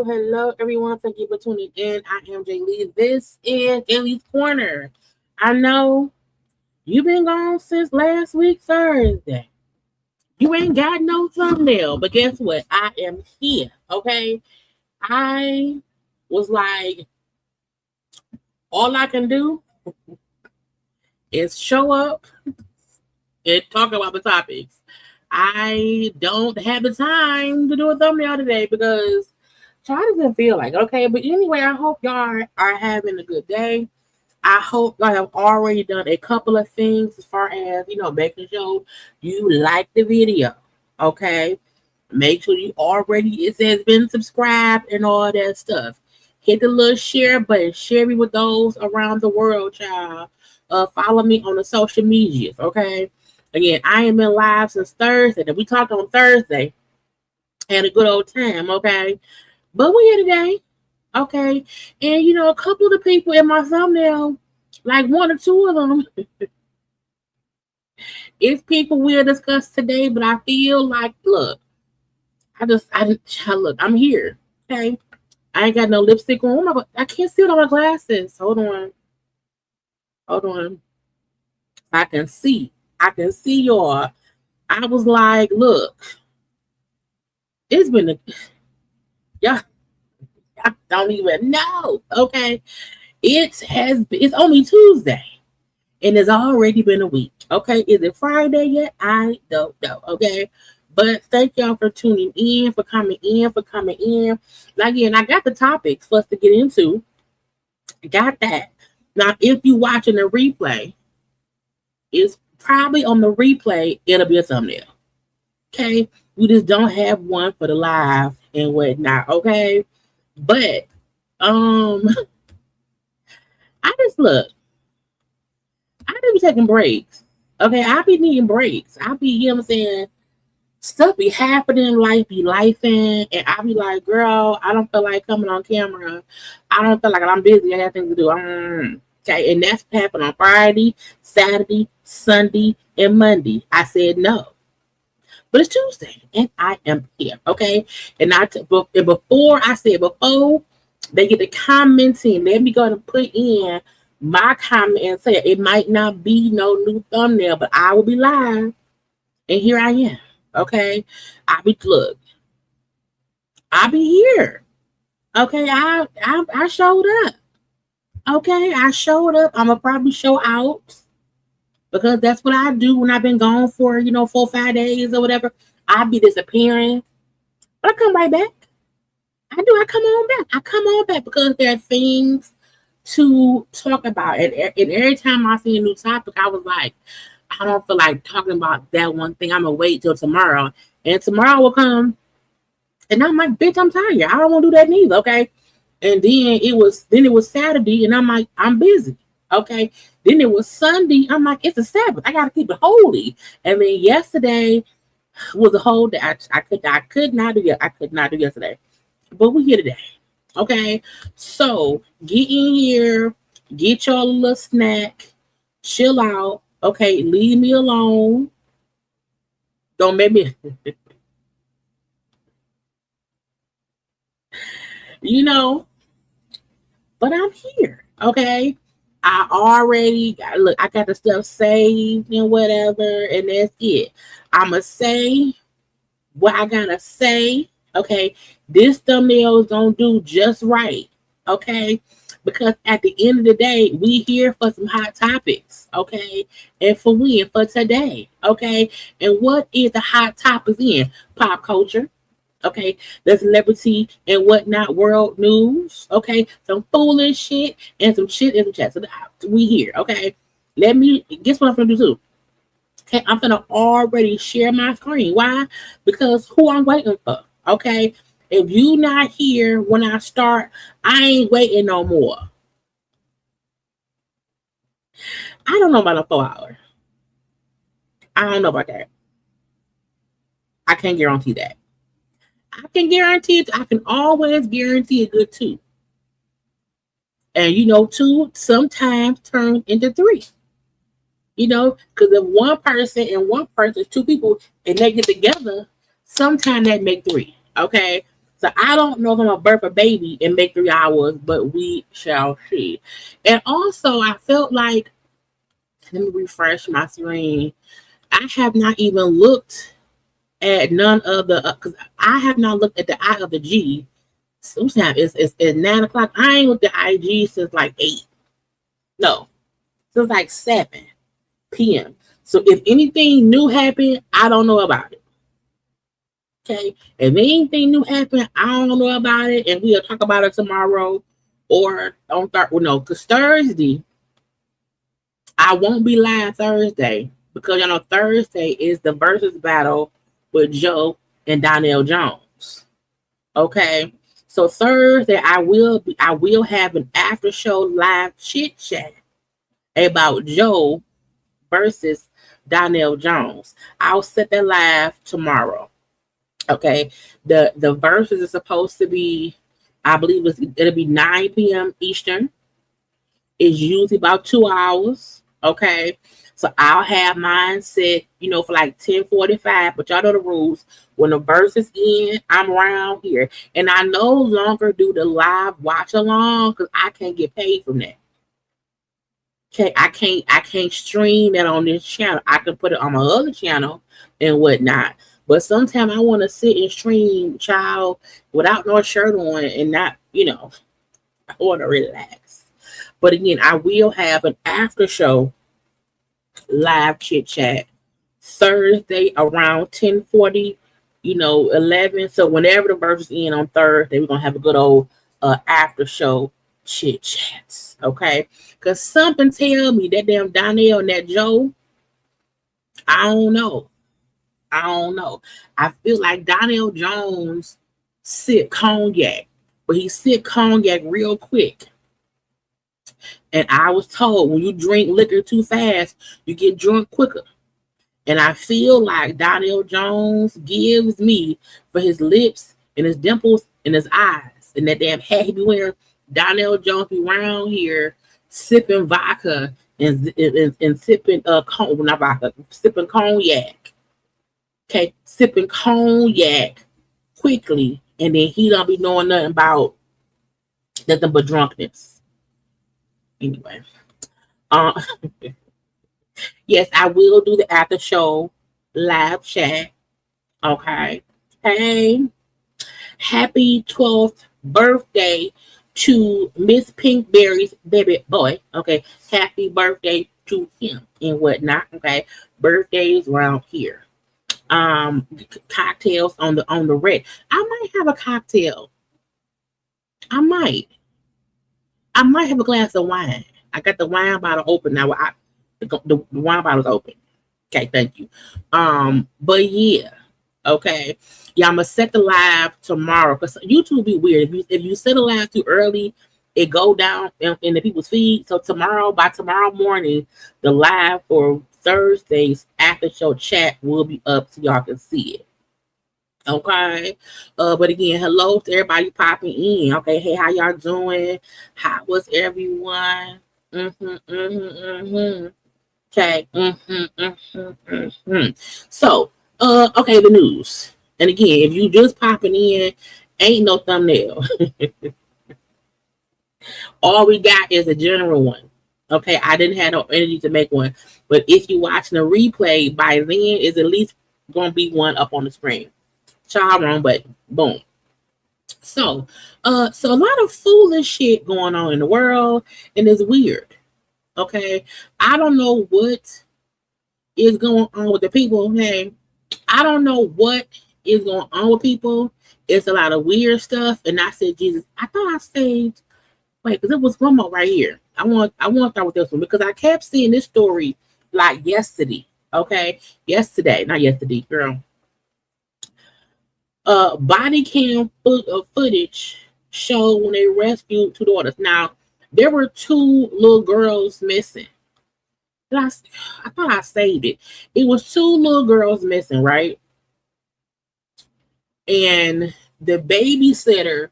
Hello, everyone. Thank you for tuning in. I am JayLee. This is JayLeesCorner. I know you've been gone since last week, Thursday. You ain't got no thumbnail, but guess what? I am here, okay? I was like, all I can do is show up and talk about the topics. I don't have the time to do a thumbnail today because I doesn't feel like it, okay? But anyway, I hope y'all are having a good day. I hope y'all have already done a couple of things as far as, making sure you like the video, okay? Make sure you already, it says been subscribed and all that stuff. Hit the little share button. Share me with those around the world, child. Follow me on the social medias, okay? Again, I am in live since Thursday. We talked on Thursday. Had a good old time, okay? But we're here today, okay? And, a couple of the people in my thumbnail, like one or two of them, it's people we'll discuss today, but I feel like, look, I'm here, okay? I ain't got no lipstick on. But I can't see it on my glasses. Hold on. I can see y'all. I was like, look, it's been y'all don't even know. Okay. It's only Tuesday. And it's already been a week. Okay. Is it Friday yet? I don't know. Okay. But thank y'all for tuning in, for coming in. Now, again, I got the topics for us to get into. Got that. Now, if you're watching the replay, it's probably on the replay, it'll be a thumbnail. Okay. We just don't have one for the live and whatnot. Okay. But I be taking breaks. Okay. I be needing breaks. I be, saying? Stuff be happening, life be lifing, and I be like, girl, I don't feel like coming on camera. I don't feel like I'm busy. I got things to do. Okay, and that's what happened on Friday, Saturday, Sunday, and Monday. I said no. But it's Tuesday, and I am here, okay? And before they get the commenting, let me go and put in my comment and say it might not be no new thumbnail, but I will be live, and here I am, okay? I'll be here. Okay, I showed up. Okay, I showed up. I'ma probably show out because that's what I do when I've been gone for 4 or 5 days or whatever. I'll be disappearing, but I come right back. I do. I come on back. I come on back because there are things to talk about, and every time I see a new topic, I was like, I don't feel like talking about that one thing. I'm gonna wait till tomorrow, and tomorrow will come, and I'm like, bitch, I'm tired. I don't want to do that neither. Okay, and then it was Saturday, and I'm like, I'm busy. Okay, then it was Sunday. I'm like, it's a Sabbath. I gotta keep it holy. And then yesterday was a whole day. I could not do yesterday, but we here today. Okay, so get in here, get y'all a little snack, chill out. Okay, leave me alone. Don't make me, you know. But I'm here. Okay, I already look. I got the stuff saved and whatever, and that's it. I'ma say what I gotta say. Okay, this thumbnail is gonna do just right. Okay, because at the end of the day, we here for some hot topics. Okay, and for when for today. Okay, and what is the hot topics in pop culture? Okay, the celebrity and whatnot world news. Okay, some foolish shit and some shit in the chat. So we here. Okay, let me guess what I'm gonna do too. Okay, I'm gonna already share my screen. Why? Because who I'm waiting for. Okay, if you not here when I start, I ain't waiting no more. I don't know about a 4 hour. I don't know about that. I can't guarantee that. I can guarantee it. I can always guarantee a good 2. And 2 sometimes turn into 3. Because if one person and one person, 2 people, and they get together, sometimes that make 3. Okay. So I don't know if I'm gonna birth a baby and make 3 hours, but we shall see. And also I felt like, let me refresh my screen. I have not even looked at none of the because I have not looked at the eye of the G. Sometimes it's 9 o'clock. I ain't looked at IG since like 8. No, since like 7 p.m. So if anything new happened, I don't know about it. Okay. If anything new happened, I don't know about it, and we'll talk about it tomorrow or on Thursday. Well, no, because Thursday I won't be live Thursday because Thursday is the versus battle with Joe and Donnell Jones. Okay. So Thursday I will have an after show live chit chat about Joe versus Donnell Jones. I'll set that live tomorrow. Okay. The verses is supposed to be, I believe it'll be 9 p.m. Eastern. It's usually about 2 hours. Okay. So I'll have mine set, for like 10:45. But y'all know the rules. When the verse is in, I'm around here. And I no longer do the live watch along because I can't get paid from that. Okay, I can't stream that on this channel. I can put it on my other channel and whatnot. But sometimes I want to sit and stream child without no shirt on and not, I want to relax. But again, I will have an after show live chit chat Thursday around 10:40, 11. So whenever the verse is in on Thursday, we're gonna have a good old after show chit chats. Okay. Cause something tell me that damn Donnell and that Joe, I don't know. I don't know. I feel like Donnell Jones sip cognac, but he sip cognac real quick. And I was told when you drink liquor too fast, you get drunk quicker. And I feel like Donnell Jones gives me for his lips and his dimples and his eyes. And that damn hat he be wearing, Donnell Jones be around here sipping vodka and sipping not vodka, sipping cognac. Okay, sipping cognac quickly, and then he don't be knowing nothing about nothing but drunkenness. Anyway, uh, yes, I will do the after show live chat. Okay, hey, Happy 12th birthday to Miss Pinkberry's baby boy. Okay, happy birthday to him and whatnot. Okay, birthdays around here. Cocktails on the red. I might have a cocktail. I might. I might have a glass of wine. I got the wine bottle open now. The wine bottle's open. Okay, thank you. But yeah, okay. Yeah, I'm gonna set the live tomorrow because YouTube be weird. If you set a live too early, it go down in the people's feed. So by tomorrow morning, the live for Thursday's after show chat will be up so y'all can see it. Okay. But again, hello to everybody popping in. Okay, hey, how y'all doing? How was everyone? Okay. So, okay, the news. And again, if you just popping in, ain't no thumbnail. All we got is a general one. Okay, I didn't have no energy to make one. But if you watching a replay, by then is at least gonna be one up on the screen. Child wrong, but boom. So a lot of foolish shit going on in the world, and it's weird. Okay, I don't know what is going on with the people. Hey, I don't know what is going on with people. It's a lot of weird stuff, and I said, Jesus, I thought I saved. Wait, because it was one more right here. I want to start with this one because I kept seeing this story like yesterday. Okay, not yesterday, girl. Body cam footage showed when they rescued two daughters. Now, there were two little girls missing. I thought I saved it. It was two little girls missing, right? And the babysitter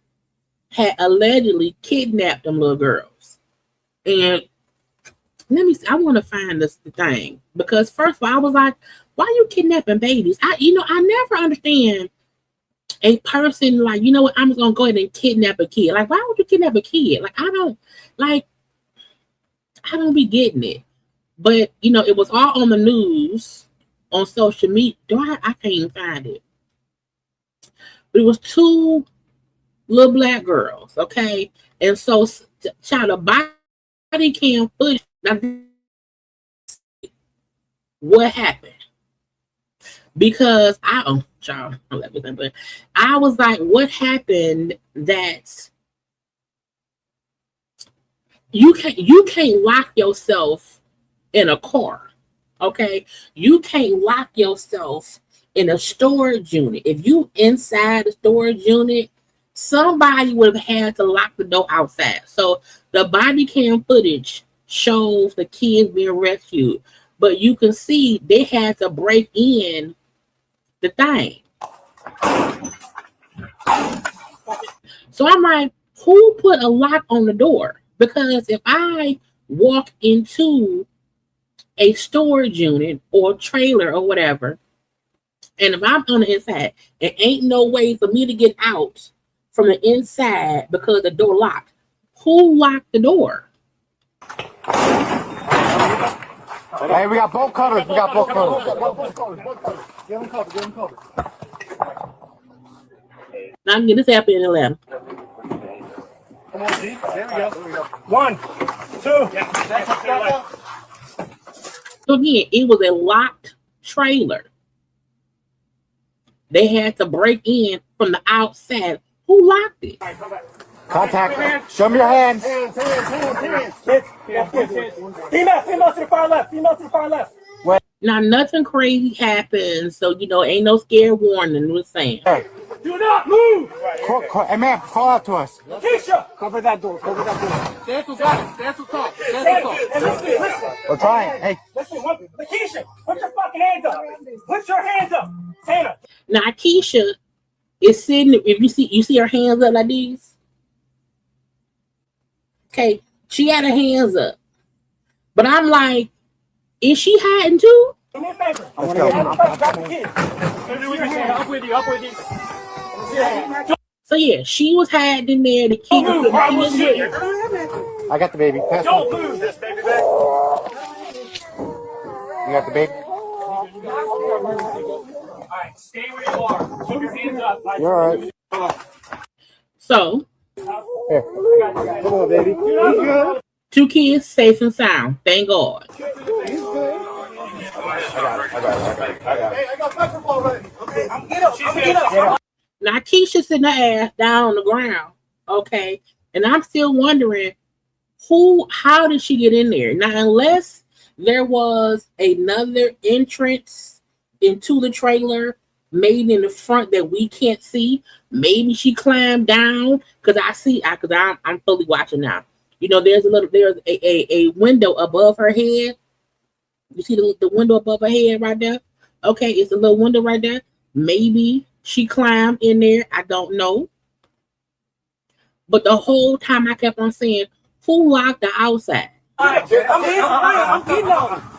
had allegedly kidnapped them little girls. And let me see, I want to find the thing. Because first of all, I was like, why are you kidnapping babies? I never understand a person like, you know what, I'm just gonna go ahead and kidnap a kid. Like, why would you kidnap a kid? Like, I don't be getting it. But it was all on the news, on social media. I can't even find it. But it was two little black girls, okay? And so child, the body cam footage. What happened? Because I was like, what happened that you can't lock yourself in a car, okay? You can't lock yourself in a storage unit. If you inside the storage unit, somebody would have had to lock the door outside. So the body cam footage shows the kids being rescued, but you can see they had to break in the thing. So I'm like, who put a lock on the door? Because if I walk into a storage unit or trailer or whatever, and if I'm on the inside, there ain't no way for me to get out from the inside because the door locked. Who locked the door? Hey, we got both cutters. Give them cover. Now I'm getting this happen in Atlanta. Come on, G. There we go. 1, 2. So again, it was a locked trailer. They had to break in from the outside. Who locked it? Contact. Show me your hands. Hands. Female to the far left. Now, nothing crazy happens, so, ain't no scare warning. We're saying. Hey. Do not move! Hey, man, call out to us. Keisha! Cover that door. Stand to talk. Listen. We're trying. Hey. Listen, Keisha, put your fucking hands up. Tana. Now, Keisha is sitting, if you see her hands up like these. Okay, she had her hands up. But I'm like, is she hiding too? Do me a favor. Let's go. Grab the kid. Up with you. So yeah, she was hiding in there. The kid was I got the baby. Don't move this baby back. You got the baby? All right, stay where you are. Put your hands up. You're all right. So, Here. Come on, baby. You good? 2 kids safe and sound. Thank God. I got it. I got basketball ready. Okay, get up. Now Keisha sitting her ass down on the ground. Okay. And I'm still wondering how did she get in there? Now, unless there was another entrance into the trailer, maybe in the front that we can't see. Maybe she climbed down because I'm fully watching now. You know, there's a window above her head. You see the window above her head right there? Okay, it's a little window right there. Maybe she climbed in there. I don't know. But the whole time I kept on saying, who locked the outside? I'm getting on.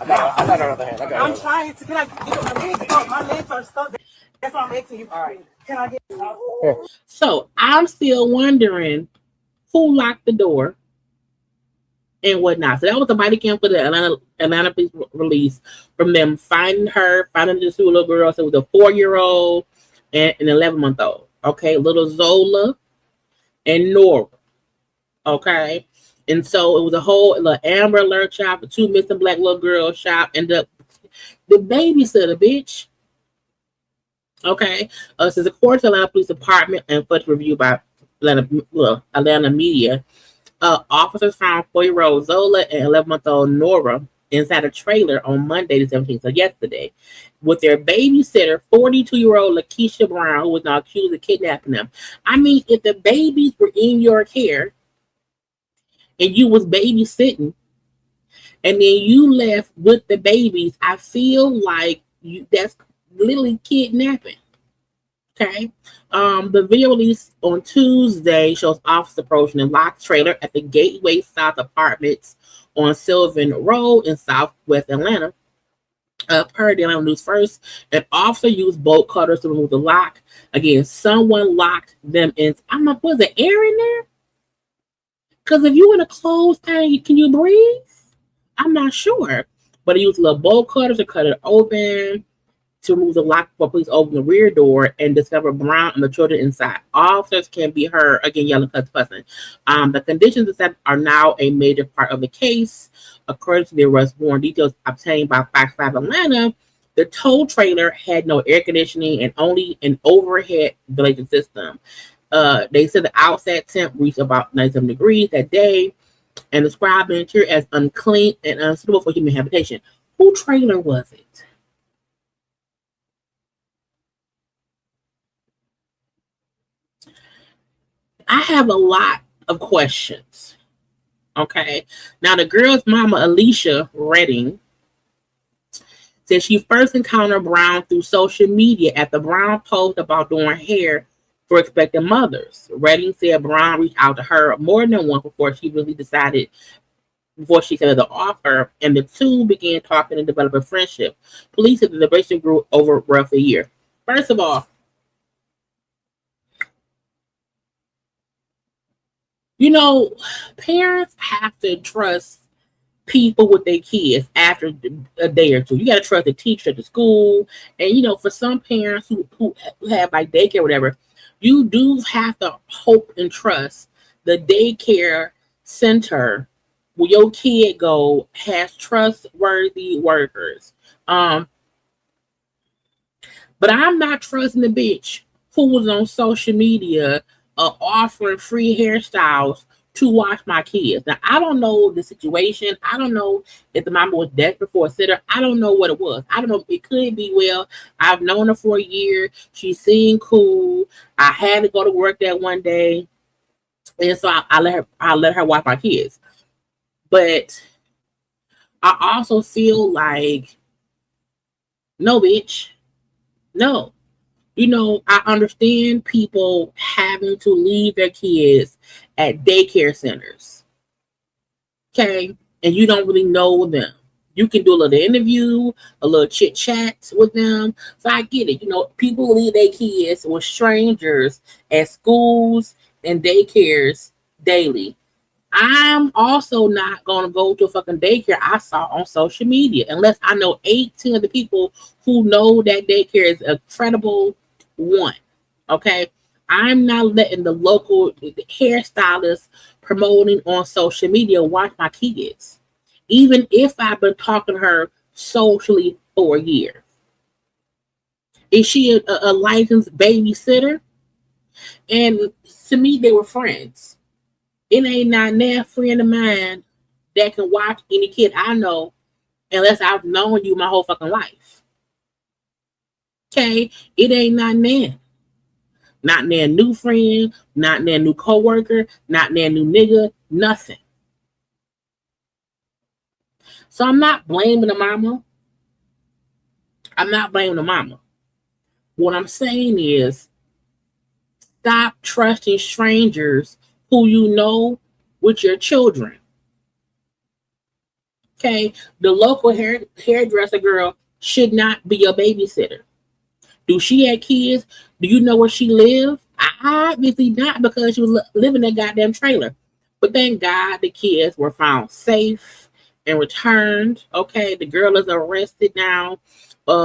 I got her other hand. I'm trying to. Can I get my legs stuck? My legs are stuck. That's why I'm asking you. All right. Can I get Here. So I'm still wondering who locked the door and whatnot. So that was the body cam for the Atlanta police release from them finding this little girl. So it was a 4-year-old and an 11-month-old. Okay, little Zola and Nora. Okay. And so it was a whole Amber Alert shop, the 2 missing black little girls shop, and the babysitter, bitch. Okay. Since according to Atlanta Police Department and footage reviewed by Atlanta media, officers found 4-year-old Zola and 11-month-old Nora inside a trailer on Monday the 17th, so yesterday, with their babysitter, 42-year-old Lakeisha Brown, who was now accused of kidnapping them. I mean, if the babies were in your care and you was babysitting, and then you left with the babies, I feel like that's literally kidnapping. Okay. The video released on Tuesday shows officers approaching a locked trailer at the Gateway South Apartments on Sylvan Road in Southwest Atlanta. Per the Atlanta News First, an officer used bolt cutters to remove the lock. Again, someone locked them in. I'm like, was there air in there? Because if you in a closed tank, can you breathe? I'm not sure. But he used little bolt cutters to cut it open to remove the lock before police open the rear door and discover Brown and the children inside. Officers can be heard, again, yelling, fussing. The conditions inside are now a major part of the case. According to the arrest warrant details obtained by Fox 5 Atlanta, the tow trailer had no air conditioning and only an overhead ventilation system. They said the outside temp reached about 97 degrees that day and described the interior as unclean and unsuitable for human habitation. Whose trailer was it? I have a lot of questions. Okay. Now, the girl's mama, Alicia Redding, said she first encountered Brown through social media after Brown posted about doing hair for expecting mothers. Redding said Brown reached out to her more than once before she accepted the offer, and the two began talking and developing a friendship. Police said the relationship grew over roughly a year. First of all, you know, parents have to trust people with their kids after a day or two. You got to trust the teacher at the school. And, you know, for some parents who have like daycare or whatever, you do have to hope and trust the daycare center where your kid go has trustworthy workers. But I'm not trusting the bitch who was on social media offering free hairstyles to watch my kids. Now, I don't know the situation. I don't know if the mama was desperate for a sitter. I don't know what it was. I don't know. It could be, well, I've known her for a year. She seemed cool. I had to go to work that one day. And so I let her watch my kids. But I also feel like, no, bitch. No. You know, I understand people having to leave their kids at daycare centers. Okay? And you don't really know them. You can do a little interview, a little chit chat with them. So I get it. You know, people leave their kids with strangers at schools and daycares daily. I'm also not going to go to a fucking daycare I saw on social media unless I know 18 of the people who know that daycare is a credible one. Okay. I'm not letting the local hairstylists promoting on social media watch my kids, even if I've been talking to her socially for a year. Is she a licensed babysitter? And to me, they were friends. It ain't not that friend of mine that can watch any kid I know unless I've known you my whole fucking life. Okay? It ain't not that. Not their new friend, not their new coworker, not their new nigga, nothing. So I'm not blaming the mama. I'm not blaming the mama. What I'm saying is stop trusting strangers who you know with your children. Okay? The local hairdresser girl should not be your babysitter. Do she have kids? Do you know where she lives? Obviously not, because she was living in that goddamn trailer. But thank God the kids were found safe and returned. Okay, the girl is arrested now,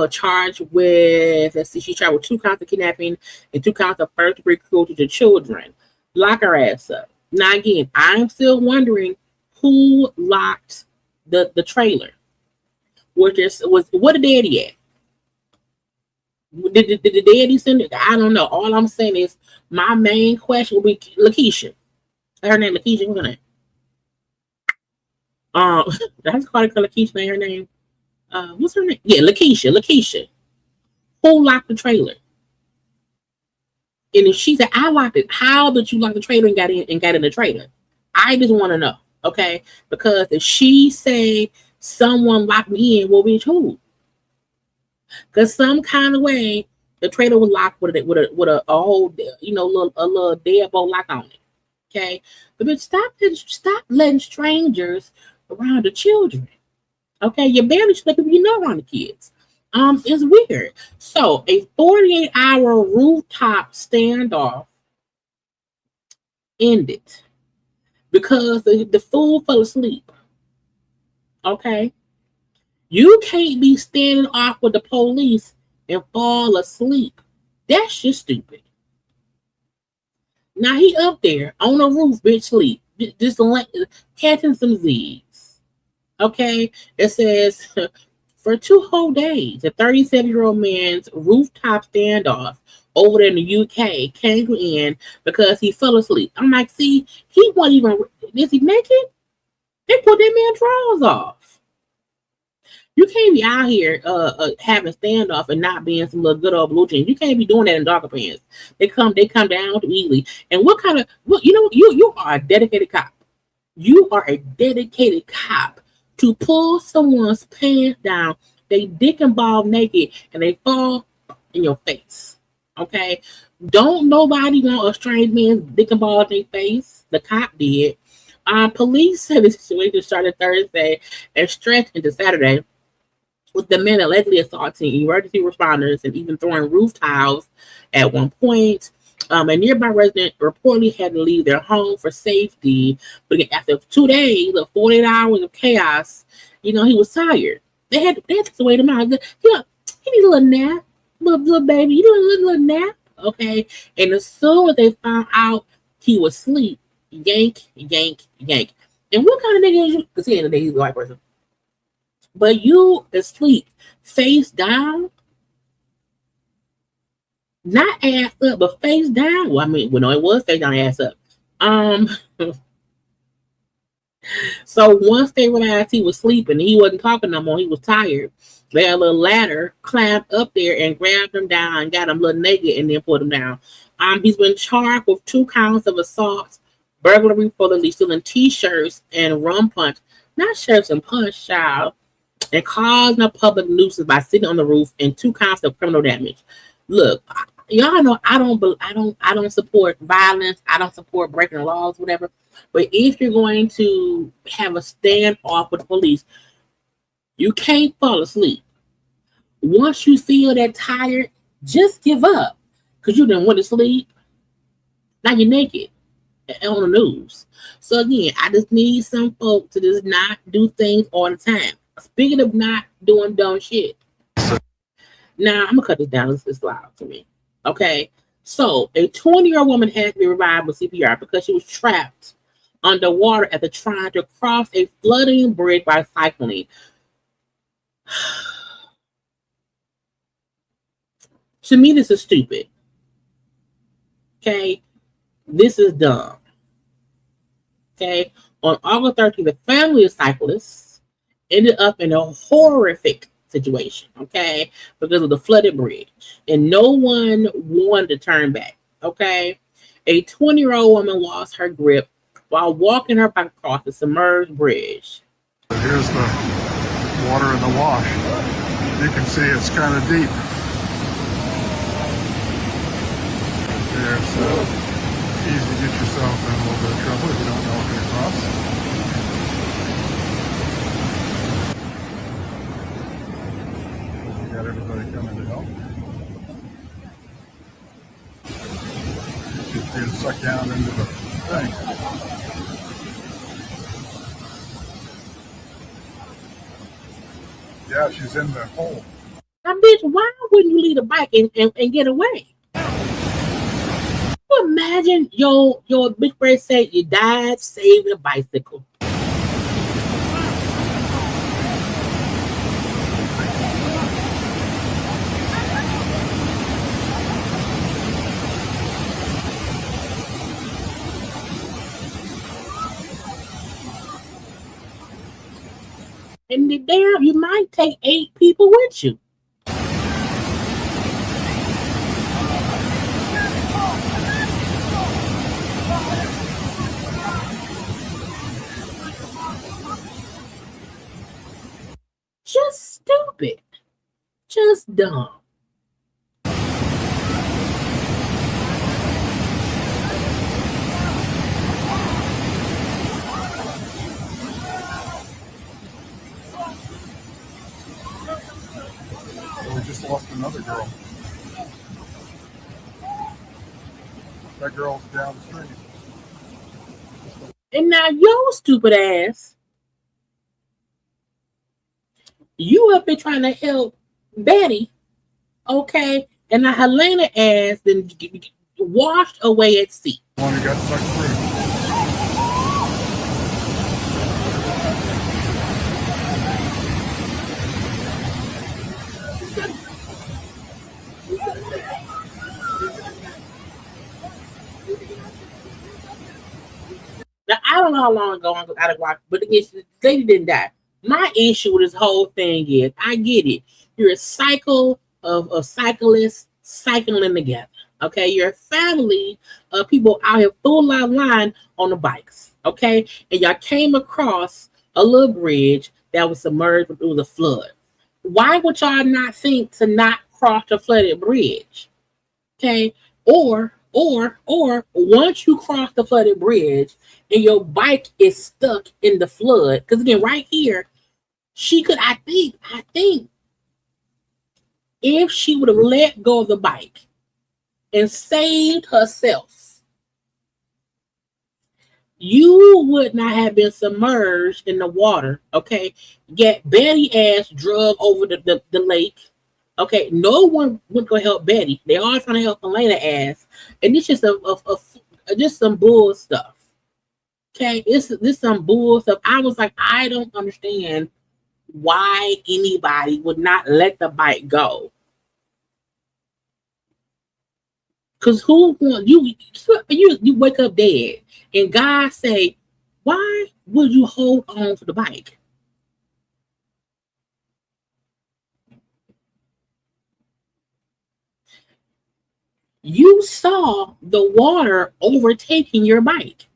charged with, let's see, she charged with 2 counts of kidnapping and 2 counts of first-degree cruelty to children. Lock her ass up. Now again, I'm still wondering who locked the trailer. What the daddy at? Did the daddy send it? I don't know. All I'm saying is my main question will be Lakeisha. Her name Lakeisha. What's her name? Did I just call her Lakeisha? Her name? What's her name? Yeah, Lakeisha. Who locked the trailer? And if she said I locked it, how did you lock the trailer and got in the trailer? I just want to know, okay? Because if she say someone locked me in, well, bitch, who? Because some kind of way the trailer was locked with a whole, you know, a little deadbolt lock on it. Okay, but bitch, stop letting strangers around the children. Okay, you barely should let people you know around the kids. It's weird. So a 48-hour rooftop standoff ended because the fool fell asleep. Okay. You can't be standing off with the police and fall asleep. That's just stupid. Now he up there on the roof, bitch, sleep. Just catching some Z's. Okay? It says, for 2 whole days, a 37-year-old man's rooftop standoff over there in the UK came to an end because he fell asleep. I'm like, see, he wasn't even, is he naked? They put that man's drawers off. You can't be out here having standoff and not being some little good old blue jeans. You can't be doing that in darker pants. They come down too easily. And you are a dedicated cop. You are a dedicated cop to pull someone's pants down, they dick and ball naked, and they fall in your face. Okay? Don't nobody want a strange man's dick and ball in their face. The cop did. Police said the situation started Thursday and stretched into Saturday, with the men allegedly assaulting emergency responders and even throwing roof tiles at one point. A nearby resident reportedly had to leave their home for safety. But again, after 2 days of 48 hours of chaos, he was tired. They had to wait him out. He needs a little nap. Little baby, you need a little nap. Okay. And as soon as they found out he was asleep, yank. And what kind of nigga is you? Because he ain't a nigga, he's a white person. But you asleep, face down, not ass up, but face down. Well, no, it was face down, ass up. So once they realized he was sleeping, he wasn't talking no more, he was tired, they had a little ladder, climbed up there and grabbed him down and got him a little naked and then put him down. He's been charged with 2 counts of assault, burglary for the stealing t-shirts and rum punch, not shirts and punch, child, and causing a public nuisance by sitting on the roof, and 2 counts of criminal damage. Look, y'all know I don't support violence. I don't support breaking laws, whatever. But if you're going to have a standoff with the police, you can't fall asleep. Once you feel that tired, just give up, because you didn't want to sleep. Now you're naked on the news. So again, I just need some folks to just not do things all the time. Speaking of not doing dumb shit. Now, I'm going to cut this down. It's loud to me. Okay? So, a 20-year-old woman had to be revived with CPR because she was trapped underwater after trying to cross a flooding bridge by cycling. To me, this is stupid. Okay? This is dumb. Okay? On August 13th, the family of cyclists ended up in a horrific situation, okay, because of the flooded bridge. And no one wanted to turn back, okay? A 20-year-old woman lost her grip while walking her bike across the submerged bridge. Here's the water in the wash. You can see it's kind of deep. There, so easy to get yourself in a little bit of trouble if you don't know what to cross. We got everybody coming to help. She's being sucked down into the thing. Yeah, she's in the hole. Now, bitch, why wouldn't you leave the bike and get away? Imagine your big friend say you died saving a bicycle. And damn, you might take 8 people with you. Just stupid. Just dumb. So we just lost another girl. That girl's down the street. And now your stupid ass, you up there trying to help Betty, okay? And now Helena ass then washed away at sea. One who got sucked through. Now, I don't know how long ago I had to watch, but again, the lady didn't die. My issue with this whole thing is, I get it. You're a cycle of cyclists cycling together. Okay, you're a family of people out here full line on the bikes. Okay, and y'all came across a little bridge that was submerged through the flood. Why would y'all not think to not cross the flooded bridge? Okay, or once you cross the flooded bridge and your bike is stuck in the flood, because again, right here, she could, I think, if she would have let go of the bike and saved herself, you would not have been submerged in the water. Okay, get Betty ass drug over the lake. Okay, no one would go help Betty. They all trying to help Elena ass, and it's just just some bull stuff. Okay, this some bull stuff. I was like, I don't understand why anybody would not let the bike go. Cause who want you wake up dead, and God say, why would you hold on to the bike? You saw the water overtaking your bike.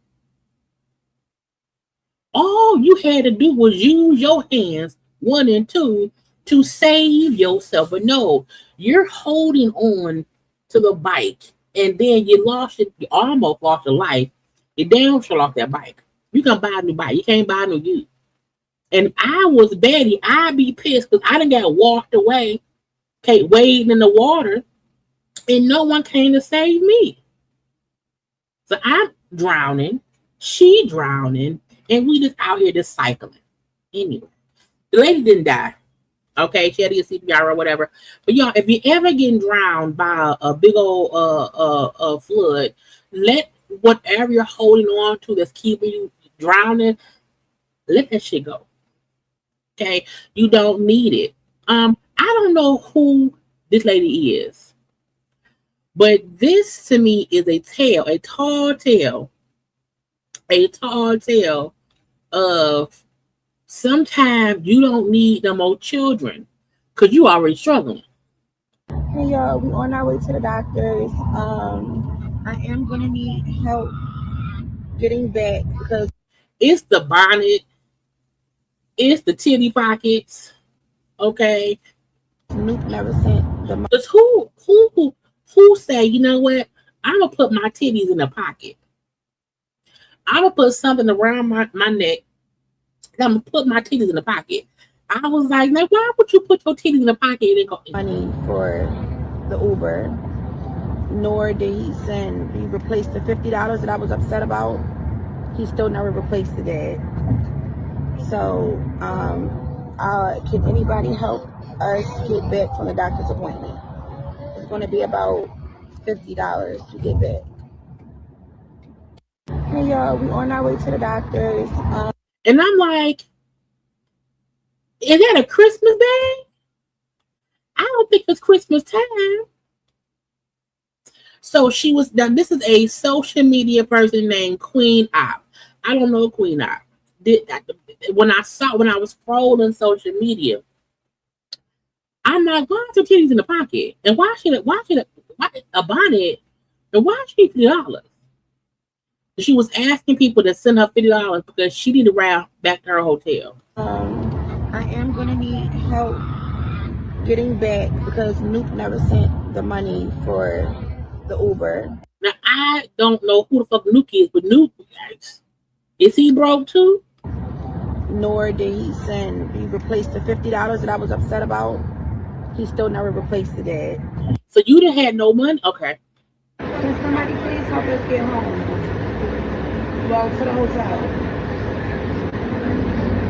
All you had to do was use your hands, 1 and 2, to save yourself. But no, you're holding on to the bike, and then you lost it. You almost lost your life. You damn sure lost that bike. You can buy a new bike. You can't buy a new you. And if I was Betty, I'd be pissed because I done got walked away, okay, wading in the water, and no one came to save me. So I'm drowning, she drowning, and we just out here just cycling. Anyway, the lady didn't die. Okay, she had to get CPR or whatever. But y'all, if you ever getting drowned by a big old flood, let whatever you're holding on to that's keeping you drowning, let that shit go. Okay, you don't need it. I don't know who this lady is, but this to me is a tall tale of sometimes you don't need no more children because you already struggling. Hey y'all, we on our way to the doctors. I am gonna need help getting back because it's the bonnet, it's the titty pockets, okay? Nuke never sent the money. Because who say, you know what? I'm gonna put my titties in a pocket. I'm gonna put something around my neck. I'm gonna put my titties in the pocket. I was like, now why would you put your titties in the pocket and then go money for the Uber? Nor did he replace the $50 that I was upset about. He still never replaced the debt. So, can anybody help us get back from the doctor's appointment? It's going to be about $50 to get back. Hey y'all, we on our way to the doctors. And I'm like, is that a Christmas day? I don't think it's Christmas time. So she was done. This is a social media person named Queen Op. I don't know Queen Op. When I was scrolling social media, I'm like, why are some titties in the pocket? And why a bonnet? And why she $50? She was asking people to send her $50 because she needed to ride back to her hotel. I am gonna need help getting back because Nuke never sent the money for the Uber. Now I don't know who the fuck Nuke is, but Nuke, is he broke too? Nor did he replace the $50 that I was upset about. He still never replaced the debt. So you didn't have no money? Okay. Can somebody please help us get home? Well, to the hotel.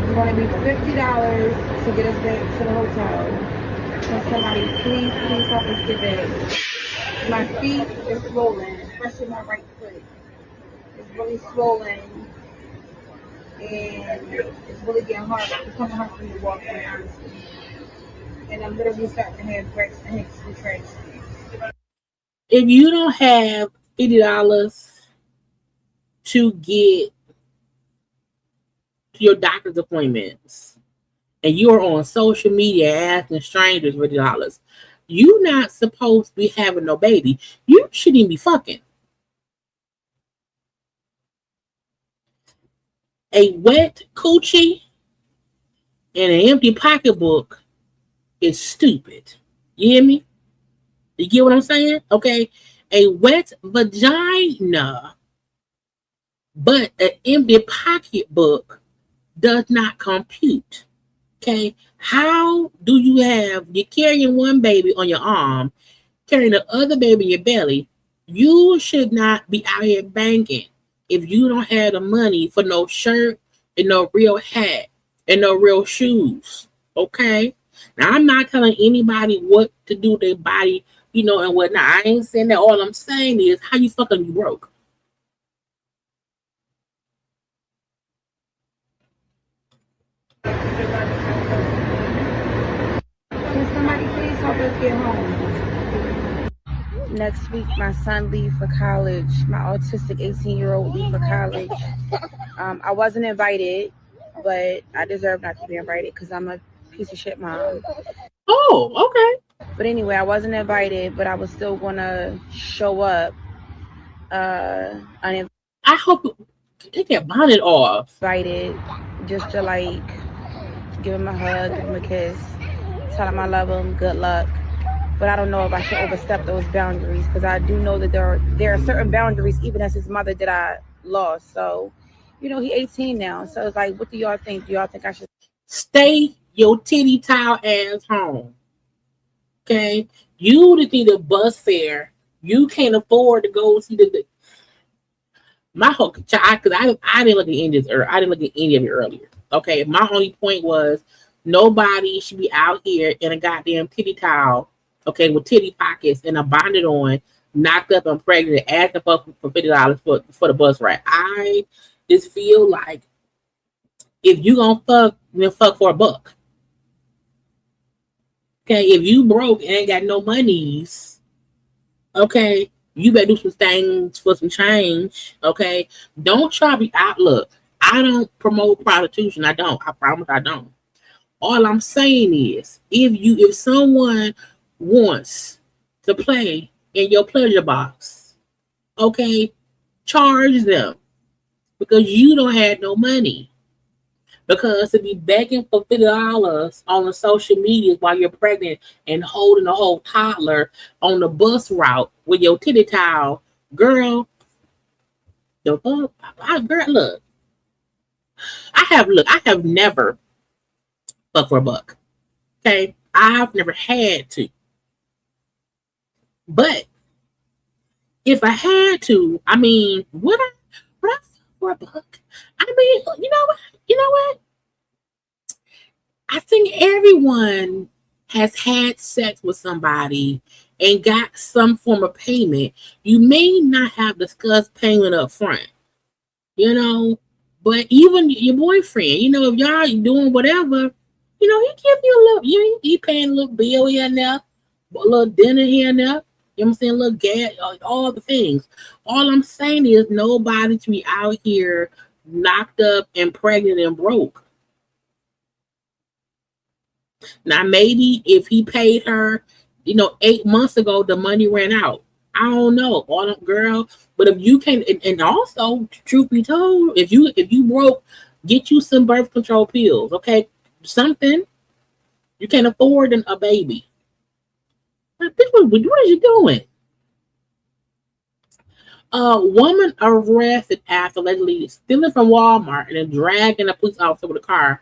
It's going to be $50 to get us back to the hotel. Can somebody please help us get back? My feet are swollen, especially my right foot. It's really swollen. And it's really getting hard. It's becoming hard for me to walk around, honestly. And I'm literally starting to have breaks and hips contractions. If you don't have $50 to get to your doctor's appointments and you are on social media asking strangers for $50, you're not supposed to be having no baby. You shouldn't even be fucking. A wet coochie and an empty pocketbook is stupid. You hear me? You get what I'm saying? Okay. A wet vagina, but an empty pocketbook does not compute. Okay. How do you're carrying one baby on your arm, carrying the other baby in your belly? You should not be out here banking if you don't have the money for no shirt and no real hat and no real shoes. Okay. Now, I'm not telling anybody what to do with their body, and whatnot. I ain't saying that. All I'm saying is, how you fucking broke? Can somebody please help us get home? Next week, my son leaves for college. My autistic 18-year-old leaves for college. I wasn't invited, but I deserve not to be invited because I'm a piece of shit mom. Oh, okay. But anyway, I wasn't invited, but I was still gonna show up. I hope you take that bonnet off. Invited, just to give him a hug, give him a kiss, tell him I love him, good luck. But I don't know if I should overstep those boundaries because I do know that there are certain boundaries, even as his mother, that I lost. So, he's 18 now. So it's like, what do y'all think? Do y'all think I should stay your titty towel ass home? Okay, you need a bus fare. You can't afford to go see my whole child because I didn't look at any of this. I didn't look at any of it earlier. Okay, my only point was Nobody should be out here in a goddamn titty towel, okay, with titty pockets and a bonnet on, knocked up and pregnant, asking for $50 for the bus ride. I just feel like if you gonna fuck, then fuck for $1. Okay, if you broke and ain't got no monies, okay, you better do some things for some change. Okay, don't try to be out. Look, I don't promote prostitution. I don't. I promise I don't. All I'm saying is, if someone wants to play in your pleasure box, okay, charge them because you don't have no money. Because to be begging for $50 on the social media while you're pregnant and holding a whole toddler on the bus route with your titty towel, girl, the fuck, girl, look, I have never fucked for $1. Okay, I've never had to, but if I had to, I mean, would I fuck for $1? I mean, you know what? I think everyone has had sex with somebody and got some form of payment. You may not have discussed payment up front, but even your boyfriend, if y'all doing whatever, he give you a little, he paying a little bill here and there, a little dinner here and there, you know what I'm saying, a little gas, all the things. All I'm saying is nobody to be out here knocked up and pregnant and broke. Now, maybe if he paid her, 8 months ago, the money ran out. I don't know, girl. But if you can, and also, truth be told, if you broke, get you some birth control pills, okay? Something. You can't afford a baby. What is you doing? A woman arrested after allegedly stealing from Walmart and then dragging a police officer with a car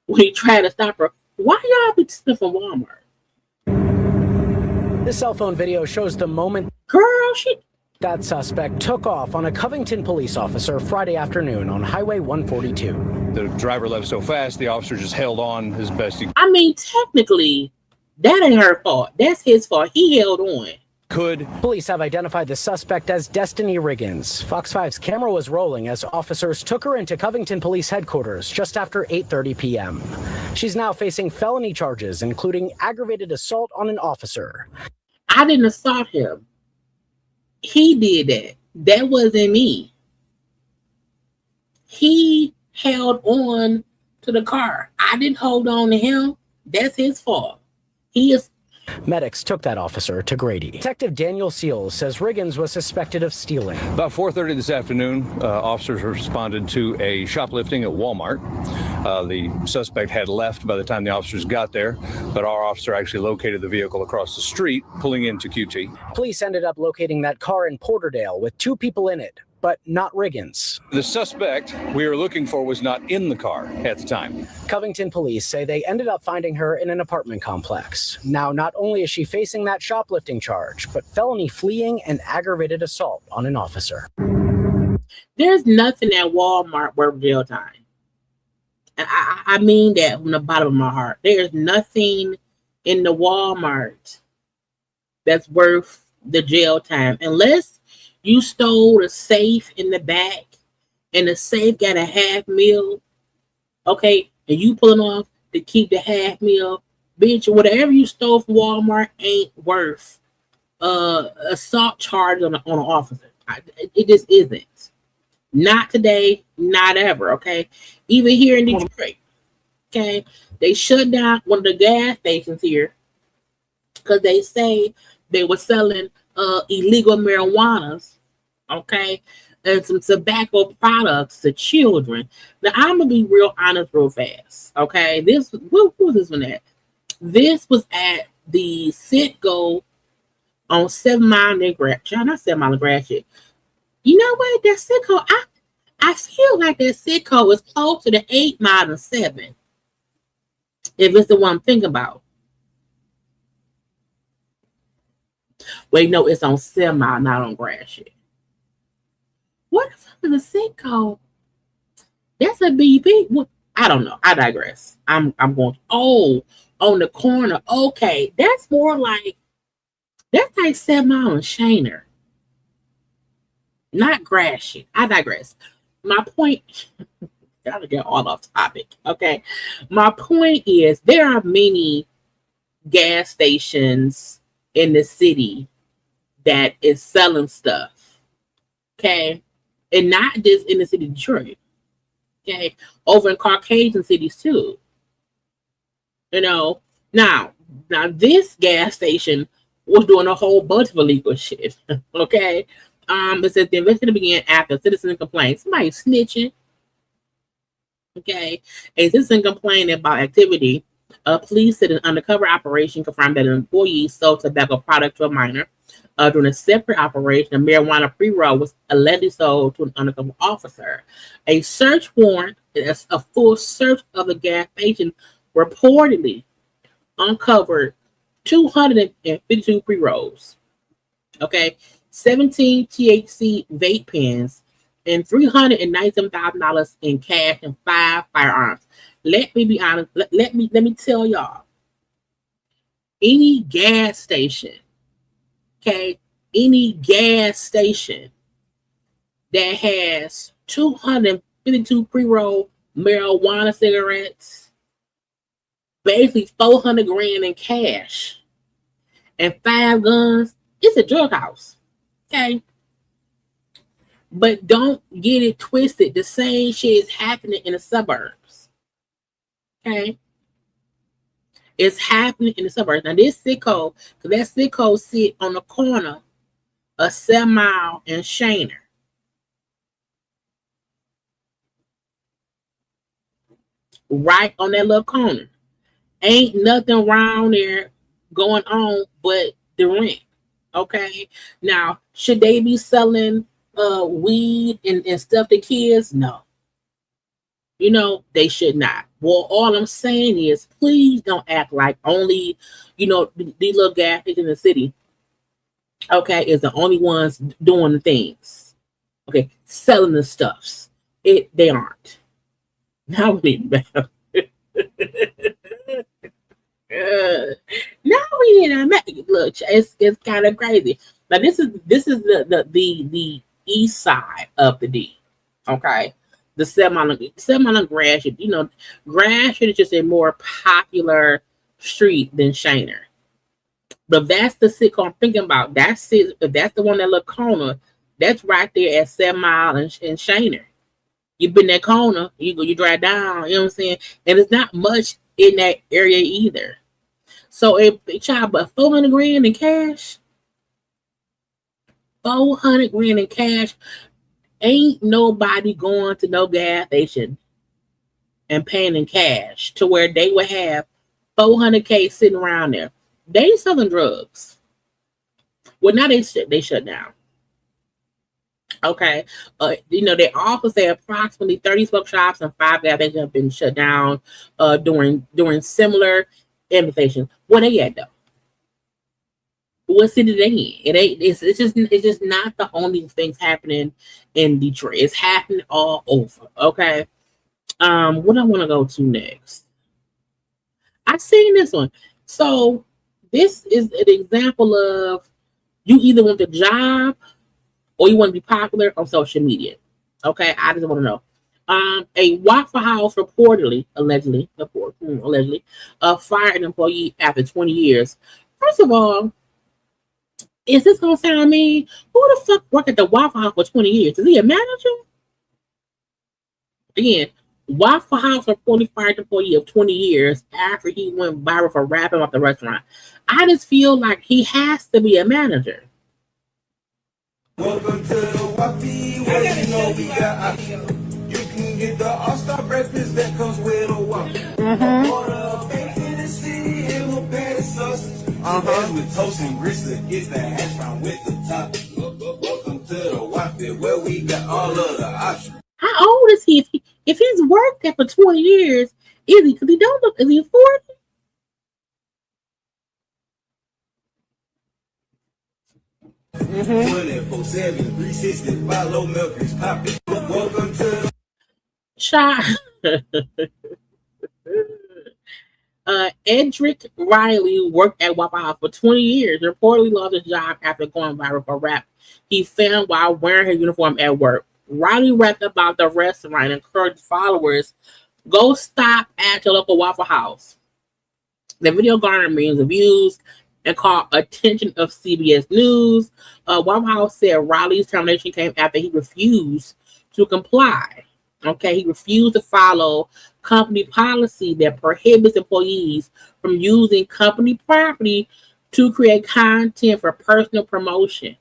when he tried to stop her. Why y'all be stealing from Walmart? This cell phone video shows the moment that suspect took off on a Covington police officer Friday afternoon on Highway 142. The driver left so fast, the officer just held on as best he I mean, technically, that ain't her fault. That's his fault. He held on. could. Police have identified the suspect as Destiny Riggins. Fox 5's camera was rolling as officers took her into Covington Police Headquarters just after 8:30 p.m. She's now facing felony charges, including aggravated assault on an officer. I didn't assault him. He did that. That wasn't me. He held on to the car. I didn't hold on to him. That's his fault. Medics took that officer to Grady. Detective Daniel Seals says Riggins was suspected of stealing. About 4:30 this afternoon, officers responded to a shoplifting at Walmart. The suspect had left by the time the officers got there, but our officer actually located the vehicle across the street, pulling into QT. Police ended up locating that car in Porterdale with 2 people in it, but not Riggins. The suspect we were looking for was not in the car at the time. Covington police say they ended up finding her in an apartment complex. Now, not only is she facing that shoplifting charge, but felony fleeing and aggravated assault on an officer. There's nothing at Walmart worth jail time. And I mean that from the bottom of my heart. There's nothing in the Walmart that's worth the jail time. Unless you stole the safe in the back and the safe got a half meal, okay, and you pulling off to keep the half meal, bitch, whatever you stole from Walmart ain't worth assault charge on an officer. It just isn't. Not today, not ever, okay? Even here in Detroit, okay? They shut down one of the gas stations here because they say they were selling illegal marijuanas, okay, and some tobacco products to children. Now, I'm going to be real honest real fast, okay? What was this one at? This was at the Citgo on 7 Mile and Grass. Not 7 Mile and Grass shit. You know what? That Citgo, I feel like that Citgo is close to the 8 Mile and 7. If it's the one I'm thinking about. Wait, no, it's on 7 Mile, not on Grass shit. What the fuck is a Citgo? That's a BP. I don't know. I digress. I'm going, oh, on the corner. Okay. That's like 7 Mile and Shaner. Not Gratiot. I digress. My point, gotta get all off topic. Okay. My point is there are many gas stations in the city that is selling stuff. Okay. And not just in the city of Detroit. Okay. Over in Caucasian cities too. You know. Now this gas station was doing a whole bunch of illegal shit. Okay. It says the investigation began after a citizen complained. Somebody snitching. Okay. A citizen complained about activity. Police said an undercover operation confirmed that an employee sold tobacco product to a minor. During a separate operation, a marijuana pre-roll was allegedly sold to an undercover officer. A search warrant, a full search of the gas station, reportedly uncovered 252 pre-rolls. Okay. 17 THC vape pens, and $397,000 in cash and 5 firearms. Let me be honest. Let me tell y'all. Any gas station, okay, any gas station that has 252 pre-roll marijuana cigarettes, basically 400 grand in cash, and 5 guns, it's a drug house. Okay. But don't get it twisted. The same shit is happening in the suburbs. Okay. It's happening in the suburbs. Now this sicko, because that sicko sit on the corner of 7 Mile and Shaner. Right on that little corner. Ain't nothing around there going on but the rent. Okay. Now, should they be selling weed and stuff to kids? No. You know, they should not. Well, all I'm saying is please don't act like only, you know, these little gas stations in the city, okay, is the only ones doing the things. Okay, selling the stuffs. They aren't. Now we need to now we in look, it's kind of crazy. Now this is the east side of the D. Okay. The 7 Mile and Gratiot. You know, Gratiot is just a more popular street than Shaner. But that's the sitcom I'm thinking about. That's it. If that's the one that look corner, that's right there at 7 Mile and Shaner. You've been that corner, you drive down, you know what I'm saying? And it's not much in that area either. So if child, but 400 grand in cash, 400 grand in cash, ain't nobody going to no gas station and paying in cash to where they would have 400K sitting around there. They selling drugs. Well, now they shut down. Okay. You know, they also say approximately 30 smoke shops and 5 gas stations have been shut down during similar invitations. Where they at though? What city they in? It's just not the only things happening in Detroit. It's happening all over. Okay. What I want to go to next? I seen this one. So this is an example of you either want the job or you want to be popular on social media. Okay, I just want to know. A Waffle House allegedly fired an employee after 20 years. First of all, is this gonna sound mean? Who the fuck worked at the Waffle House for 20 years? Is he a manager? Again, Waffle House reportedly fired an employee of 20 years after he went viral for rapping about the restaurant. I just feel like he has to be a manager. Welcome to the Waffy, where you know we got options. You can get the all-star breakfast that comes with a waffle. Order a bacon and see and a patty sausage. With toast and grits to get the hash brown with the top. Welcome to the Waffy, where we got all of the options. How old is he? If he's worked there for 20 years, is he? Because he don't look. Is he 40? Mm-hmm. 24/7, 365 low milk is popping. Welcome to Child. Edric Riley worked at Waffle House for 20 years, reportedly lost his job after going viral for rap he filmed while wearing his uniform at work. Riley rapped about the restaurant and encouraged followers, go stop at your local Waffle House. The video garnered millions of views and caught attention of CBS News. Waffle House said Riley's termination came after he refused to comply. Okay, he refused to follow company policy that prohibits employees from using company property to create content for personal promotion.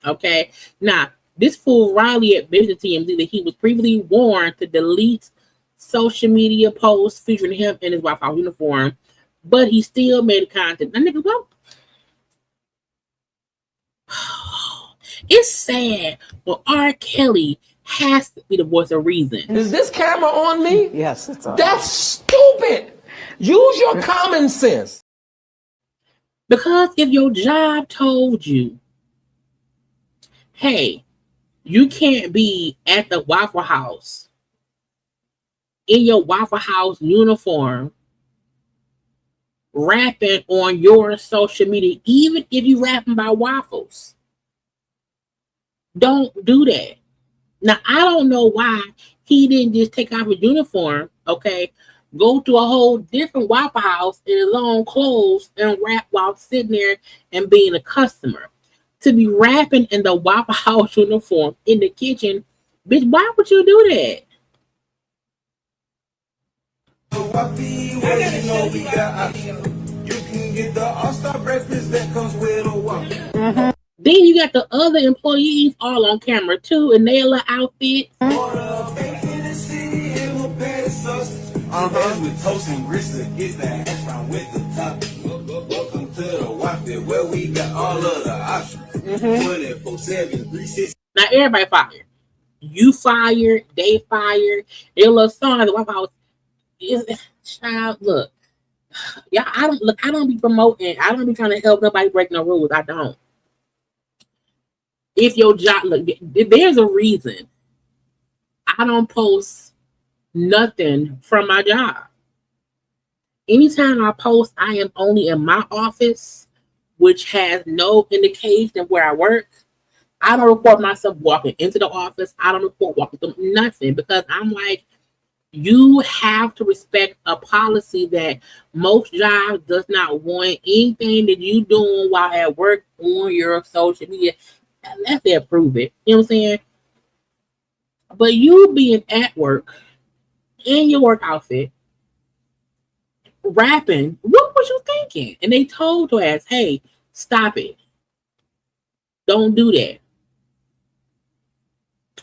Okay, now this fool Riley admitted to TMZ that he was previously warned to delete social media posts featuring him in his Waffle House uniform, but he still made content. Now, nigga, well, it's sad, but R. Kelly has to be the voice of reason. Is this camera on me? Yes, it's on. That's stupid. Use your common sense. Because if your job told you, hey, you can't be at the Waffle House in your Waffle House uniform rapping on your social media, even if you rapping about waffles, don't do that. Now, I don't know why he didn't just take off his uniform, okay, go to a whole different Waffle House in his own clothes and rap while sitting there and being a customer. To be rapping in the Waffle House uniform in the kitchen, bitch, why would you do that? You can get the all-star breakfast that comes with a waffle. Then you got the other employees all on camera too, in their little outfits. With toast and grits to get the hash brown with the top. Welcome to the waffle where we got all of the options. 24/7, 360. Now everybody fired. You fired, they fired. Their little song at the Waffle House is child. Look, yeah, I don't be promoting. I don't be trying to help nobody break no rules. I don't. If your job, look, there's a reason I don't post nothing from my job. Anytime I post, I am only in my office, which has no indication of where I work. I don't report myself walking into the office. I don't report walking through nothing, because I'm like, you have to respect a policy that most jobs does not want anything that you doing while at work on your social media unless they approve it. You know what I'm saying? But you being at work in your work outfit, rapping, what was you thinking? And they told your ass, hey, stop it. Don't do that.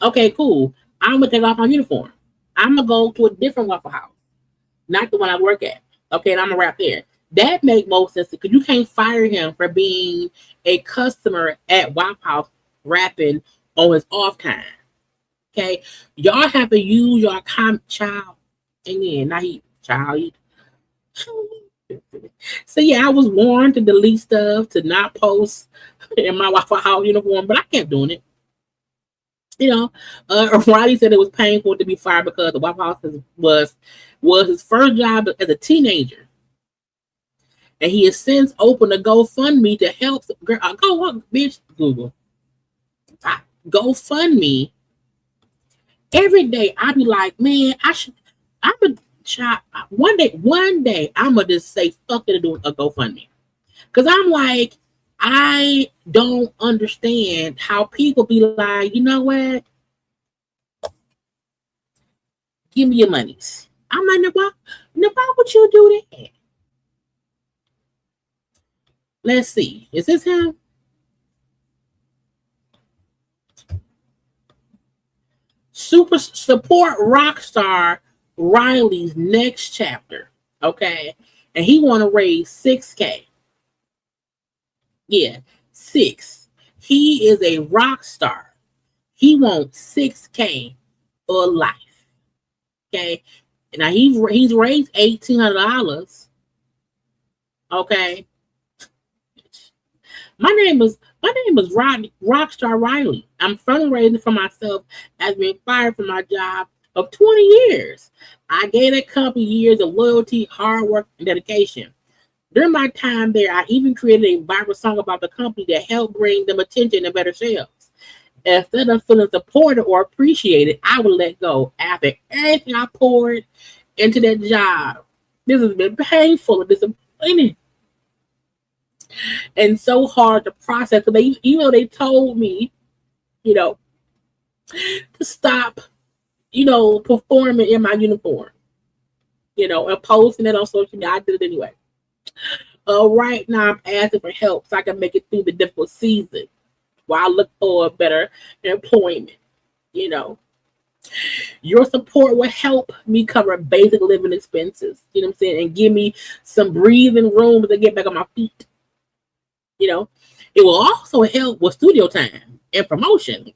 Okay, cool. I'm going to take off my uniform. I'm going to go to a different Waffle House, not the one I work at. Okay, and I'm going to rap there. That make most sense, because you can't fire him for being a customer at Waffle House rapping on his off time. Okay, y'all have to use your child. And then, not he, child. So yeah, I was warned to delete stuff, to not post in my Waffle House uniform, but I kept doing it. You know, Riley said it was painful to be fired because the Waffle House was his first job as a teenager. And he has since opened a GoFundMe to help. Girl, go on, bitch, Google. GoFundMe. Every day I be like, man, I'm a child. One day I'm gonna just say fuck it and do a GoFundMe. Cause I'm like, I don't understand how people be like, you know what? Give me your monies. I'm like, why would you do that? Let's see. Is this him? Super support rock star Riley's next chapter. Okay. And he want to raise $6,000. Yeah, 6. He is a rock star. He wants $6,000 for life. Okay. Now he's raised $1,800. Okay. My name is Rockstar Riley. I'm fundraising for myself as being fired from my job of 20 years. I gave that company years of loyalty, hard work, and dedication. During my time there, I even created a viral song about the company that helped bring them attention and better sales. Instead of feeling supported or appreciated, I would let go after everything I poured into that job. This has been painful and disappointing and so hard to process. Because even though they told me, to stop, performing in my uniform, and posting it on social media, I did it anyway. Right now, I'm asking for help so I can make it through the difficult season while I look for a better employment. Your support will help me cover basic living expenses, and give me some breathing room to get back on my feet. It will also help with studio time and promotion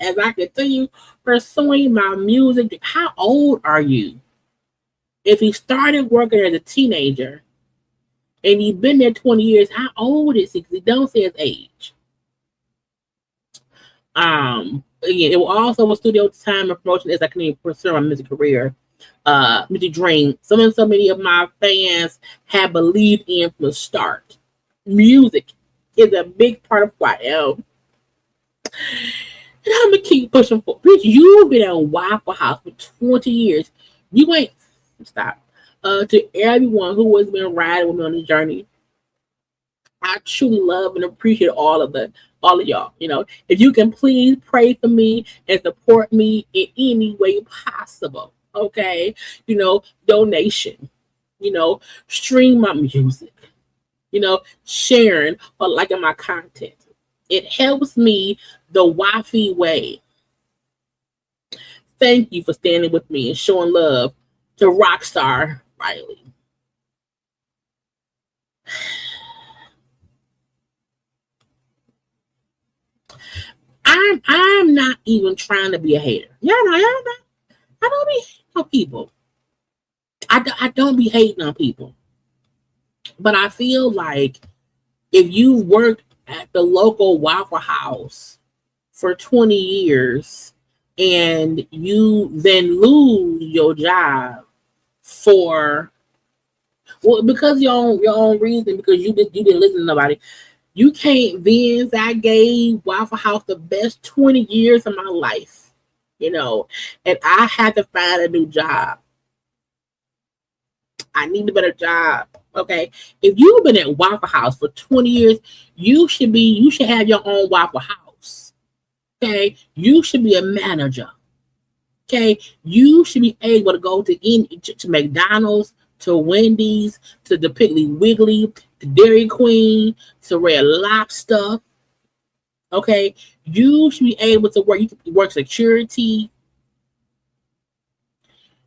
as I continue pursuing my music. How old are you? If you started working as a teenager and you've been there 20 years, how old is he? Because he don't say his age. Again, it will also with studio time and promotion as I can pursue my music career, music dream. So many of my fans have believed in from the start. Music is a big part of who I am. And I'm gonna keep pushing for. Bitch, you've been at Waffle House for 20 years. You ain't stop. To everyone who has been riding with me on this journey, I truly love and appreciate all of y'all. If you can please pray for me and support me in any way possible. Okay, donation. Stream my music. Sharing or liking my content. It helps me the Wi-Fi way. Thank you for standing with me and showing love to Rockstar Riley. I'm not even trying to be a hater. Y'all know. I don't be hating on people. I don't be hating on people. But I feel like if you worked at the local Waffle House for 20 years and you then lose your job because your own reason, because you didn't listen to nobody, you can't then say I gave Waffle House the best 20 years of my life, and I had to find a new job. I need a better job. Okay. If you've been at Waffle House for 20 years, you should have your own Waffle House. Okay. You should be a manager. Okay. You should be able to go to McDonald's, to Wendy's, to the Piggly Wiggly, to Dairy Queen, to Red Lobster. Okay. You should be able to work. You can work security.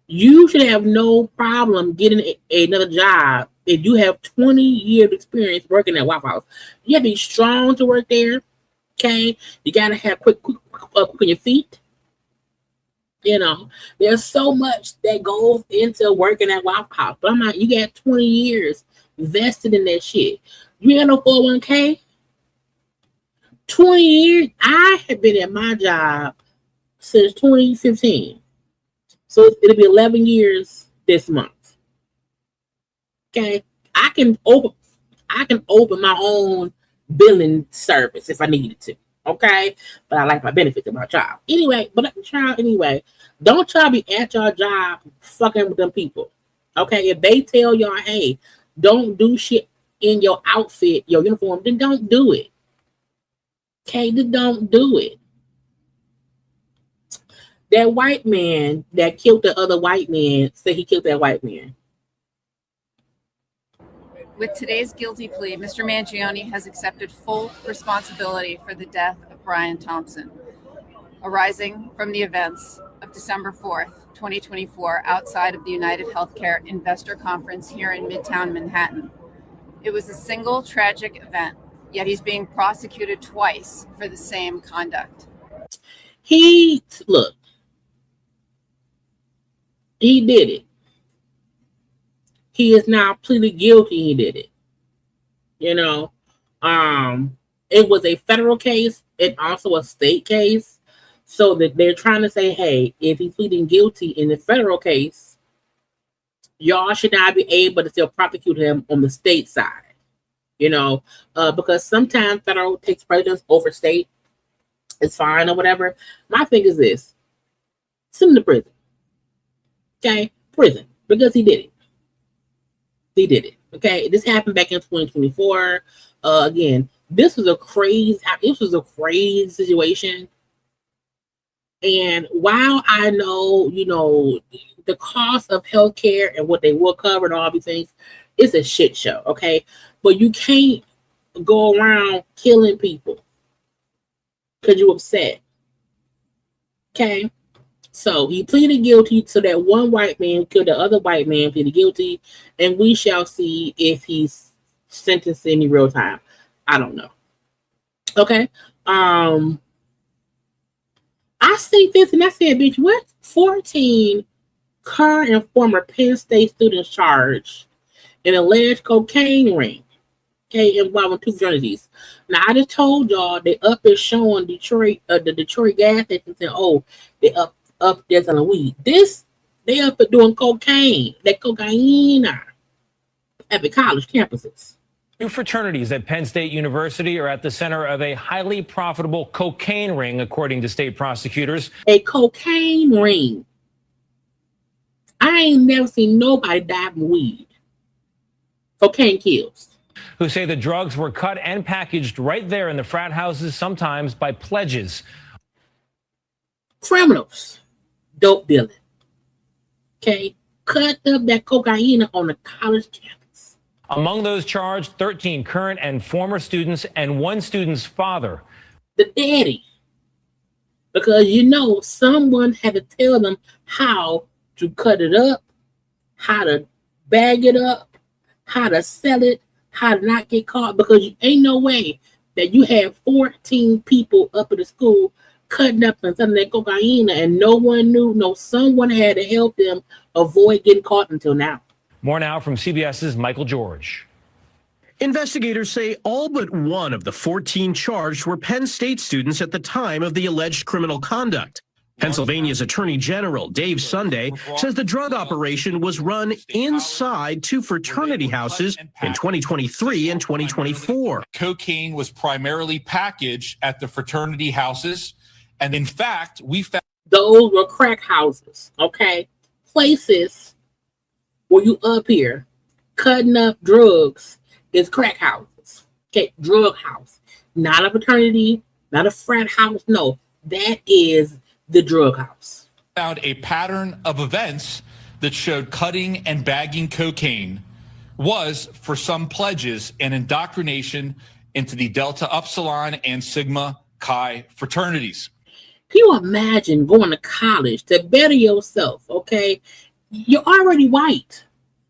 You should have no problem getting another job if you have 20 years of experience working at Waffle House. You have to be strong to work there. Okay, you gotta have quick on your feet. There's so much that goes into working at Waffle House. But I'm not. You got 20 years vested in that shit. You ain't got no 401k. 20 years. I have been at my job since 2015. So it'll be 11 years this month. Okay, I can open my own billing service if I needed to. Okay, but I like my benefits of my job anyway. Don't try to be at your job fucking with them people. Okay, if they tell y'all, hey, don't do shit in your outfit, your uniform, then don't do it. Okay, just don't do it. That white man that killed the other white man said he killed that white man. With today's guilty plea, Mr. Mangione has accepted full responsibility for the death of Brian Thompson, arising from the events of December 4th, 2024, outside of the United Healthcare Investor Conference here in Midtown Manhattan. It was a single tragic event, yet he's being prosecuted twice for the same conduct. He did it. He is now pleaded guilty. He did it. It was a federal case and also a state case. So that they're trying to say, hey, if he's pleading guilty in the federal case, y'all should not be able to still prosecute him on the state side. Because sometimes federal takes precedence over state. It's fine or whatever. My thing is this. Send him to prison. Okay? Prison. Because he did it. He did it. Okay? This happened back in 2024. Again, this was a crazy situation. And while I know, the cost of healthcare and what they will cover and all these things, it's a shit show, okay? But you can't go around killing people because you're upset, okay? So he pleaded guilty so that one white man killed the other white man, pleaded guilty, and we shall see if he's sentenced in real time. I don't know. Okay? I see this and I said, bitch, what? 14 current and former Penn State students charged in alleged cocaine ring, okay, involving 2 fraternities. Now, I just told y'all they up there showing Detroit, the Detroit gas station saying, oh, they up there selling weed. They up there doing cocaine, that cocaine at the college campuses. 2 fraternities at Penn State University are at the center of a highly profitable cocaine ring, according to state prosecutors. A cocaine ring. I ain't never seen nobody die from weed. Cocaine kills. Who say the drugs were cut and packaged right there in the frat houses, sometimes by pledges. Criminals. Dope dealing. Okay? Cut up that cocaine on the college campus. Among those charged, 13 current and former students and 1 student's father. The daddy. Because someone had to tell them how to cut it up, how to bag it up, how to sell it, how to not get caught. Because ain't no way that you have 14 people up at the school cutting up and selling that cocaine and no one knew. No, someone had to help them avoid getting caught until now. More now from CBS's Michael George. Investigators say all but 1 of the 14 charged were Penn State students at the time of the alleged criminal conduct. Pennsylvania's Attorney General Dave Sunday says the drug operation was run inside 2 fraternity houses in 2023 and 2024. Cocaine was primarily packaged at the fraternity houses. And in fact, we found those were crack houses, okay? Places where you up here cutting up drugs is crack houses. Okay, drug house. Not a fraternity, not a frat house. No, that is the drug house. Found a pattern of events that showed cutting and bagging cocaine was for some pledges and indoctrination into the Delta Upsilon and Sigma Chi fraternities. Can you imagine going to college to better yourself, okay? You're already white.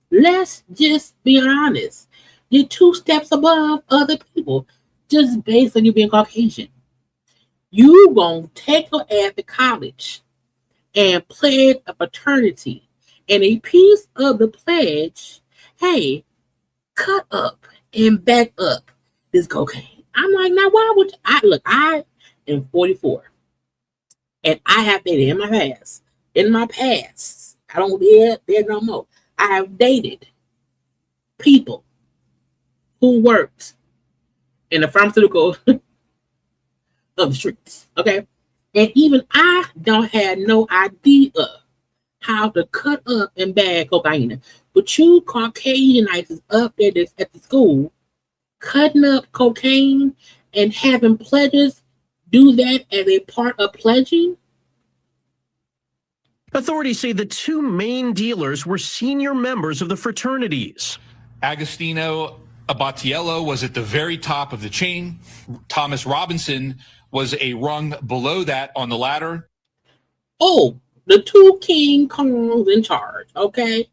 Let's just be honest. You're 2 steps above other people just based on you being Caucasian. You gonna take your ass to college and pledge a fraternity, and a piece of the pledge, hey, cut up and back up this cocaine. I'm like, now why would I am 44 and I have dated in my past. I don't live there no more. I have dated people who worked in the pharmaceutical of the streets, okay? And even I don't have no idea how to cut up and bag cocaine. But you Caucasianites up there at the school cutting up cocaine and having pledges do that as a part of pledging? Authorities say the 2 main dealers were senior members of the fraternities. Agostino Abatiello was at the very top of the chain. Thomas Robinson was a rung below that on the ladder. Oh, the 2 King Kongs in charge, okay?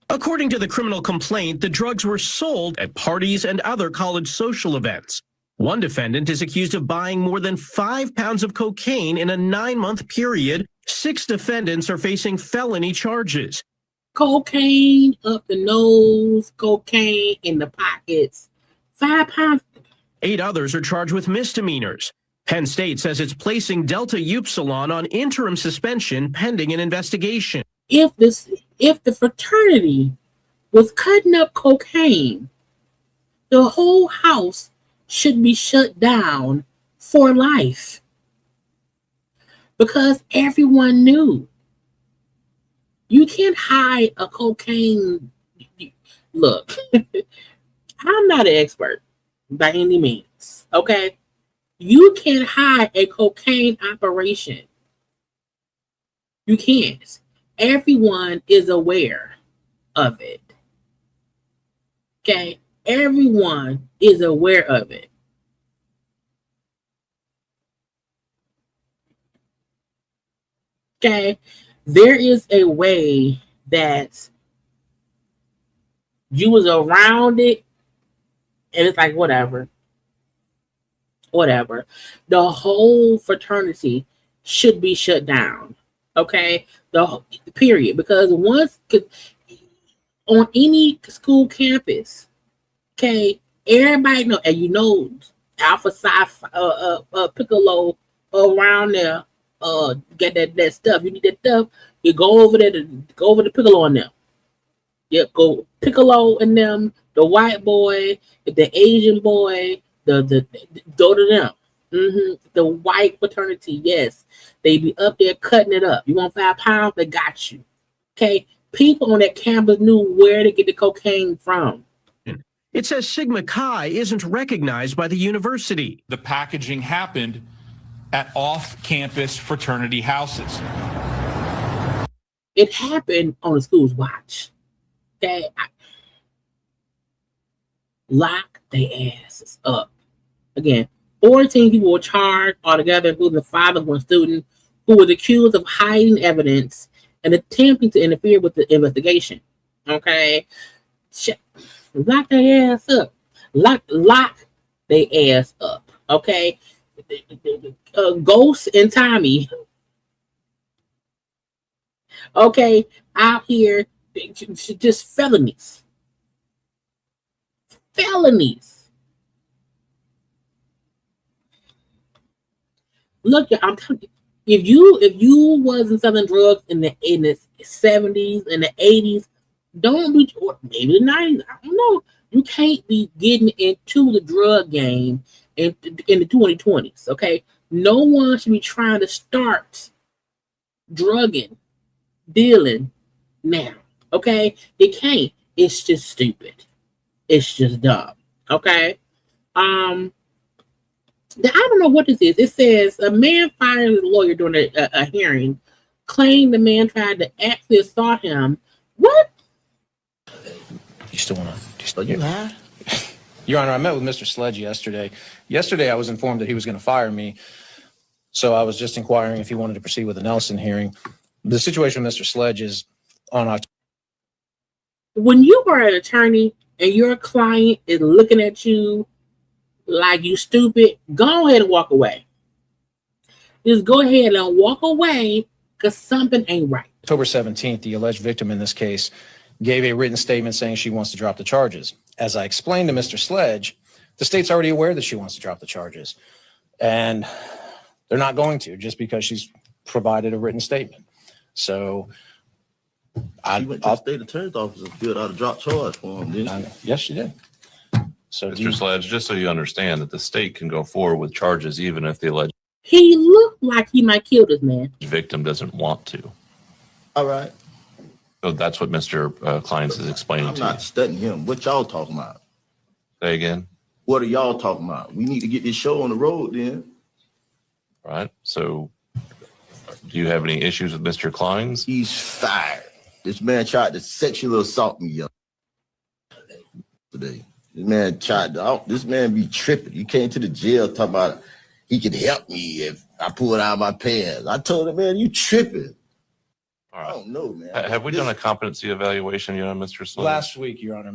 According to the criminal complaint, the drugs were sold at parties and other college social events. One defendant is accused of buying more than 5 pounds of cocaine in a 9-month period. 6 defendants are facing felony charges. Cocaine up the nose, cocaine in the pockets, 5 pounds. 8 others are charged with misdemeanors. Penn State says it's placing Delta Upsilon on interim suspension pending an investigation. If the fraternity was cutting up cocaine, the whole house should be shut down for life because everyone knew. You can't hide a cocaine. Look, I'm not an expert by any means, okay? You can't hide a cocaine operation. You can't. Everyone is aware of it. Okay? Everyone is aware of it. Okay? There is a way that you was around it, and it's like, whatever. The whole fraternity should be shut down. Okay? The period. Because once on any school campus, okay, everybody know, and you know Alpha Psi Piccolo around there, get that stuff. You need that stuff, you go over there to Piccolo on them. Yeah, go Piccolo and them, the white boy, the Asian boy, the go to them. The white fraternity, yes. They be up there cutting it up. You want 5 pounds? They got you. Okay? People on that campus knew where to get the cocaine from. It says Sigma Chi isn't recognized by the university. The packaging happened at off-campus fraternity houses. It happened on the school's watch. Okay? Lock their asses up. Again, 14 people were charged altogether, including the father of one student who was accused of hiding evidence and attempting to interfere with the investigation. Okay? Lock their ass up. Lock their ass up. Okay? Ghost and Tommy, okay, out here, just felonies. Look, I'm telling you, if you wasn't selling drugs in the 70s and the 80s, don't be, or maybe the 90s, I don't know. You can't be getting into the drug game in the 2020s, okay? No one should be trying to start drugging, dealing now, okay? They can't. It's just stupid. It's just dumb, okay? I don't know what this is. It says a man fired his lawyer during a hearing, claimed the man tried to actually assault him. What? You still want to? You high? Your Honor, I met with Mr. Sledge yesterday. Yesterday, I was informed that he was going to fire me, so I was just inquiring if he wanted to proceed with the Nelson hearing. The situation with Mr. Sledge is on October. When you are an attorney and your client is looking at you like you stupid, go ahead and walk away. Just go ahead and walk away because something ain't right. October 17th, the alleged victim in this case gave a written statement saying she wants to drop the charges. As I explained to Mr. Sledge, the state's already aware that she wants to drop the charges. And they're not going to just because she's provided a written statement. So she went to the state attorney's office and filled out a drop charge for him, didn't she? Yes, she did. So Mr. Sledge, just so you understand that the state can go forward with charges even if the alleged He looked like he might kill this man. victim doesn't want to. All right. So that's what Mr. Kleins is explaining I'm to not you. studying him. What y'all talking about? Say again. What are y'all talking about? We need to get this show on the road then. All right. So do you have any issues with Mr. Kleins? He's fired. This man tried to sexually assault me yesterday. This man be tripping. He came to the jail talking about he could help me if I pull it out of my pants. I told him, man, you tripping. All right. I don't know, man. Have we done a competency evaluation yet, Mr. Sledge? last week, Your Honor,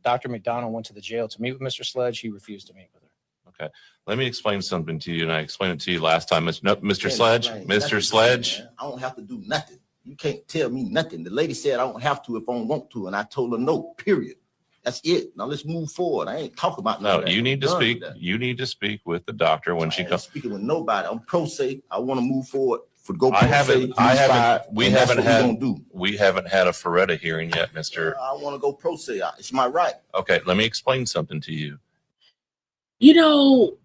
Dr. McDonald went to the jail to meet with Mr. Sledge. He refused to meet with her. Okay. Let me explain something to you, and I explained it to you last time. Mr. Sledge, Explain Mr. nothing, Sledge. man. I don't have to do nothing. You can't tell me nothing. The lady said I don't have to if I don't want to, and I told her no, period. That's it. Now let's move forward. I ain't talking about No, that. you need to Done speak. with that. You need to speak with the doctor when she I ain't comes. speaking with nobody. I'm pro se. I want to move forward. For go pro I se, haven't. he's fired, We and that's haven't what had. we gonna do. We haven't had a Ferretta hearing yet, Mister. I want to go pro se. It's my right. Okay, let me explain something to you. You know,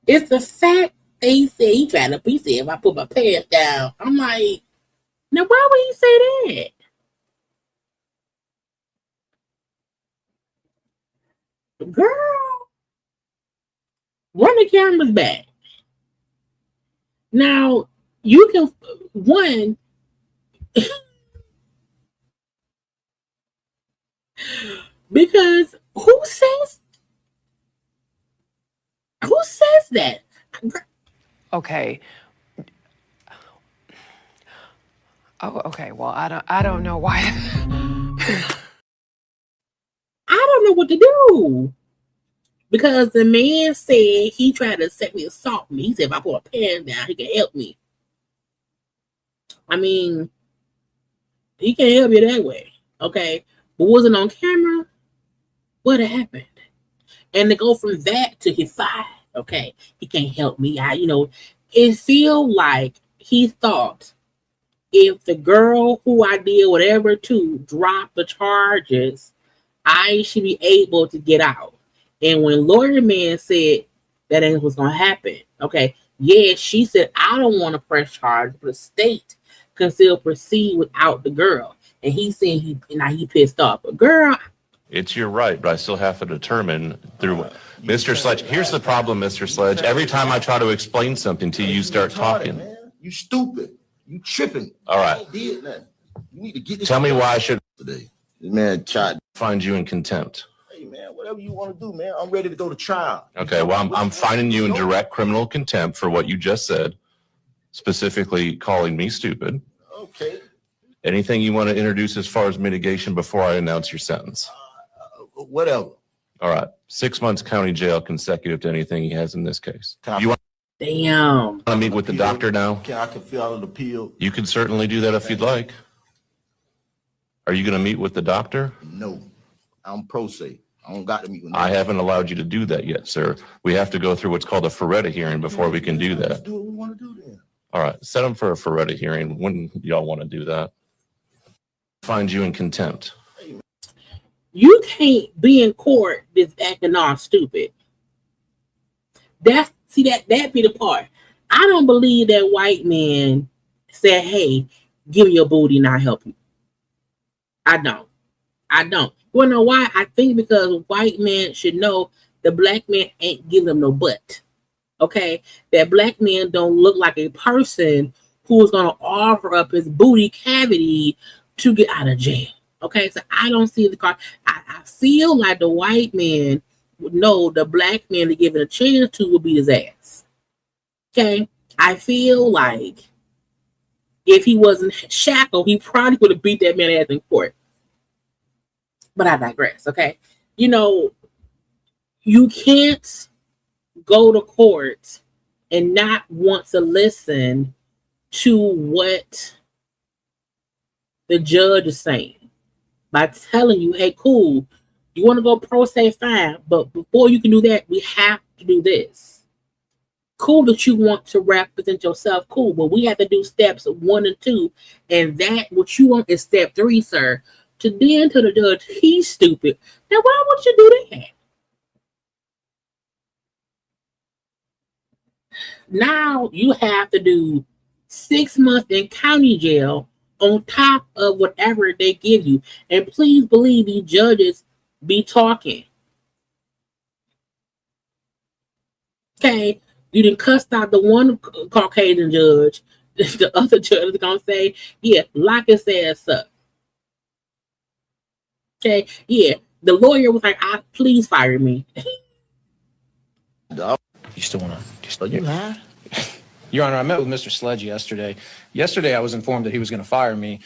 it's the fact they say he tried to. He said if I put my pants down, I'm like, now why would he say that? Girl, run the cameras back. Now you can one. Because who says that? Okay. Oh, okay. Well, I don't know why. I don't know what to do. Because the man said he tried to sexually assault me. He said if I put a pen down, he can help me. I mean, he can't help you that way. Okay. But was it on camera? What happened? And to go from that to his side, okay, he can't help me. It feel like he thought if the girl who I did whatever to drop the charges, I should be able to get out. And when Lawyer Man said that ain't what's gonna happen, okay, yeah, she said I don't want to press charges, but the state can still proceed without the girl. And he's saying he pissed off. But girl, It's your right, but I still have to determine through Mr. Sledge. Here's the problem, Mr. Sledge. Every time I try to explain something to you, you start talking. Man. You stupid. You tripping. All right. I ain't did nothing. You need to get this. Tell me why I should today. This man tried to find you in contempt. Hey man, whatever you want to do, man. I'm ready to go to trial. Okay, well, I'm finding you in direct criminal contempt for what you just said, specifically calling me stupid. Okay. Anything you want to introduce as far as mitigation before I announce your sentence? Whatever. All right. 6 months county jail consecutive to anything he has in this case. You want damn. to meet with the doctor now? I can fill out an appeal. You can certainly do that if you'd like. Are you going to meet with the doctor? No. I'm pro se. I don't got to meet with I haven't allowed you to do that yet, sir. We have to go through what's called a Ferretta hearing before we can do Let's that. do what we want to do then. All right. Set him for a Ferretta hearing. When y'all want to do that? Find you in contempt. You can't be in court that's acting all stupid. That be the part. I don't believe that white man said, hey, give me your booty and I'll help you. I don't. You wanna know why? I think because white man should know the black man ain't giving them no butt. Okay? That black man don't look like a person who is gonna offer up his booty cavity to get out of jail. Okay, so I don't see the car. I feel like the white man would know the black man to give it a chance to would beat his ass. Okay, I feel like if he wasn't shackled, he probably would have beat that man ass in court. But I digress. Okay, you can't go to court and not want to listen to what the judge is saying. By telling you, hey, cool, you want to go pro se, fine, but before you can do that, we have to do this. Cool that you want to represent yourself, cool, but we have to do steps 1 and 2, and that what you want is step 3, sir. To then to the judge, he's stupid. Now, why would you do that? Now you have to do 6 months in county jail on top of whatever they give you. And please believe these judges be talking. Okay, you done cussed out the one Caucasian judge. The other judge is going to say, yeah, lock his ass up. Okay, yeah, the lawyer was like, please fire me. You still want to? Your Honor, I met with Mr. Sledge yesterday. Yesterday, I was informed that he was going to fire me.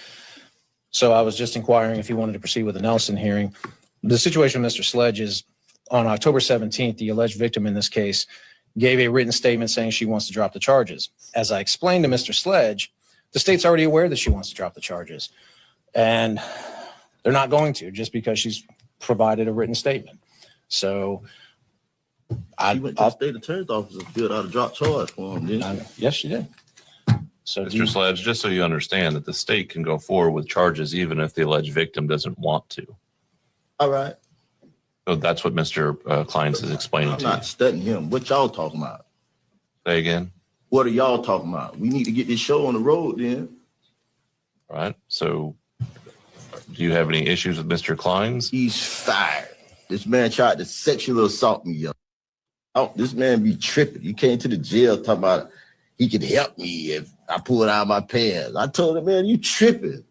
So I was just inquiring if he wanted to proceed with the Nelson hearing. The situation with Mr. Sledge is on October 17th, the alleged victim in this case gave a written statement saying she wants to drop the charges. As I explained to Mr. Sledge, the state's already aware that she wants to drop the charges. And they're not going to, just because she's provided a written statement. So She went to the state attorney's office and filled out a drop charge form, didn't she? Yes, she did. So Mr. Sledge, just so you understand that the state can go forward with charges even if the alleged victim doesn't want to. All right. So that's what Mr. Kleins is explaining I'm to you. not studying him. What y'all talking about? Say again. What are y'all talking about? We need to get this show on the road then. All right. So do you have any issues with Mr. Kleins? He's fired. This man tried to sexually assault me, yo. Oh, this man be tripping. He came to the jail talking about he could help me if I pulled out my pants. I told him, man, you tripping.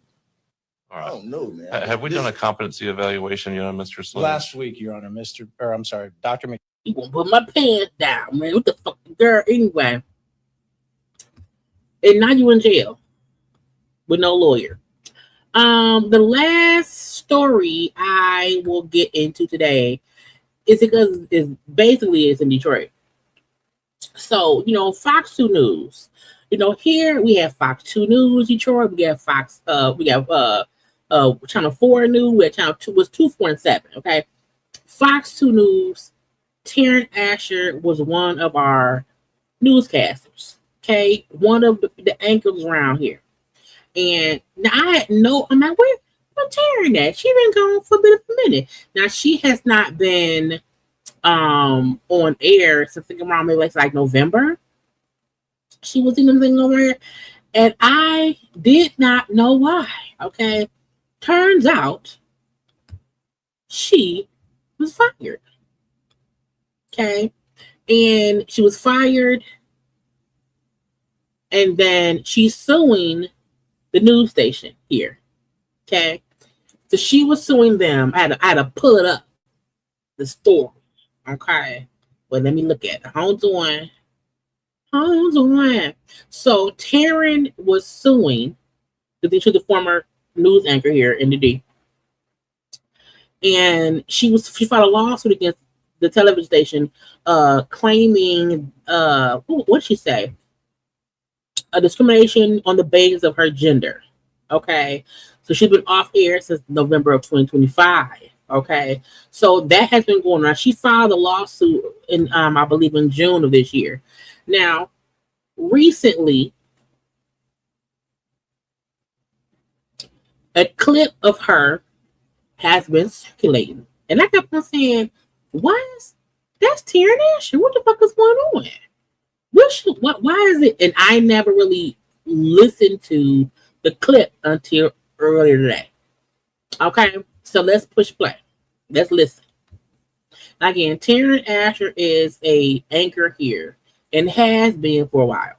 All right. I don't know, man. Have we done a competency evaluation, Mr. Sledge? last week, Your Honor, Dr. Mc. You gonna put my pants down, man? What the fuck, girl? Anyway, and now you in jail with no lawyer. The last story I will get into today is because it's in Detroit. So, Fox 2 News. Here we have Fox 2 News Detroit. We have Channel 4 News. We have Channel 2 was 2, 4, and 7. Okay. Fox 2 News, Taryn Asher was one of our newscasters. Okay. One of the anchors around here. And now I'm like, where Taryn at? She been gone for a bit of a minute. Now she has not been on air since around maybe like November. She was in something over here, and I did not know why. Okay, turns out she was fired. Okay, and she was fired, and then she's suing the news station here. Okay, so she was suing them. I had to pull it up, the story. Okay, well, let me look at it. Hold on. So Taryn was suing the former news anchor here in the D, and she filed a lawsuit against the television station, claiming what did she say? A discrimination on the basis of her gender. Okay, so she's been off air since November of 2025. Okay, so that has been going on. She filed a lawsuit in, I believe, in June of this year. Now, recently, a clip of her has been circulating, and I kept on saying, that's Taryn Asher? What the fuck is going on? Why is it? And I never really listened to the clip until earlier today. Okay, so let's push play. Let's listen. Again, Taryn Asher is a anchor here and has been for a while.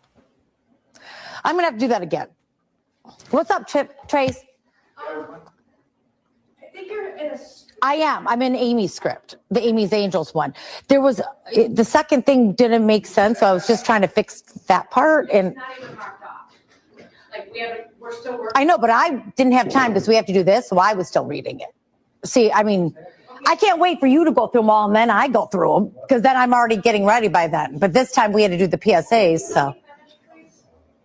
I'm going to have to do that again. What's up, Trace? I think you're in a... I am. I'm in Amy's script, the Amy's Angels one. There was, the second thing didn't make sense, so I was just trying to fix that part. And It's not even marked off. Like, we're still working. I know, but I didn't have time because we have to do this, so I was still reading it. See, I mean, I can't wait for you to go through them all, and then I go through them, because then I'm already getting ready by then. But this time we had to do the PSAs, so.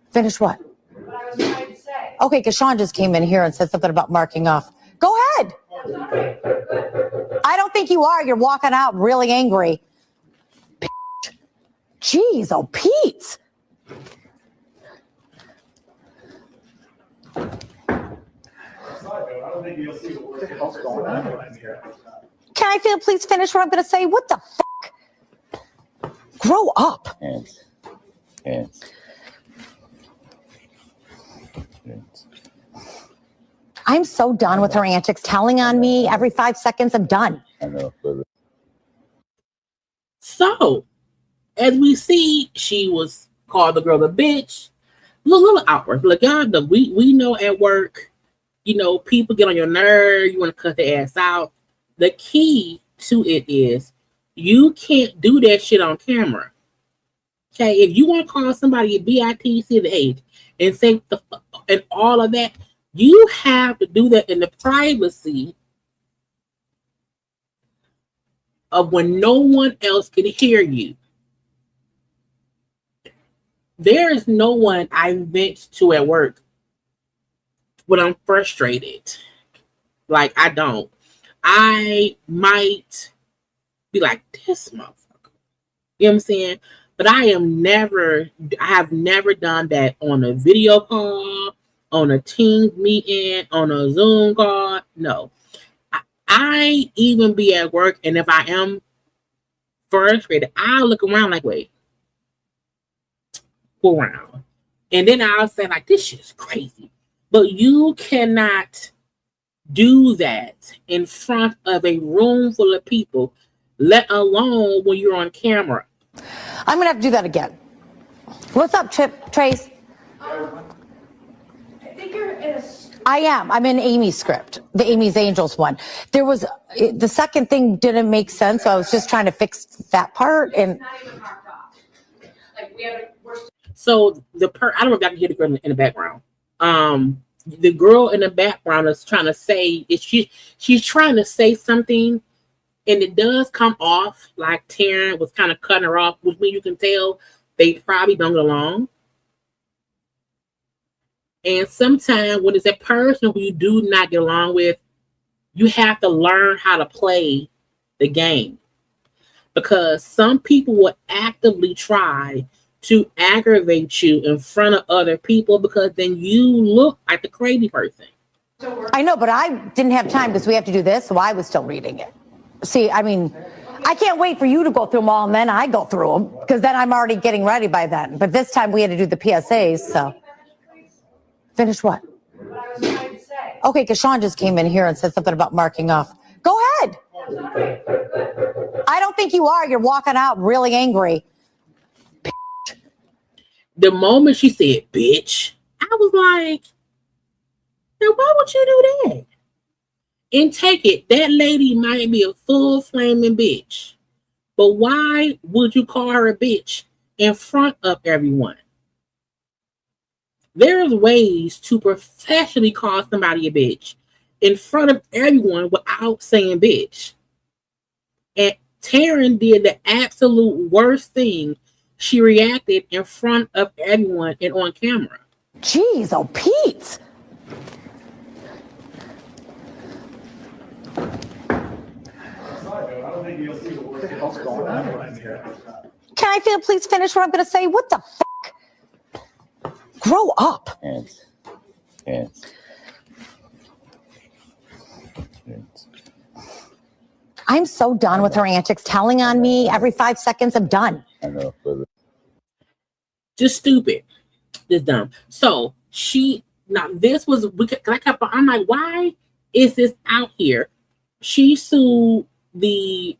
Finish what? What I was trying to say. Okay, because Sean just came in here and said something about marking off. Go ahead. I don't think you are. You're walking out really angry. Jeez, oh, Pete. Can I please finish what I'm going to say? What the fuck? Grow up. Yes. I'm so done with her antics, telling on me every 5 seconds. I'm done. I know. So, as we see, she was called the girl a bitch. Little outburst. Look, y'all, we know at work, people get on your nerve. You want to cut their ass out. The key to it is you can't do that shit on camera. Okay, if you want to call somebody a bitch and say and all of that, you have to do that in the privacy of when no one else can hear you. there is no one I vent to at work when I'm frustrated. Like, I don't. I might be like, this motherfucker. You know what I'm saying? But I have never done that on a video call, on a Teams meeting, on a Zoom call. No. I even be at work, and if I am frustrated, I'll look around like, wait, go around. And then I'll say, like, this shit's crazy. But you cannot do that in front of a room full of people, let alone when you're on camera. I'm going to have to do that again. What's up, Trace? I think you're in a... I am. I'm in Amy's script, the Amy's Angels one. There was, the second thing didn't make sense, so I was just trying to fix that part. And so I don't know if I can hear the girl in the background. The girl in the background is trying to say, she's trying to say something, and it does come off like Taryn was kind of cutting her off, which means you can tell they probably don't get along. And sometimes when it's a person who you do not get along with, you have to learn how to play the game. Because some people will actively try to aggravate you in front of other people because then you look like the crazy person. I know, but I didn't have time because we have to do this, so I was still reading it. See, I mean, I can't wait for you to go through them all, and then I go through them, because then I'm already getting ready by then. But this time we had to do the PSAs, so. Finish what? What I was trying to say. Okay, because Sean just came in here and said something about marking off. Go ahead. I don't think you are. You're walking out really angry. The moment she said, bitch, I was like, now why would you do that? And take it, that lady might be a full flaming bitch. But why would you call her a bitch in front of everyone? There's ways to professionally call somebody a bitch in front of everyone without saying bitch. And Taryn did the absolute worst thing. She reacted in front of everyone and on camera. Jeez, oh Pete. Can I please finish what I'm going to say? What the fuck? Grow up. Yes. Yes. I'm so done with her antics, telling on me every 5 seconds. I'm done. I know. Just stupid. Just dumb. So this was, I'm like, why is this out here? She sued the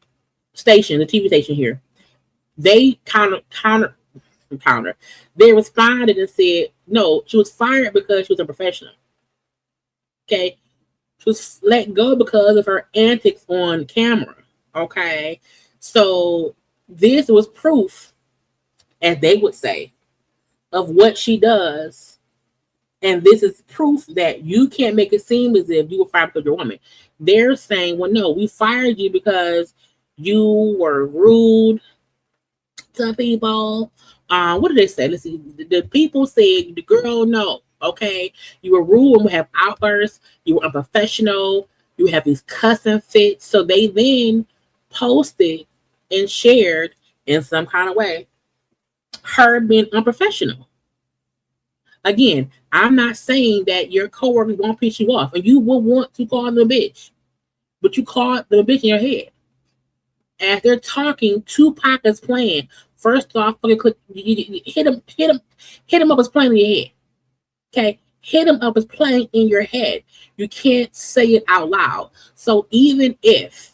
station, the TV station here. They counter. They responded and said, no, she was fired because she was a professional. Okay. She was let go because of her antics on camera. Okay. So this was proof, as they would say, of what she does. And this is proof that you can't make it seem as if you were fired because you're a woman. They're saying, well, no, we fired you because you were rude to people. What did they say? Let's see. The people said, the girl, no. Okay. You were rude and we have outbursts. You were unprofessional. You have these cussing fits. So they then posted and shared in some kind of way her being unprofessional. Again, I'm not saying that your coworkers won't piss you off and you will want to call them a bitch, but you call them a bitch in your head. As they're talking, Tupac is playing. First off, hit him up as playing in your head. Okay, hit him up as playing in your head. You can't say it out loud. So even if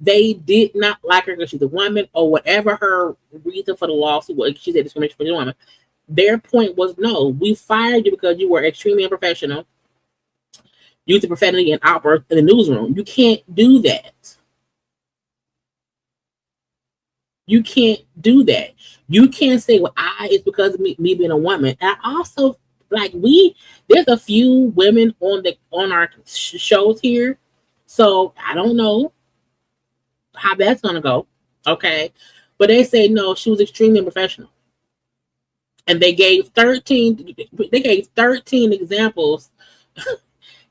they did not like her because she's a woman or whatever her reason for the lawsuit was, she said discrimination for the woman. Their point was, no, we fired you because you were extremely unprofessional, using profanity and outbursts in the newsroom. You can't do that. You can't do that. You can't say, well, it's because of me being a woman. And I also, there's a few women on our shows here. So I don't know how that's going to go. Okay. But they say no, she was extremely unprofessional. And they gave 13 examples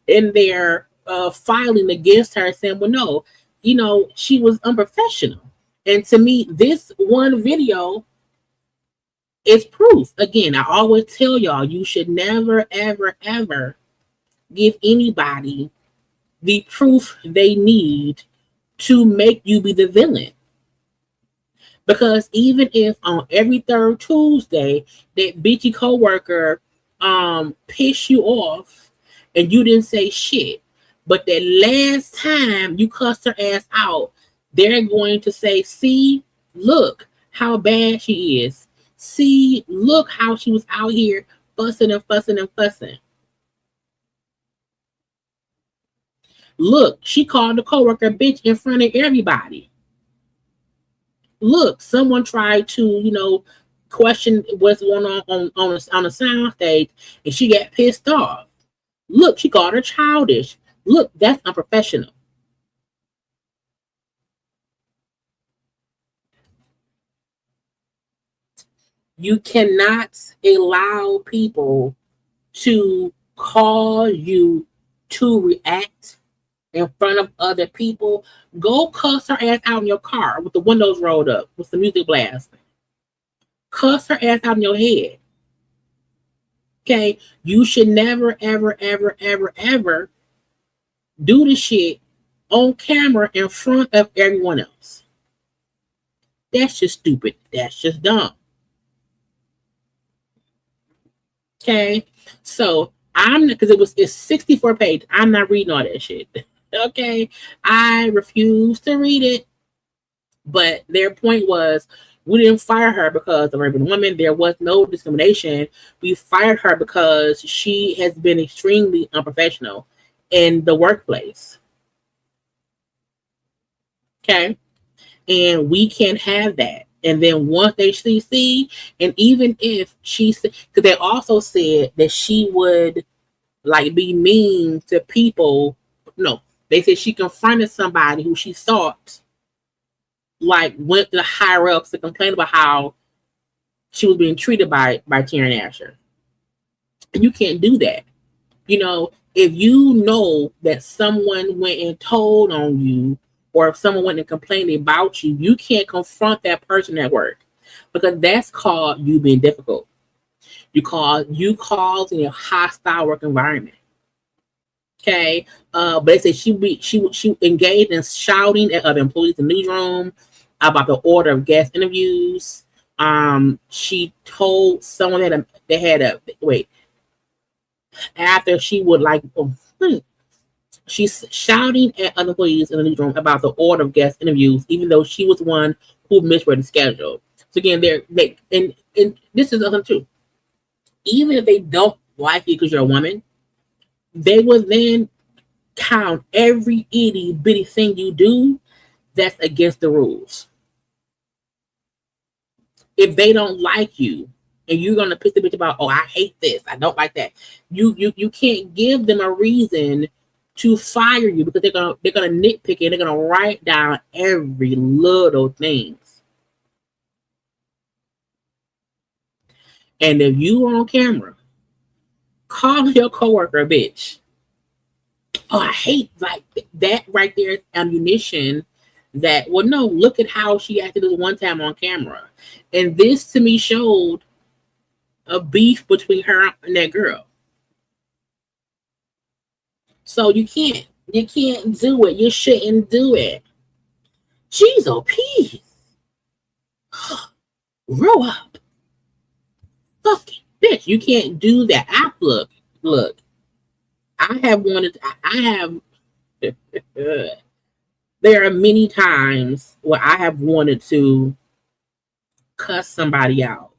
in their filing against her, saying, well, no, she was unprofessional. And to me, this one video is proof. Again, I always tell y'all, you should never, ever, ever give anybody the proof they need to make you be the villain. Because even if on every third Tuesday that bitchy coworker pissed you off and you didn't say shit, but that last time you cussed her ass out, they're going to say, see, look how bad she is. See, look how she was out here fussing and fussing and fussing. Look, she called the coworker bitch in front of everybody. Look, someone tried to, question what's going on the sound stage, and she got pissed off. Look, she called her childish. Look, that's unprofessional. You cannot allow people to call you to react in front of other people. Go cuss her ass out in your car with the windows rolled up with the music blasting. Cuss her ass out in your head. Okay? You should never, ever, ever, ever, ever do this shit on camera in front of everyone else. That's just stupid. That's just dumb. Okay? So because it's 64 pages. I'm not reading all that shit. Okay? I refuse to read it. But their point was, we didn't fire her because of her being a woman. There was no discrimination. We fired her because she has been extremely unprofessional in the workplace. Okay? And we can't have that. And then once they see, and even if because they also said that she would be mean to people. No, they said she confronted somebody who she thought went to the higher ups to complain about how she was being treated by Taryn Asher. And you can't do that. If you know that someone went and told on you, or if someone went and complained about you, you can't confront that person at work, because that's called you being difficult. You causing a hostile work environment. Okay, but they said she engaged in shouting at other employees in the newsroom about the order of guest interviews. She told someone that they had after she would she's shouting at other employees in the newsroom about the order of guest interviews, even though she was one who misread the schedule. So again, and this is the other too. Even if they don't like you because you're a woman, they will then count every itty bitty thing you do that's against the rules. If they don't like you and you're gonna piss the bitch about, oh, I hate this, I don't like that, you can't give them a reason to fire you, because they're gonna nitpick and they're gonna write down every little thing. And if you are on camera calling your coworker a bitch, oh, I hate that right there is ammunition that, well, no, look at how she acted this one time on camera. And this to me showed a beef between her and that girl. So you can't do it. You shouldn't do it. Jeez, oh, peace. Grow up. Fucking bitch. You can't do that. Look. I have there are many times where I have wanted to cuss somebody out,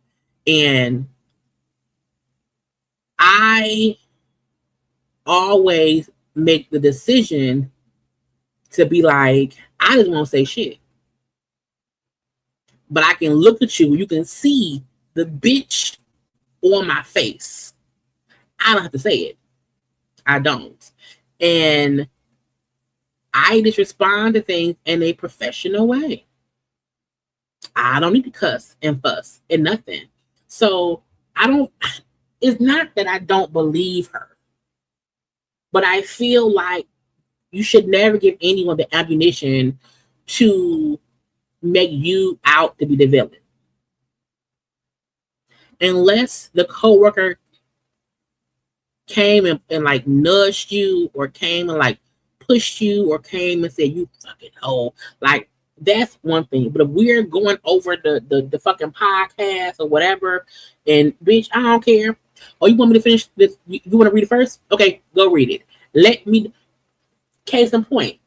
and I always make the decision to be like, I just won't say shit. But I can look at you, you can see the bitch on my face. I don't have to say it. I don't. And I just respond to things in a professional way. I don't need to cuss and fuss and nothing. So it's not that I don't believe her, but I feel like you should never give anyone the ammunition to make you out to be the villain. Unless the coworker came and like nudged you or came and like pushed you or came and said, you fucking hoe. Like, that's one thing. But if we're going over the fucking podcast or whatever, and bitch, I don't care. Oh, you want me to finish this? You want to read it first? Okay, go read it. Let me, case in point.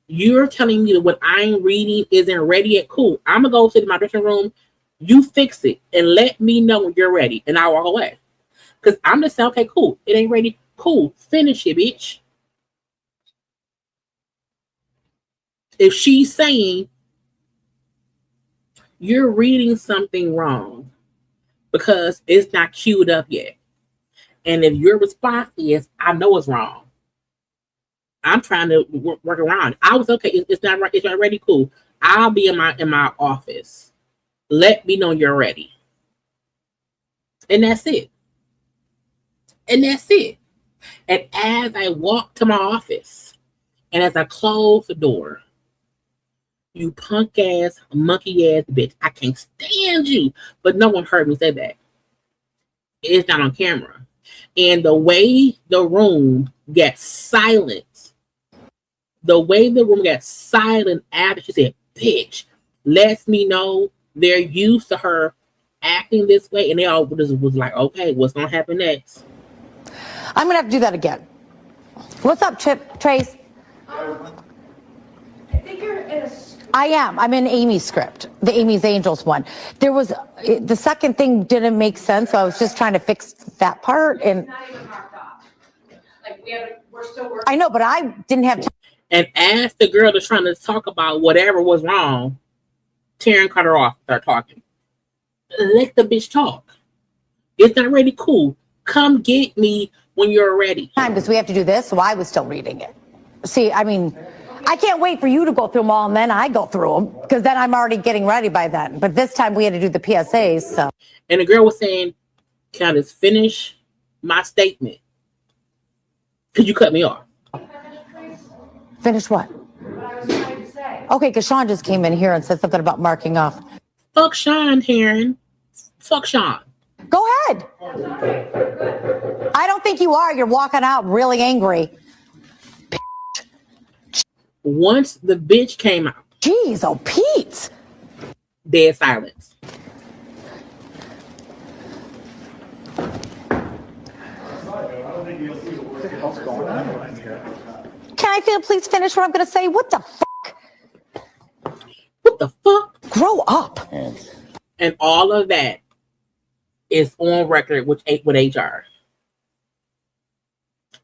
You're telling me that what I'm reading isn't ready yet. Cool. I'm going to go sit in my dressing room. You fix it and let me know when you're ready. And I'll walk away. Because I'm just saying, okay, cool. It ain't ready. Cool. Finish it, bitch. If she's saying you're reading something wrong because it's not queued up yet. And if your response is, I know it's wrong. I'm trying to work around. I was okay. It's not right. It's not ready. Cool. I'll be in my office. Let me know you're ready. And that's it. And that's it. And as I walk to my office, and as I close the door, you punk ass, monkey ass bitch, I can't stand you. But no one heard me say that. It's not on camera. And the way the room gets silent, after she said, bitch, lets me know they're used to her acting this way. And they all was like, okay, what's going to happen next? I'm going to have to do that again. What's up, Trace? I think you're in a... I am. I'm in Amy's script, the Amy's Angels one. There was, the second thing didn't make sense, so I was just trying to fix that part. And It's not even marked off. Like, we're still working. I know, but I didn't have time. And as the girl that's trying to talk about whatever was wrong, Taryn cut her off, start talking. Let the bitch talk. It's not ready. Cool. Come get me when you're ready. Because we have to do this, so I was still reading it. See, I mean, I can't wait for you to go through them all, and then I go through them, because then I'm already getting ready by then. But this time we had to do the PSAs, so. And the girl was saying, can I just finish my statement? Because you cut me off. Finish what? What I was trying to say. Okay, because Sean just came in here and said something about marking off. Fuck Sean, Taryn. Fuck Sean. Go ahead. I don't think you are. You're walking out really angry. Once the bitch came out. Jeez, oh, Pete. Dead silence. Can I please finish what I'm going to say? What the fuck? What the fuck? Grow up. And all of that is on record with HR.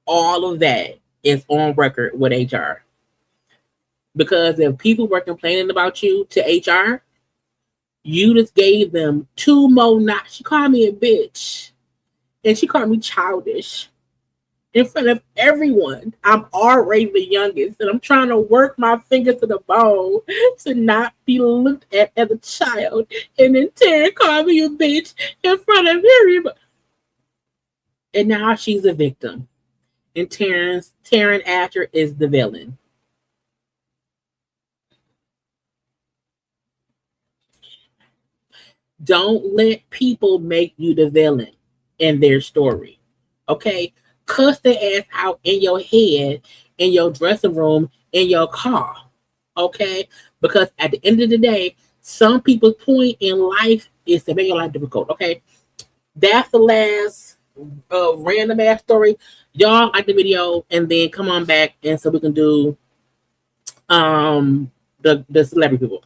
All of that is on record with HR. Because if people were complaining about you to HR, you just gave them 2 more knots. She called me a bitch. And she called me childish. In front of everyone. I'm already the youngest. And I'm trying to work my finger to the bone to not be looked at as a child. And then Taryn called me a bitch in front of everybody. And now she's a victim. And Taryn Asher is the villain. Don't let people make you the villain in their story. Okay? Cuss their ass out in your head, in your dressing room, in your car. Okay? Because at the end of the day, some people's point in life is to make your life difficult. Okay? That's the last random ass story. Y'all like the video, and then come on back and so we can do the celebrity people.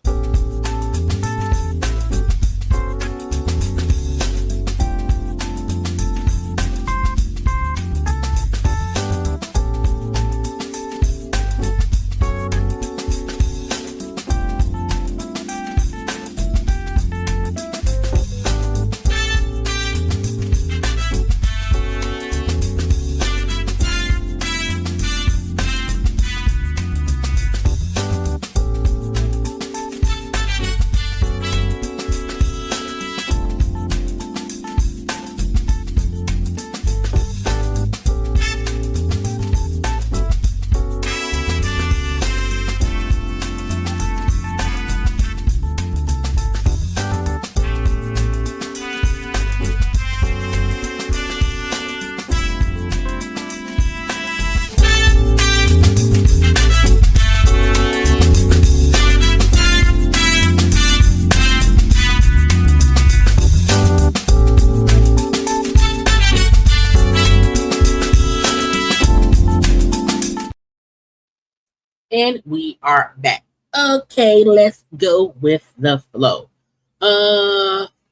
And we are back. Okay, let's go with the flow.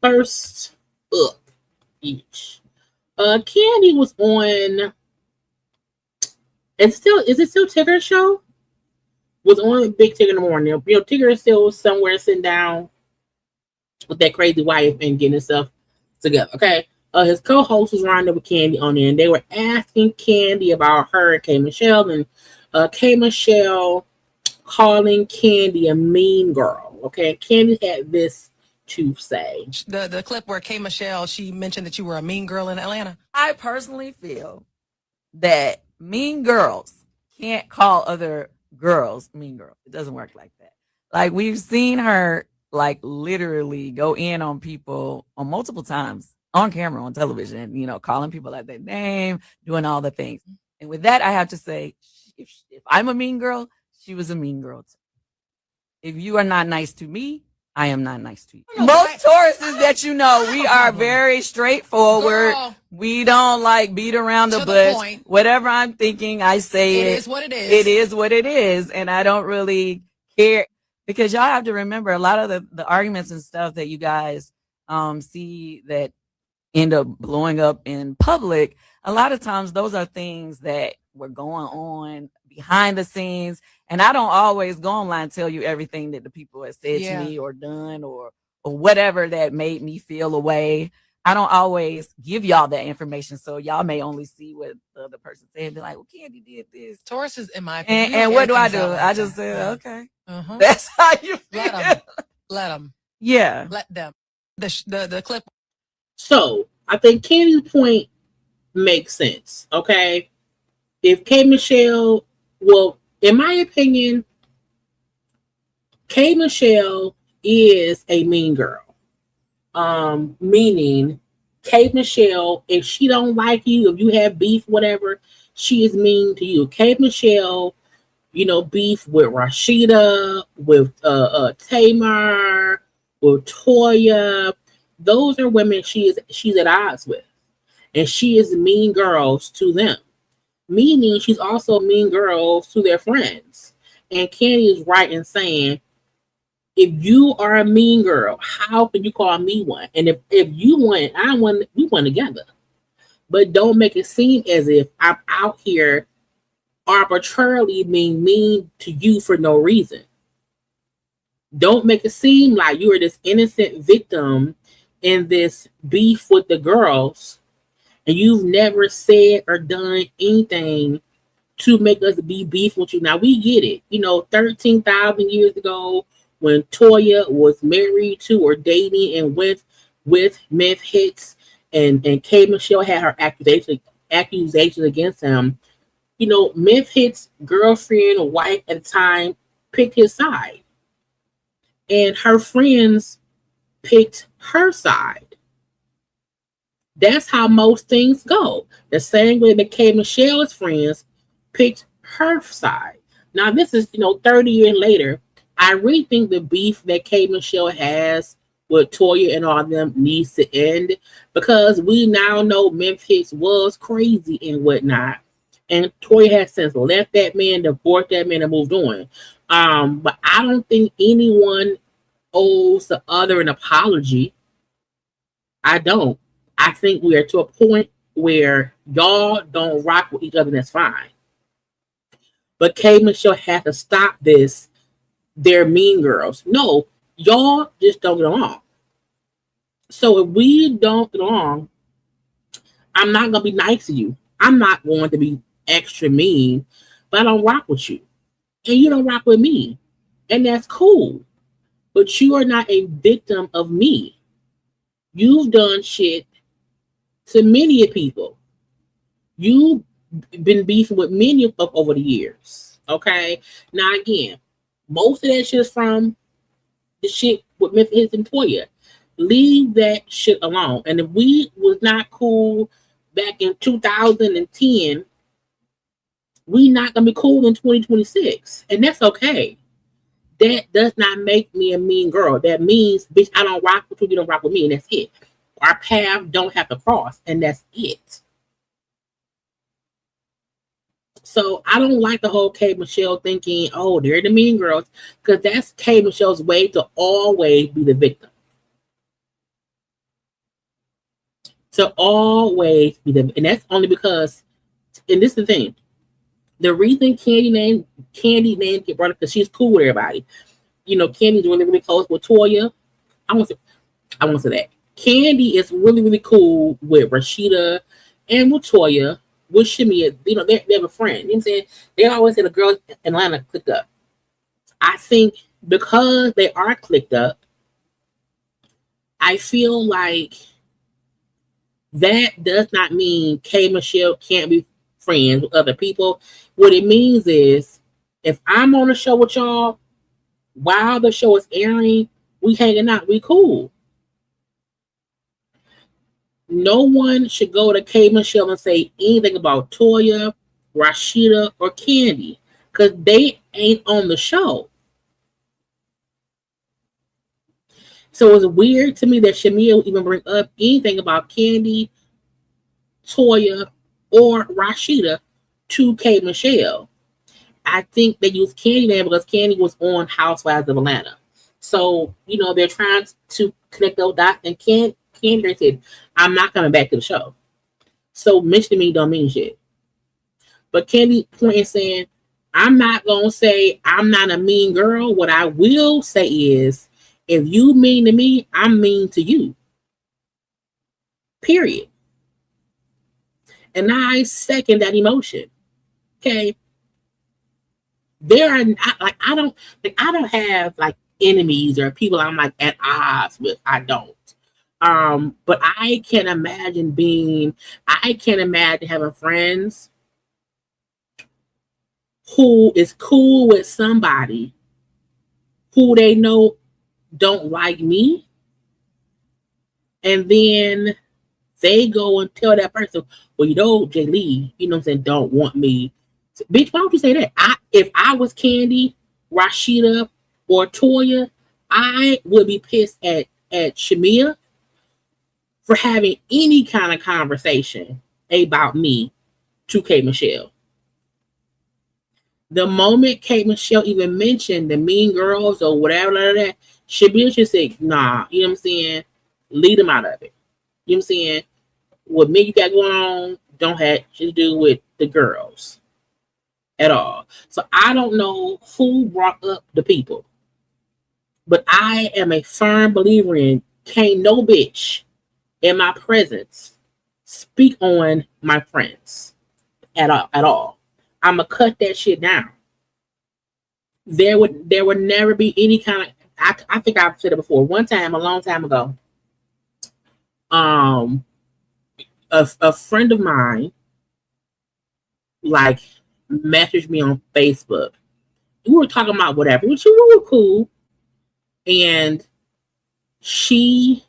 First up each. Kandi was on. Is it still Tigger's show? Was on Big Tigger in the morning. You know, Tigger is still somewhere sitting down with that crazy wife and getting himself together. Okay. His co-host was running with Kandi on there, and they were asking Kandi about her and K Michelle, and K Michelle calling Kandi a mean girl. Okay, Kandi had this to say. The clip where K Michelle, she mentioned that you were a mean girl in Atlanta. I personally feel that mean girls can't call other girls mean girls. It doesn't work like that. Like, we've seen her like literally go in on people on multiple times on camera, on television, you know, calling people out their name, doing all the things. And with that, I have to say, if I'm a mean girl, she was a mean girl too. If you are not nice to me, I am not nice to you. Most Tauruses that you know, we are very straightforward. Girl. We don't like beat around the bush. Whatever I'm thinking, I say it. It is what it is. It is what it is. And I don't really care, because y'all have to remember a lot of the arguments and stuff that you guys see that end up blowing up in public. A lot of times those are things that were going on behind the scenes. And I don't always go online and tell you everything that the people have said to me or done or whatever that made me feel a way. I don't always give y'all that information. So y'all may only see what the other person said and be like, well, Kandi did this. Taurus is in my opinion. And what do? I just say, okay. That's how you feel. Let them. Yeah. Let them. The clip. So I think Kandi's point makes sense. Okay. If K Michelle, well, in my opinion, K Michelle is a mean girl. Meaning K Michelle, if she don't like you, if you have beef, whatever, she is mean to you. K Michelle, you know, beef with Rashida, with Tamar, with Toya. Those are women she's at odds with. And she is mean girls to them. Meaning she's also mean girls to their friends. And Kandi is right in saying, if you are a mean girl, how can you call me one? And if you want, I want, we want together. But don't make it seem as if I'm out here arbitrarily being mean to you for no reason. Don't make it seem like you are this innocent victim in this beef with the girls, and you've never said or done anything to make us be beef with you. Now, we get it. You know, 13,000 years ago, when Toya was married to or dating and went with Meth Hits, and K Michelle had her accusations against him, you know, Meth Hits' girlfriend or wife at the time picked his side. And her friends picked her side. That's how most things go. The same way that K Michelle's friends picked her side. Now, this is, 30 years later. I really think the beef that K Michelle has with Toya and all of them needs to end, because we now know Memphis was crazy and whatnot. And Toya has since left that man, divorced that man, and moved on. But I don't think anyone owes the other an apology. I don't. I think we are to a point where y'all don't rock with each other, and that's fine. But K Michelle has to stop this. They're mean girls. No, y'all just don't get along. So if we don't get along, I'm not going to be nice to you. I'm not going to be extra mean, but I don't rock with you. And you don't rock with me. And that's cool. But you are not a victim of me. You've done shit to many people. You've been beefing with many of over the years. Okay? Now, again, most of that shit is from the shit with Memphis and Toya. Leave that shit alone. And if we was not cool back in 2010, we not going to be cool in 2026. And that's okay. That does not make me a mean girl. That means, bitch, I don't rock with you, you don't rock with me, and that's it. Our paths don't have to cross, and that's it. So I don't like the whole K Michelle thinking, oh, they're the mean girls, because that's K Michelle's way to always be the victim. To always be the, and that's only because, and this is the thing, the reason Kandi name get brought up because she's cool with everybody. You know, Kandi's really, really close with Toya. I want to say that. Kandi is really, really cool with Rashida and with Toya, with Shamia. You know, they have a friend. You know what I'm saying? They always say the girls in Atlanta clicked up. I think because they are clicked up, I feel like that does not mean K Michelle can't be friends with other people. What it means is, if I'm on a show with y'all, while the show is airing, we hanging out, we cool. No one should go to K Michelle and say anything about Toya, Rashida, or Kandi, because they ain't on the show. So it's weird to me that Shamia would even bring up anything about Kandi, Toya, or Rashida to K Michelle. I think they used Kandi name because Kandi was on Housewives of Atlanta. So, you know, they're trying to connect those dots, and Kandi said, I'm not coming back to the show. So mentioning me don't mean shit. But Kandi point is saying, I'm not going to say I'm not a mean girl. What I will say is, if you mean to me, I'm mean to you. Period. And I second that emotion. Okay. There are I don't have like enemies or people I'm like at odds with. I don't. But I can imagine having friends who is cool with somebody who they know don't like me, and then they go and tell that person, well, you know, JayLee, you know what I'm saying, don't want me. Bitch, why don't you say that? If I was Kandi, Rashida, or Toya, I would be pissed at Shamia for having any kind of conversation about me to K Michelle. The moment K Michelle even mentioned the mean girls or whatever like that, Shamia should say, nah, you know what I'm saying? Lead them out of it. You know what I'm saying? What me you got going on don't have to do with the girls at all. So I don't know who brought up the people, but I am a firm believer in can't no bitch in my presence speak on my friends at all. I'ma cut that shit down. There would never be any kind of, I think I've said it before. One time, a long time ago, a friend of mine like messaged me on Facebook. We were talking about whatever, which we were cool, and she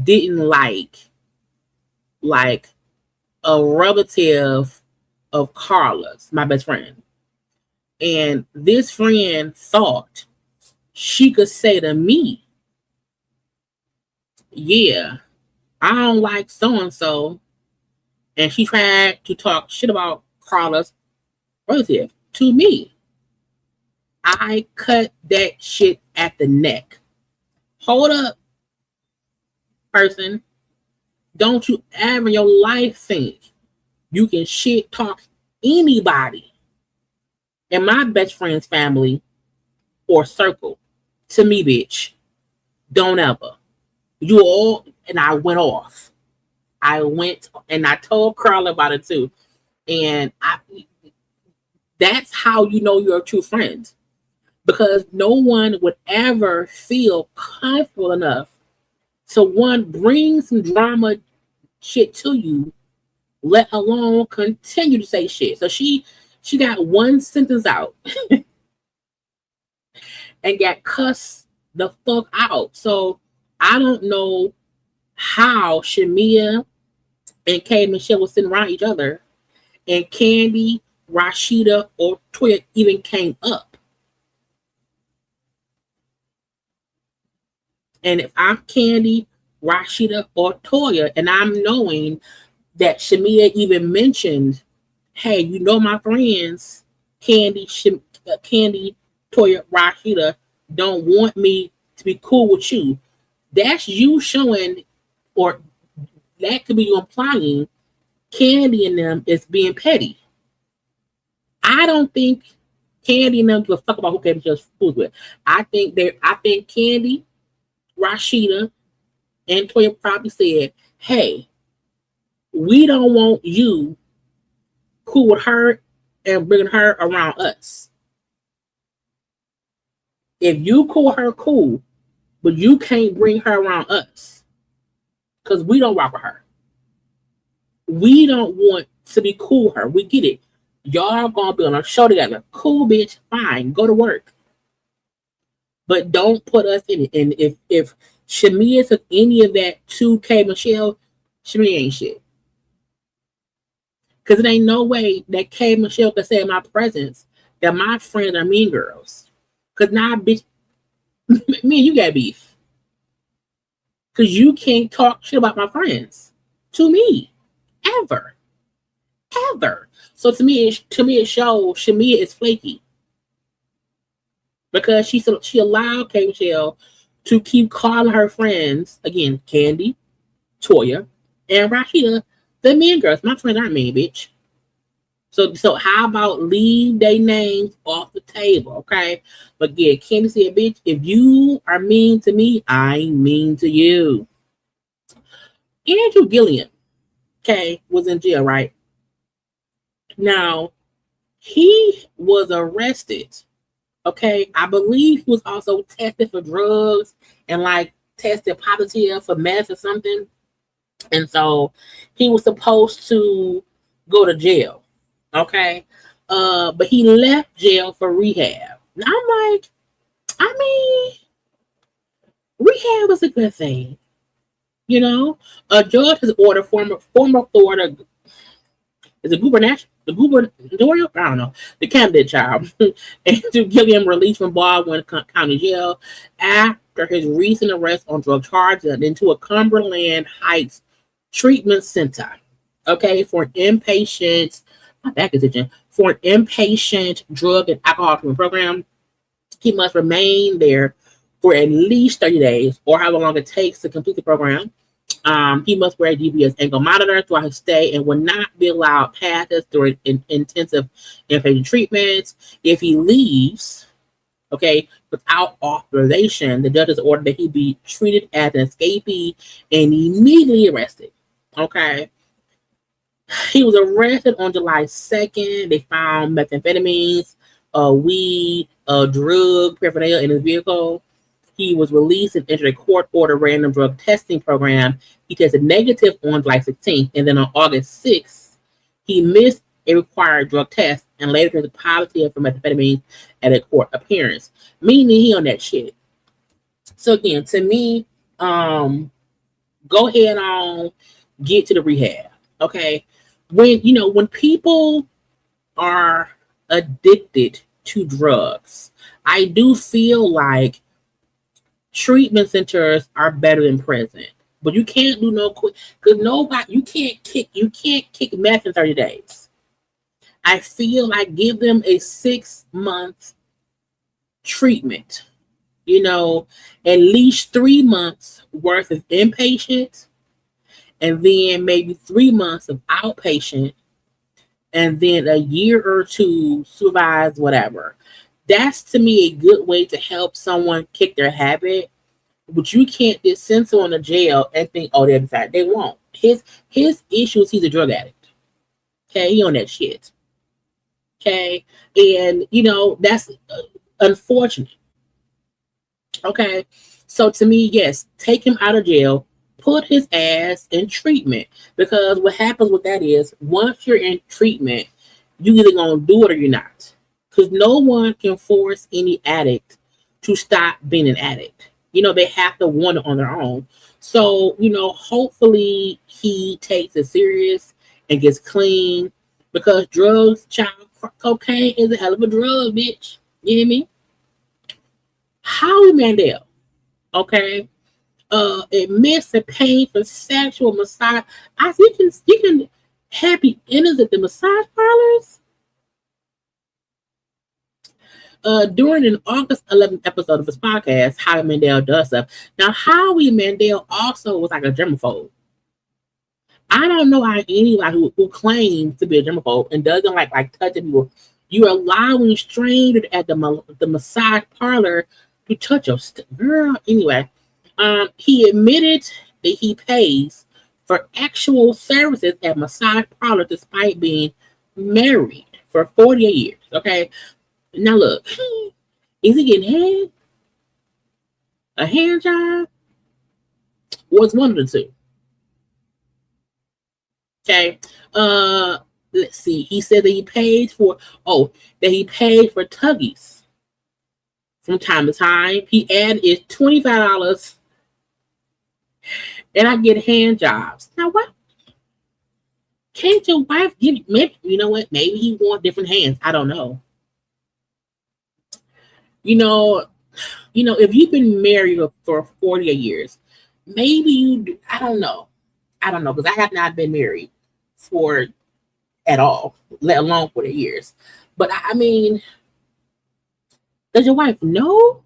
didn't like a relative of Karla's, my best friend. And this friend thought she could say to me, yeah, I don't like so-and-so. And she tried to talk shit about Karla's relative to me. I cut that shit at the neck. Hold up, person. Don't you ever in your life think you can shit talk anybody in my best friend's family or circle to me, bitch. Don't ever. You all, and I went off. I went and I told Karla about it too. And that's how you know you're a true friend. Because no one would ever feel comfortable enough to, one, bring some drama shit to you, let alone continue to say shit. So she got one sentence out and got cussed the fuck out. So I don't know how Shamia and K Michelle was sitting around each other and Kandi, Rashida, or Toya even came up. And if I'm Kandi, Rashida, or Toya, and I'm knowing that Shamia even mentioned hey, you know my friends, Kandi, Toya, Rashida, don't want me to be cool with you. That's you showing, or that could be you implying Kandi and them is being petty. I don't think Kandi and them give a fuck about who Kandi just fools with. I think Kandi, Rashida, and Toya probably said, hey, we don't want you cool with her and bringing her around us. If you cool with her, cool, but you can't bring her around us because we don't rock with her. We don't want to be cool with her. We get it. Y'all gonna be on a show together. Cool, bitch. Fine. Go to work. But don't put us in it. And if Shamia took any of that to K Michelle, Shamia ain't shit. Because it ain't no way that K Michelle could say in my presence that my friends are mean girls. Because now, bitch, me and you got beef. Because you can't talk shit about my friends to me. Ever. So to me it shows Shamia is flaky. Because she allowed K Michelle to keep calling her friends, again, Kandi, Toya, and Rashida, the mean girls. My friends aren't mean, bitch. So how about leave their names off the table, okay? But yeah, Kandi said, bitch, if you are mean to me, I'm mean to you. Andrew Gilliam, okay, was in jail, right? Now, he was arrested, okay? I believe he was also tested for drugs and like tested positive for meth or something. And so he was supposed to go to jail, okay? But he left jail for rehab. Now I'm like, I mean, rehab is a good thing. You know, a judge has ordered former Florida is a gubernatorial, I don't know, the candidate child, and to give him release from Baldwin County Jail after his recent arrest on drug charges and into a Cumberland Heights treatment center. Okay, for an inpatient, my back is itching, for an inpatient drug and alcohol treatment program. He must remain there for at least 30 days or however long it takes to complete the program. He must wear a GPS ankle monitor throughout his stay and will not be allowed passes during intensive inpatient treatments. If he leaves, okay, without authorization, the judge has ordered that he be treated as an escapee and immediately arrested. Okay. He was arrested on July 2nd. They found methamphetamines, weed, drug paraphernalia in his vehicle. He was released and entered a court-ordered random drug testing program. He tested negative on July 16th, and then on August 6th, he missed a required drug test and later tested positive for methamphetamine at a court appearance, meaning he on that shit. So again, to me, go ahead on, get to the rehab, okay? When people are addicted to drugs, I do feel like treatment centers are better than prison, but you can't do no quick because you can't kick meth in 30 days. I feel like give them a 6-month treatment, at least 3 months worth of inpatient, and then maybe 3 months of outpatient, and then a year or two supervised, whatever. That's to me a good way to help someone kick their habit. But you can't just send someone to jail and think, oh, they're fat. They won't. His issue is he's a drug addict. Okay, he on that shit. Okay, and that's unfortunate. Okay, so to me, yes, take him out of jail, put his ass in treatment, because what happens with that is once you're in treatment, you either gonna do it or you're not. Because no one can force any addict to stop being an addict. They have to want it on their own. So, hopefully he takes it serious and gets clean, because drugs, cocaine is a hell of a drug, bitch. You hear me? Howie Mandel, okay, admits to paying for sexual massage. You can happy endings at the massage parlors? During an August 11th episode of his podcast, Howie Mandel does stuff. Now, Howie Mandel also was like a germaphobe. I don't know how anybody who claims to be a germaphobe and doesn't like touching people, you're allowing strangers at the massage parlor to touch your girl. Anyway, he admitted that he pays for actual services at massage parlor despite being married for 48 years. Okay. Now look, is he getting head? A hand job? Was one of the two. Okay. Let's see. He said that he paid for tuggies from time to time. He added is $25 and I get hand jobs. Now what? Can't your wife give you, maybe you know what? Maybe he wants different hands. I don't know. You know, if you've been married for 48 years, maybe you do. I don't know, because I have not been married for at all, let alone 40 years. But I mean, does your wife know?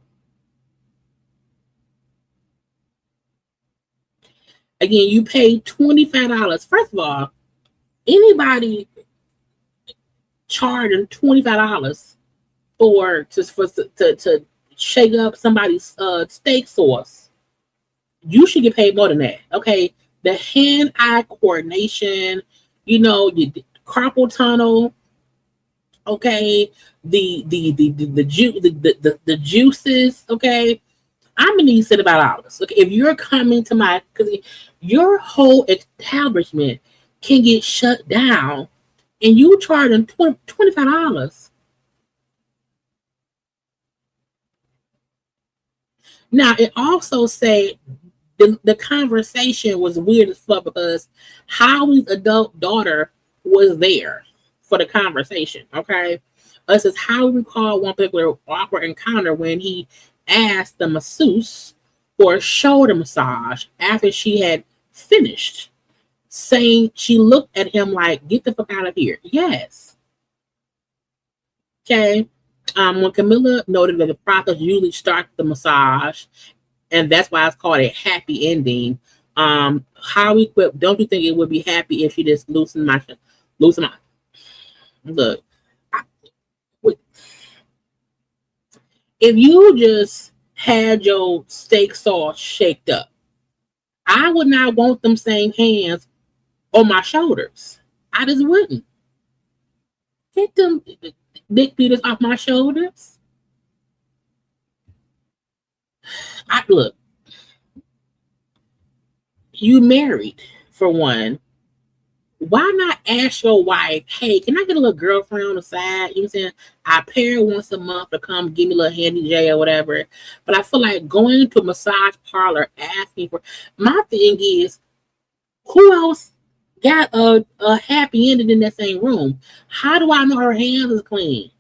Again, you paid $25. First of all, anybody charging $25 to shake up somebody's steak sauce, you should get paid more than that. Okay, the hand-eye coordination, your carpal tunnel. Okay, the juices. Okay, I'm gonna need $75. Okay, if you're coming to because your whole establishment can get shut down, and you charging $25. Now, it also said the conversation was weird as fuck because Howie's adult daughter was there for the conversation, okay? It says Howie recalled one particular awkward encounter when he asked the masseuse for a shoulder massage after she had finished, saying she looked at him like, get the fuck out of here. Yes. Okay. When Camilla noted that the process usually starts the massage, and that's why it's called a happy ending. Howie quipped, don't you think it would be happy if she just loosened my look. If you just had your steak sauce shaked up, I would not want them same hands on my shoulders. I just wouldn't. Get them dick beaters off my shoulders. Look, you married for one. Why not ask your wife, hey, can I get a little girlfriend on the side? You know what I'm saying? I pair once a month to come give me a little handy J or whatever. But I feel like going to a massage parlor asking for, my thing is, who else got a happy ending in that same room? How do I know her hands is clean?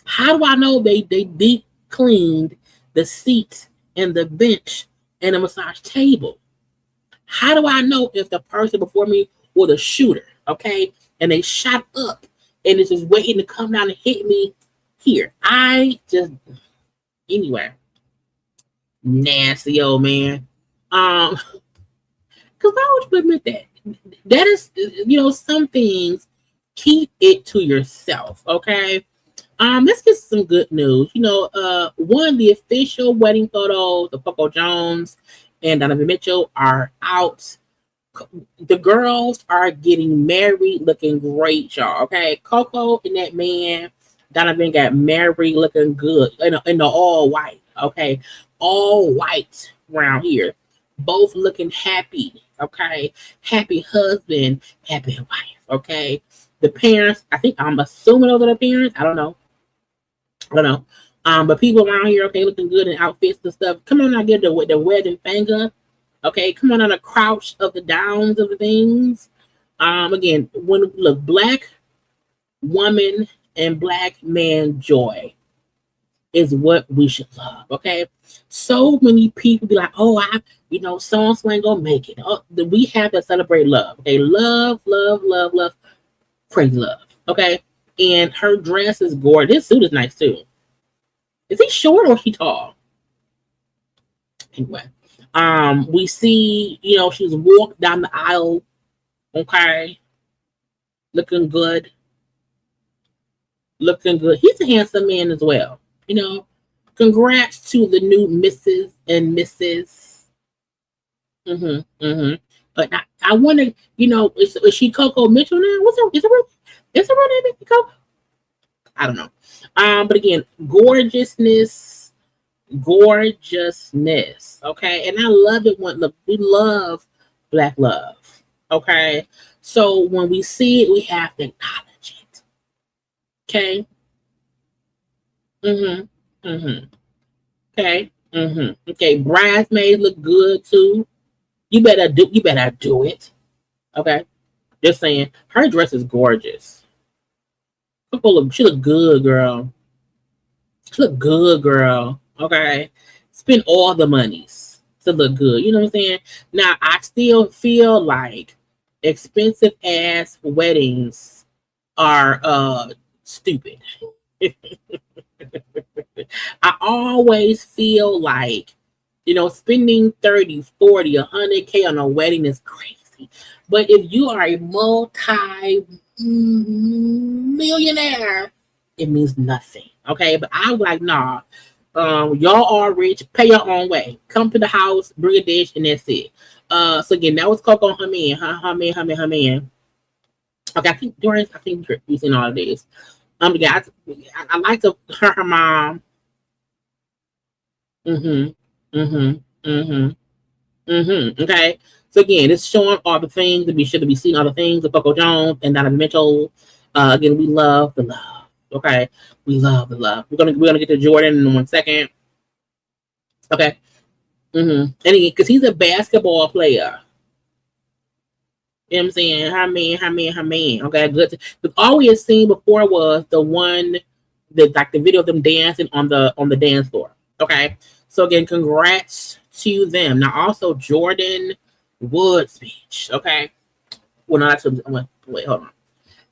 How do I know they deep cleaned the seats and the bench and the massage table? How do I know if the person before me was a shooter, okay? And they shot up and it's just waiting to come down and hit me here. Anyway, nasty old man. Because why would you admit that? That is, some things, keep it to yourself, okay? Let's get some good news. One of the official wedding photos of Coco Jones and Donovan Mitchell are out. The girls are getting married, looking great, y'all. Okay, Coco and that man Donovan got married, looking good in the all white. Okay, all white around here, both looking happy. Okay, happy husband, happy wife. Okay, the parents. I'm assuming those are the parents. I don't know. But people around here, okay, looking good in outfits and stuff. Come on, I get the wedding finger. Okay, come on the crouch of the downs of the things. Again, when look, black woman and black man joy. is what we should love. Okay. So many people be like, oh, so ain't gonna make it. Oh, we have to celebrate love. Okay. Love, love, love, love, crazy love. Okay. And her dress is gorgeous. This suit is nice too. Is he short or is he tall? Anyway. We see, she's walked down the aisle. Okay. Looking good. He's a handsome man as well. Congrats to the new Mrs. and Mrs. But I wonder, is she Coco Mitchell now? Is it real name Coco? I don't know. But again, gorgeousness. Okay, and I love it when we love Black love. Okay, so when we see it, we have to acknowledge it. Okay. Okay. Okay. Bridesmaids look good too. You better do it. Okay. Just saying. Her dress is gorgeous. She look good, girl. Okay. Spend all the monies to look good. You know what I'm saying? Now I still feel like expensive ass weddings are stupid. I always feel like, spending 30, 40, 100K on a wedding is crazy. But if you are a multi-millionaire, it means nothing. Okay. But I'm like, nah, y'all are rich, pay your own way. Come to the house, bring a dish, and that's it. So again, that was Coco and her man. Okay, I think you've seen all of these. Yeah, I like her mom. Okay. So again, it's showing all the things that we should be seeing, all the things of Coco Jones and Donovan Mitchell. Again, we love the love. Okay. We love the love. We're gonna get to Jordyn in 1 second. Okay. And again, because he's a basketball player. You know what I'm saying? Her man. Okay, good. But all we had seen before was the one the video of them dancing on the dance floor. Okay. So again, congrats to them. Now also Jordyn Wood's speech. Okay. Well, no, wait, hold on.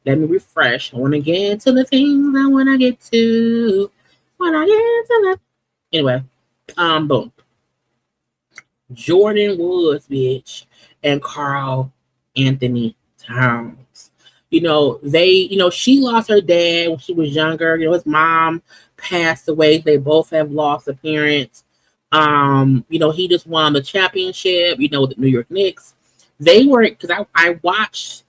Let me refresh. I want to get to the things I want to get to. Anyway, boom. Jordyn Woods, bitch, and Karl Anthony Towns. She lost her dad when she was younger. His mom passed away. They both have lost a parent. He just won the championship, with the New York Knicks. They were, because I watched,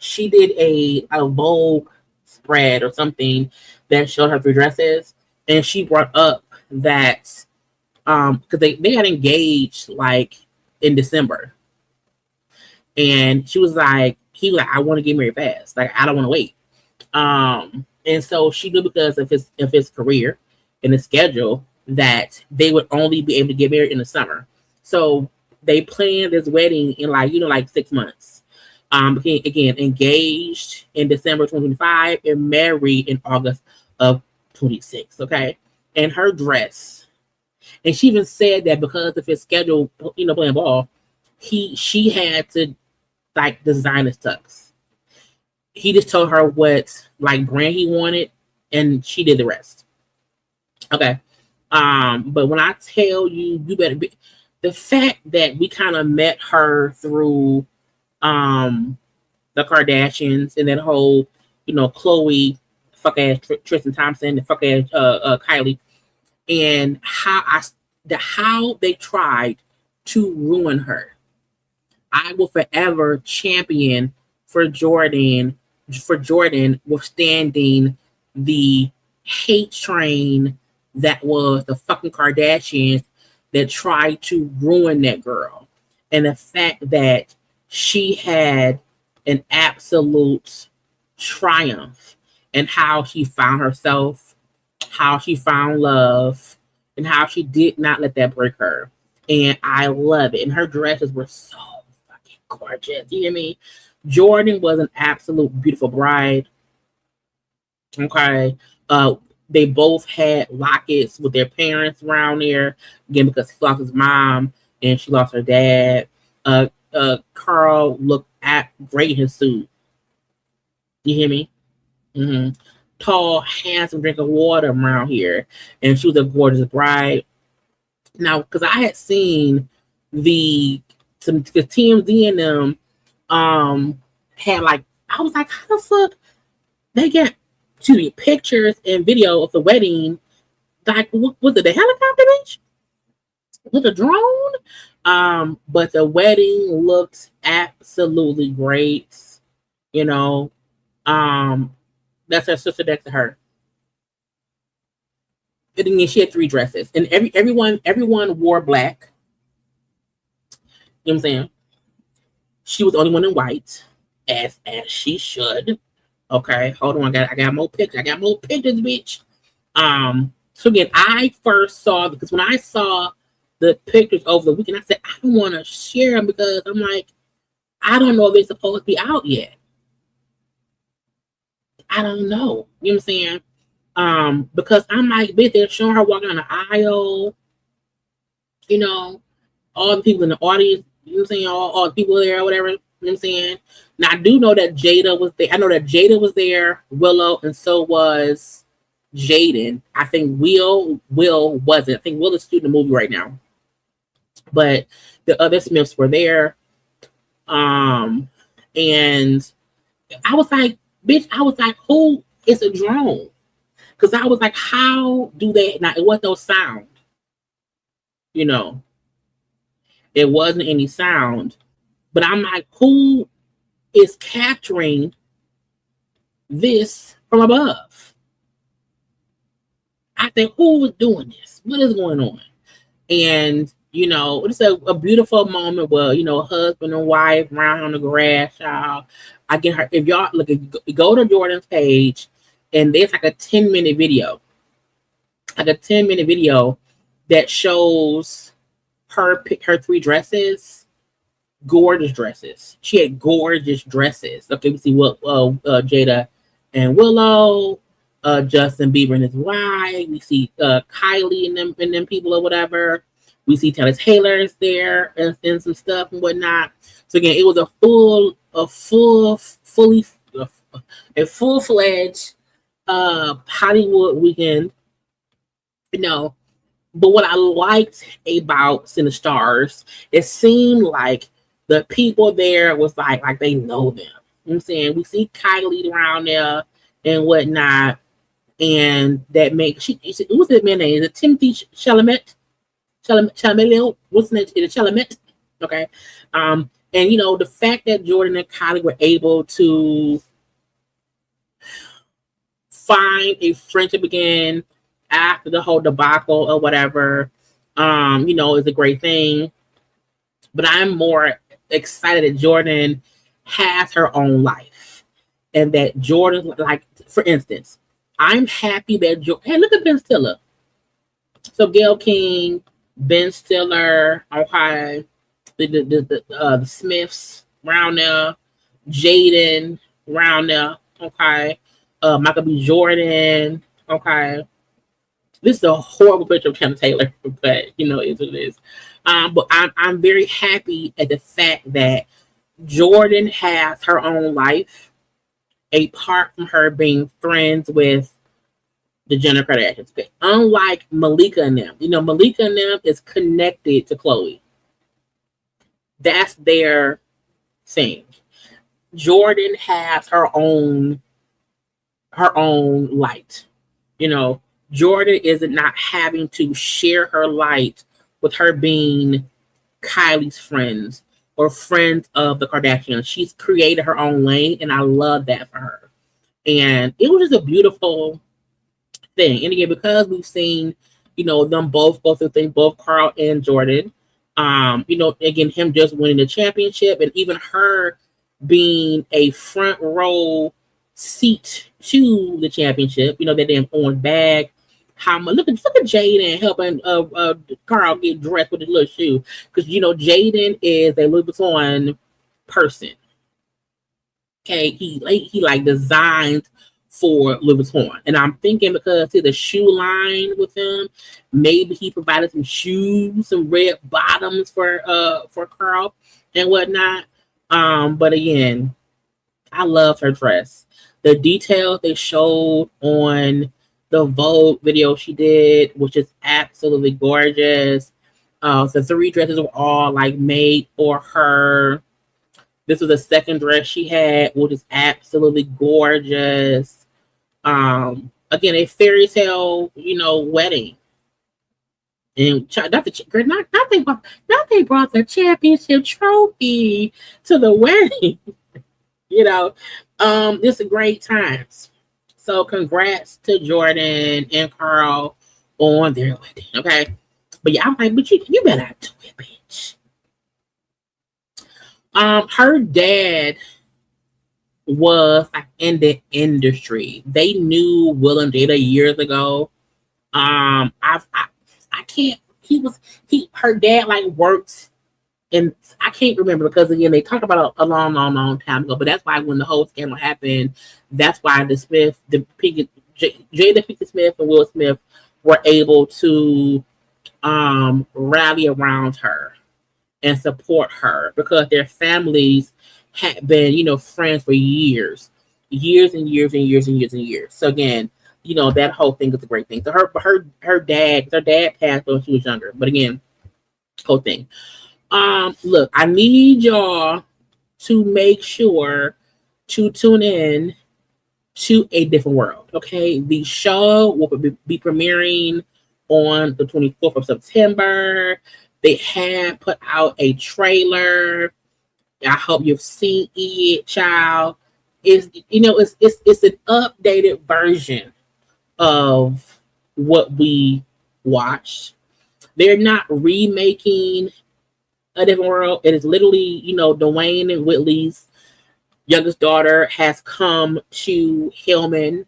she did a Vogue spread or something that showed her 3 dresses, and she brought up that because they got engaged like in December, and he was like, I want to get married fast, like I don't want to wait. And so she knew because of his career and his schedule that they would only be able to get married in the summer. So they planned this wedding in like 6 months. Again, engaged in December 2025 and married in August of 26. Okay, and her dress, and she even said that because of his schedule, playing ball, she had to design his tux. He just told her what brand he wanted, and she did the rest. Okay, but when I tell you, you better be the fact that we kind of met her through the Kardashians and that whole Chloe fuck ass Tristan Thompson, the fuck ass Kylie, and how they tried to ruin her. I will forever champion for Jordyn withstanding the hate train that was the fucking Kardashians that tried to ruin that girl. And the fact that she had an absolute triumph in how she found herself, how she found love, and how she did not let that break her. And I love it. And her dresses were so fucking gorgeous. You hear me? Jordyn was an absolute beautiful bride. Okay. They both had lockets with their parents around there. Again, because he lost his mom and she lost her dad. Carl looked great in his suit. You hear me? Mm-hmm. Tall, handsome, drink of water around here. And she was a gorgeous bride. Now, because I had seen some TMZ and them had like, I was like, how the fuck they get pictures and video of the wedding? Like, was it the helicopter bitch? With a drone? But the wedding looked absolutely great. You know, that's her sister next to her. And then she had 3 dresses, and everyone wore black. You know what I'm saying? She was the only one in white, as she should. Okay, hold on, I got more pictures. I got more pictures, bitch. So again, I first saw, because when I saw the pictures over the weekend, I said I don't want to share them because I'm like, I don't know if they're supposed to be out yet. I don't know. You know what I'm saying? Because I'm like, bitch, they're showing her walking on the aisle. You know, all the people in the audience. You know what I'm saying? All the people there or whatever. You know what I'm saying? Now I do know that Jada was there. I know that Jada was there, Willow, and so was Jaden. I think Will wasn't. I think Will is shooting a movie right now. But the other Smiths were there. And I was like, bitch, who is a drone? Because I was like, how do they, now it wasn't no sound. You know, it wasn't any sound. But I'm like, who is capturing this from above? I think, who was doing this? What is going on? And, you know, it's a beautiful moment where, you know, husband and wife round on the grass, y'all. I get her, if y'all look, go to Jordyn's page, and there's like a 10-minute video. Like a 10-minute video that shows her 3 dresses. Gorgeous dresses. She had gorgeous dresses. Okay, we see what Jada and Willow, Justin Bieber and his wife. We see Kylie and them people or whatever. We see Taylor Taylor's there and some stuff and whatnot. So again, it was a full-fledged Hollywood weekend. You know, but what I liked about Cine Stars, it seemed like the people there was like they know them. You know what I'm saying? We see Kylie around there and whatnot, and that makes what's that man's name? Is it Timothy Chalamet? Chalamet? What's the name? Is it Chalamet? Okay. And you know, the fact that Jordyn and Kylie were able to find a friendship again after the whole debacle or whatever, you know, is a great thing. But I'm more excited that Jordyn has her own life, and that Jordyn, like, for instance, I'm happy that hey, look at Ben Stiller. So Gayle King, Ben Stiller, okay, the Smiths around there, Jaden around there, okay, Michael B. Jordan, okay. This is a horrible picture of Taylor Taylor, but you know, it's what it is. But I'm very happy at the fact that Jordyn has her own life, apart from her being friends with the Jenner Kardashians. But unlike Malika and them, you know, Malika and them is connected to Khloe. That's their thing. Jordyn has her own light. You know, Jordyn isn't not having to share her light with her being Kylie's friends or friends of the Kardashians. She's created her own lane, and I love that for her. And it was just a beautiful thing. And again, because we've seen, you know, them both go through things, both Carl and Jordyn. You know, again, him just winning the championship, and even her being a front row seat to the championship. You know, that damn orange bag. How much? Look at Jaden helping Carl get dressed with his little shoe, because you know Jaden is a Louis Vuitton person. Okay, he like designs for Louis Vuitton. And I'm thinking because see the shoe line with him, maybe he provided some shoes, some red bottoms for Karl and whatnot. But again, I love her dress. The details they showed on the Vogue video she did, which is absolutely gorgeous. The 3 dresses were all like made for her. This was the second dress she had, which is absolutely gorgeous. Again, a fairy tale, wedding. And not they brought the championship trophy to the wedding. It's a great times. So congrats to Jordyn and Karl on their wedding. Okay. But yeah, I'm like, but you better not do it, bitch. Her dad was like in the industry. They knew Will and Jada years ago. I can't. Her dad like worked, and I can't remember because again they talked about a long time ago. But that's why when the whole scandal happened, that's why Jada Pinkett Smith and Will Smith were able to rally around her and support her because their families had been, friends for years and years. So again, that whole thing is a great thing. So her dad passed when she was younger. But again, whole thing. Look, I need y'all to make sure to tune in to A Different World. Okay, the show will be premiering on the 24th of September. They have put out a trailer. I hope you've seen it, child. It's an updated version of what we watched. They're not remaking A Different World. It is literally, Dwayne and Whitley's youngest daughter has come to Hillman.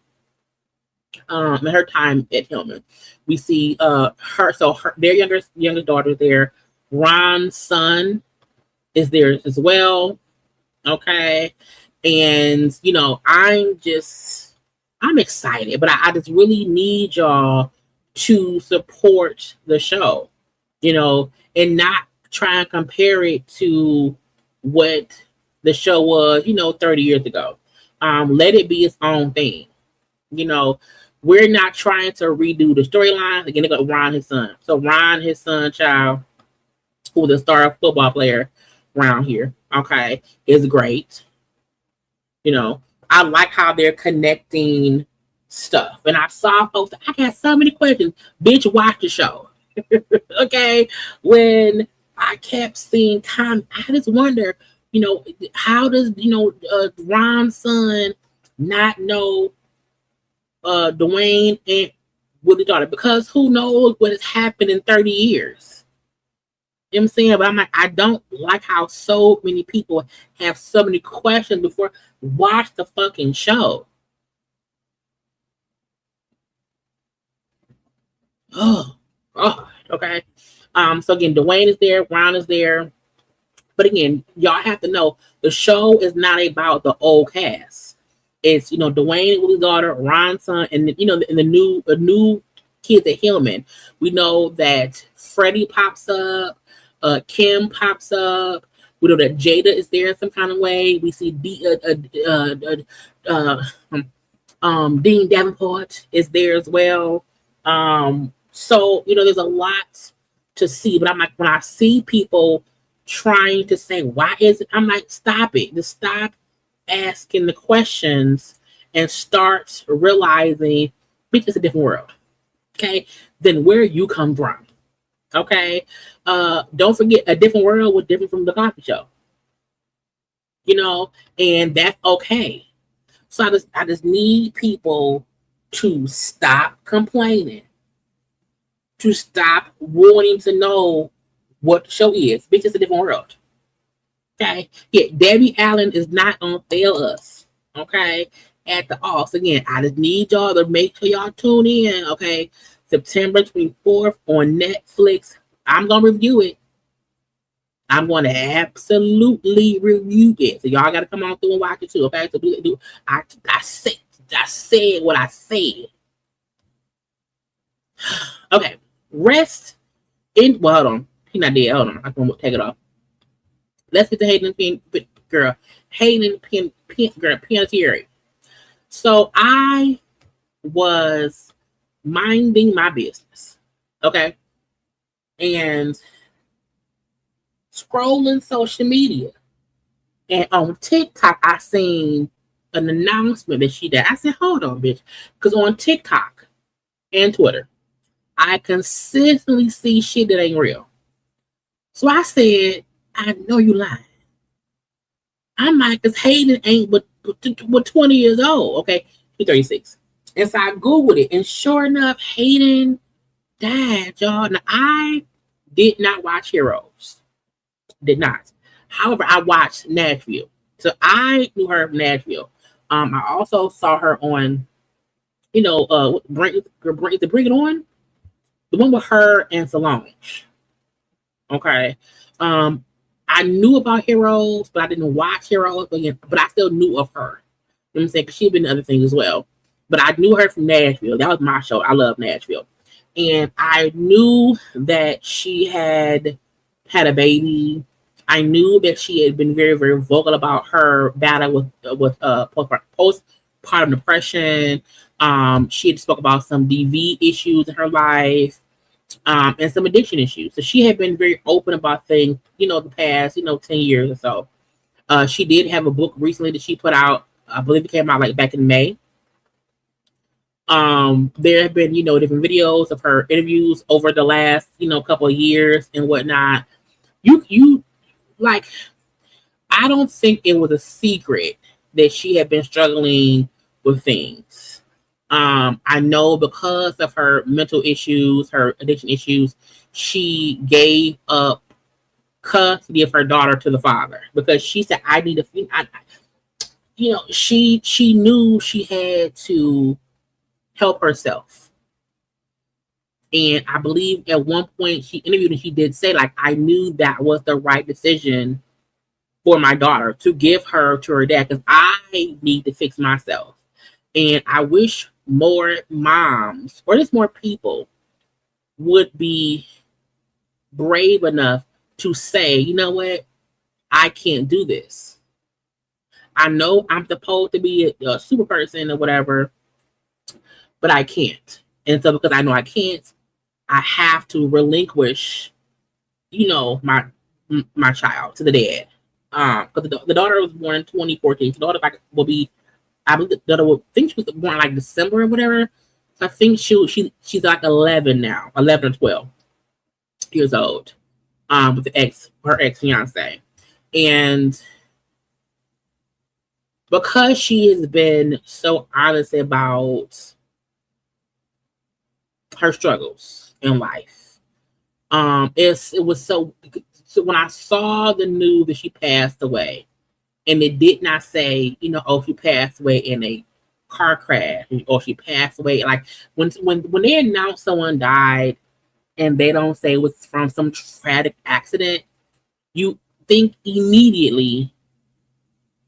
In her time at Hillman, we see their youngest daughter there. Ron's son is there as well. Okay, and I'm excited, but I just really need y'all to support the show, and not try and compare it to what the show was, 30 years ago. Let it be its own thing. We're not trying to redo the storyline. Again, they got Ron, his son. So Ron, his son, child, who was a star football player around here, okay, is great. I like how they're connecting stuff. And I saw folks, I got so many questions. Bitch, watch the show. Okay? When I kept seeing Kandi, I just wonder, how does, Ron's son not know Dwayne and Willie's daughter? Because who knows what has happened in 30 years. You know what I'm saying? But I'm like, I don't like how so many people have so many questions before watch the fucking show. Oh, God. Okay. So again, Dwayne is there, Ron is there. But again, y'all have to know the show is not about the old cast. It's Dwayne and Willie's daughter, Ron's son, and the new kids at Hillman. We know that Freddie pops up, Kim pops up. We know that Jada is there in some kind of way. We see Dean Davenport is there as well. So there's a lot to see. But I'm like, when I see people trying to say, why is it? I'm like, stop it. Just stop asking the questions and start realizing it's a different world. Okay, then where you come from. Okay, don't forget A Different World was different from the Cosby Show. And that's okay. So I just need people to stop complaining, to stop wanting to know what the show is. Bitch, it's a different world. Okay. Yeah, Debbie Allen is not gonna fail us. Okay. At the all. So again, I just need y'all to make sure y'all tune in. Okay. September 24th on Netflix. I'm gonna review it. I'm gonna absolutely review it. So y'all gotta come on through and watch it too. Okay. So I said said what I said. Okay, rest in. Well, hold on. He's not dead. Hold on. I'm gonna take it off. Let's get to Hayden girl. Hayden Penitentiary. So I was minding my business, okay, and scrolling social media, and on TikTok I seen an announcement that she did. I said, "Hold on, bitch," because on TikTok and Twitter, I consistently see shit that ain't real. So I said, "I know you lying." I'm like, because Hayden ain't but 20 years old, okay? He's 36. And so I Googled it, and sure enough, Hayden died, y'all. Now, I did not watch Heroes. Did not. However, I watched Nashville. So I knew her from Nashville. I also saw her on, Bring It On? The one with her and Solange. Okay. I knew about Heroes, but I didn't watch Heroes, but I still knew of her. You know what I'm saying? Because she'd been in other things as well. But I knew her from Nashville. That was my show. I love Nashville. And I knew that she had a baby. I knew that she had been very, very vocal about her battle with postpartum depression. She had spoke about some DV issues in her life. And some addiction issues. So she had been very open about things, the past, 10 years or so. She did have a book recently that she put out. I believe it came out like back in May. There have been, different videos of her interviews over the last, couple of years and whatnot. You like, I don't think it was a secret that she had been struggling with things. I know because of her mental issues, her addiction issues, she gave up custody of her daughter to the father because she said, "I need to." She knew she had to help herself, and I believe at one point she interviewed and she did say, like, "I knew that was the right decision for my daughter to give her to her dad because I need to fix myself." And I wish more moms or just more people would be brave enough to say, "You know what? I can't do this. I know I'm supposed to be a super person or whatever, but I can't." And so because I know I can't, I have to relinquish, my child to the dad. Because the daughter was born in 2014. The daughter will be, I believe the daughter think she was born like December or whatever. So I think she's like 11 now, 11 or 12 years old. With her ex fiance, and because she has been so honest about her struggles in life, it was so when I saw the news that she passed away, and it did not say, "Oh, she passed away in a car crash," or "She passed away." Like when they announce someone died and they don't say it was from some tragic accident, you think immediately,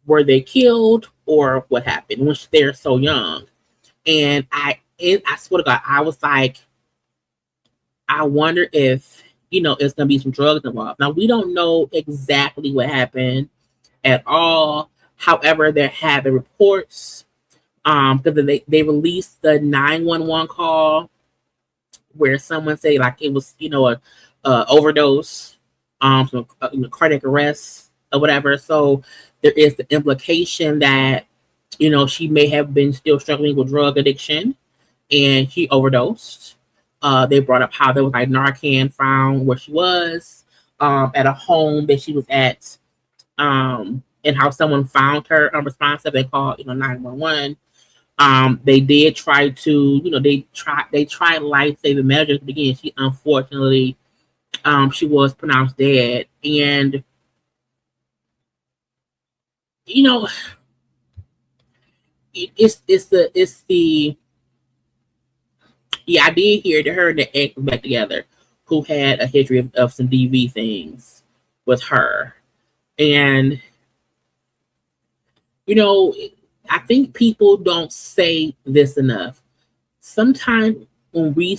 were they killed or what happened when they're so young? And I swear to God, I was like, I wonder if, it's going to be some drugs involved. Now, we don't know exactly what happened at all. However, there have been reports because they released the 911 call where someone say like it was, a overdose, some cardiac arrest or whatever. So there is the implication that, she may have been still struggling with drug addiction and she overdosed. They brought up how there was like Narcan found where she was, at a home that she was at, and how someone found her unresponsive. They called, 911. They did try to, they tried life-saving measures, but again, she unfortunately, she was pronounced dead. And, I did hear that her and the ex were back together, who had a history of some DV things with her. And, I think people don't say this enough. Sometimes when we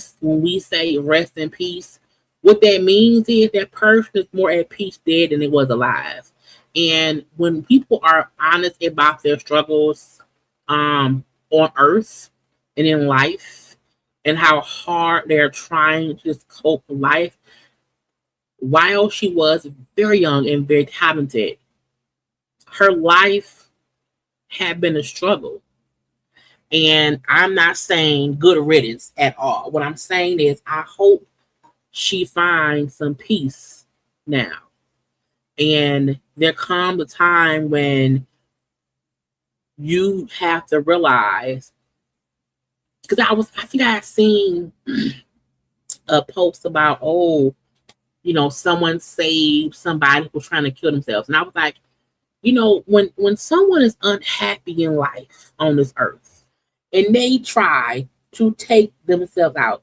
say rest in peace, what that means is that person is more at peace dead than it was alive. And when people are honest about their struggles on earth and in life and how hard they're trying to just cope with life, while she was very young and very talented, her life had been a struggle. And I'm not saying good riddance at all. What I'm saying is I hope she finds some peace now. And there comes a time when you have to realize, because I think I had seen a post about, someone saved somebody who was trying to kill themselves. And I was like, when someone is unhappy in life on this earth and they try to take themselves out,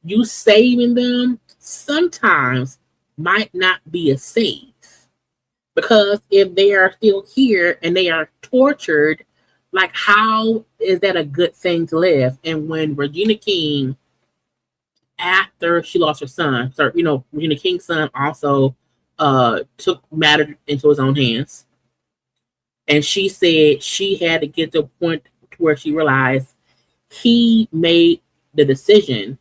you saving them sometimes might not be a save. Because if they are still here and they are tortured, like, how is that a good thing to live? And when Regina King, after she lost her son, Regina King's son also took matter into his own hands. And she said she had to get to a point where she realized he made the decision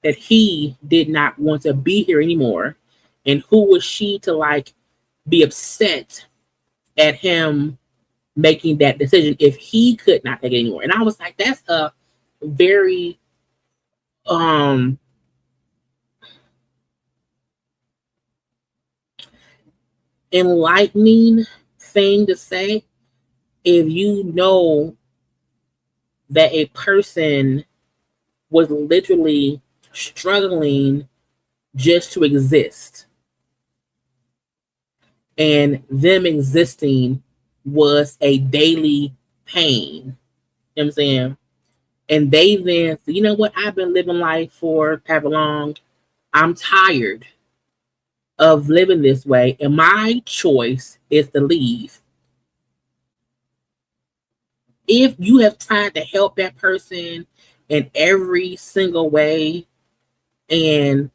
that he did not want to be here anymore. And who was she to be upset at him making that decision if he could not take it anymore? And I was like, that's a very enlightening thing to say. If you know that a person was literally struggling just to exist, and them existing was a daily pain. You know what I'm saying? And they then say, you know what? I've been living life for however long. I'm tired of living this way. And my choice is to leave. If you have tried to help that person in every single way, and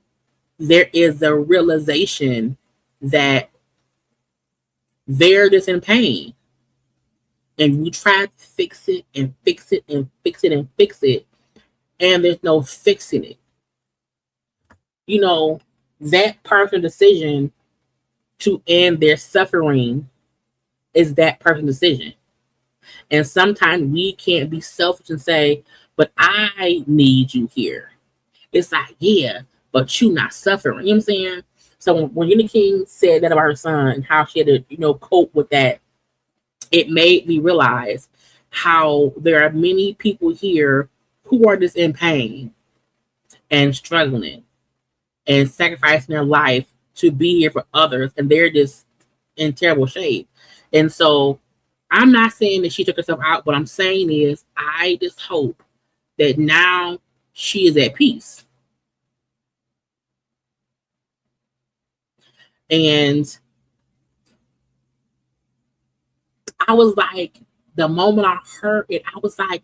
there is a realization that they're just in pain, and you try to fix it and fix it and fix it and fix it, and there's no fixing it. That person's decision to end their suffering is that person's decision. And sometimes we can't be selfish and say, but I need you here. It's like, yeah, but you not suffering. You know what I'm saying? So when Regina King said that about her son and how she had to, cope with that, it made me realize how there are many people here who are just in pain and struggling and sacrificing their life to be here for others, and they're just in terrible shape. And so I'm not saying that she took herself out. What I'm saying is I just hope that now she is at peace. And I was like, the moment I heard it, I was like,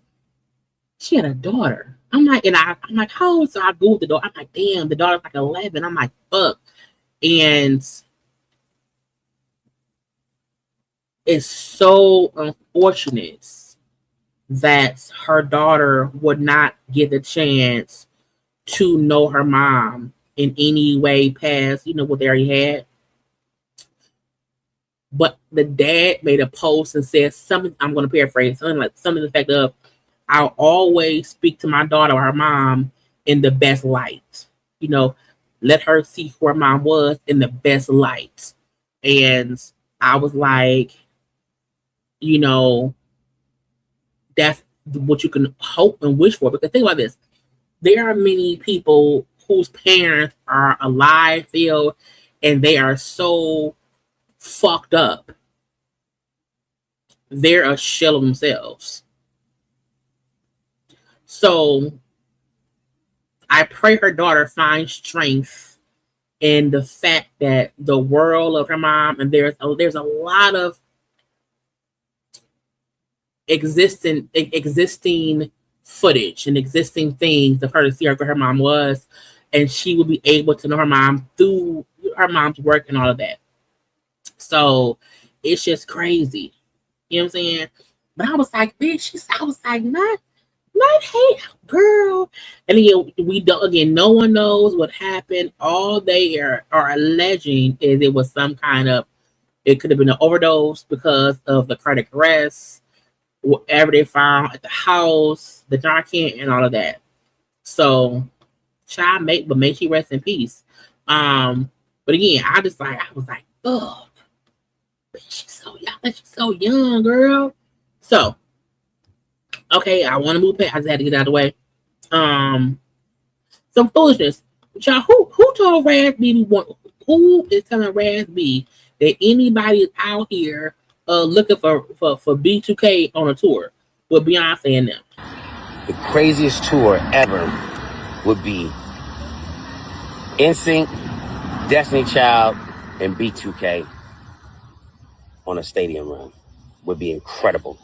she had a daughter. I'm like, how old? So I Googled the daughter. I'm like, damn, the daughter's like 11. I'm like, fuck. And it's so unfortunate that her daughter would not get the chance to know her mom in any way past, what they already had. But the dad made a post and said something, I'm going to paraphrase, something to the effect of, I'll always speak to my daughter or her mom in the best light. Let her see who her mom was in the best light. And I was like, that's what you can hope and wish for. Because think about this. There are many people whose parents are alive still, and they are so fucked up. They're a shell of themselves. So I pray her daughter finds strength in the fact that the world of her mom, and there's a lot of existing footage and existing things of her to see where her mom was, and she would be able to know her mom through her mom's work and all of that. So it's just crazy. You know what I'm saying? But I was like, bitch, I was like, not hate, girl. And again, we don't. Again, no one knows what happened. All they are alleging is it was some kind of. It could have been an overdose because of the cardiac arrest, whatever they found at the house, the Narcan, and all of that. So, may she rest in peace. But again, I was like, oh, she's so young. She's so young, girl. So, okay, I want to move past. I just had to get out of the way. Some foolishness. Y'all, who told Raz B? Who is telling Raz B that anybody is out here looking for B2K on a tour with Beyonce and them? The craziest tour ever would be NSYNC, Destiny Child, and B2K on a stadium run. Would be incredible.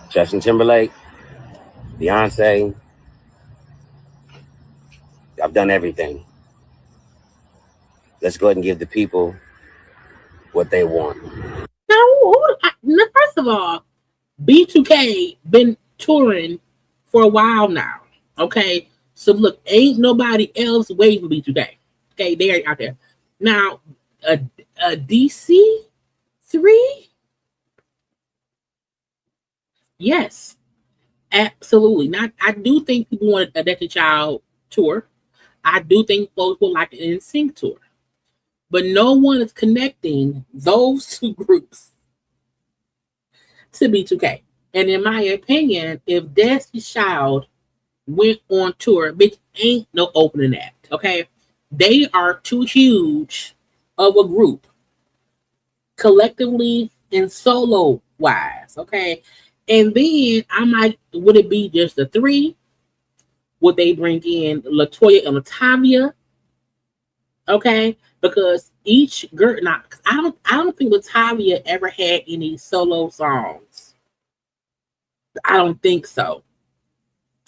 Justin Timberlake, Beyonce. I've done everything. Let's go ahead and give the people what they want. Now, first of all, B2K been touring for a while now. Okay, so look, ain't nobody else waiting for B2K. Okay, they are out there now. A DC 3. Yes, absolutely. Not. I do think people want a Destiny Child tour. I do think folks would like an NSYNC tour, but no one is connecting those two groups to B2K. And in my opinion, if Destiny Child went on tour, bitch, ain't no opening act. Okay, they are too huge of a group, collectively and solo wise. Okay. And then I'm like, would it be just the 3? Would they bring in LaToya and Latavia? Okay, because each girl, I don't think Latavia ever had any solo songs. I don't think so.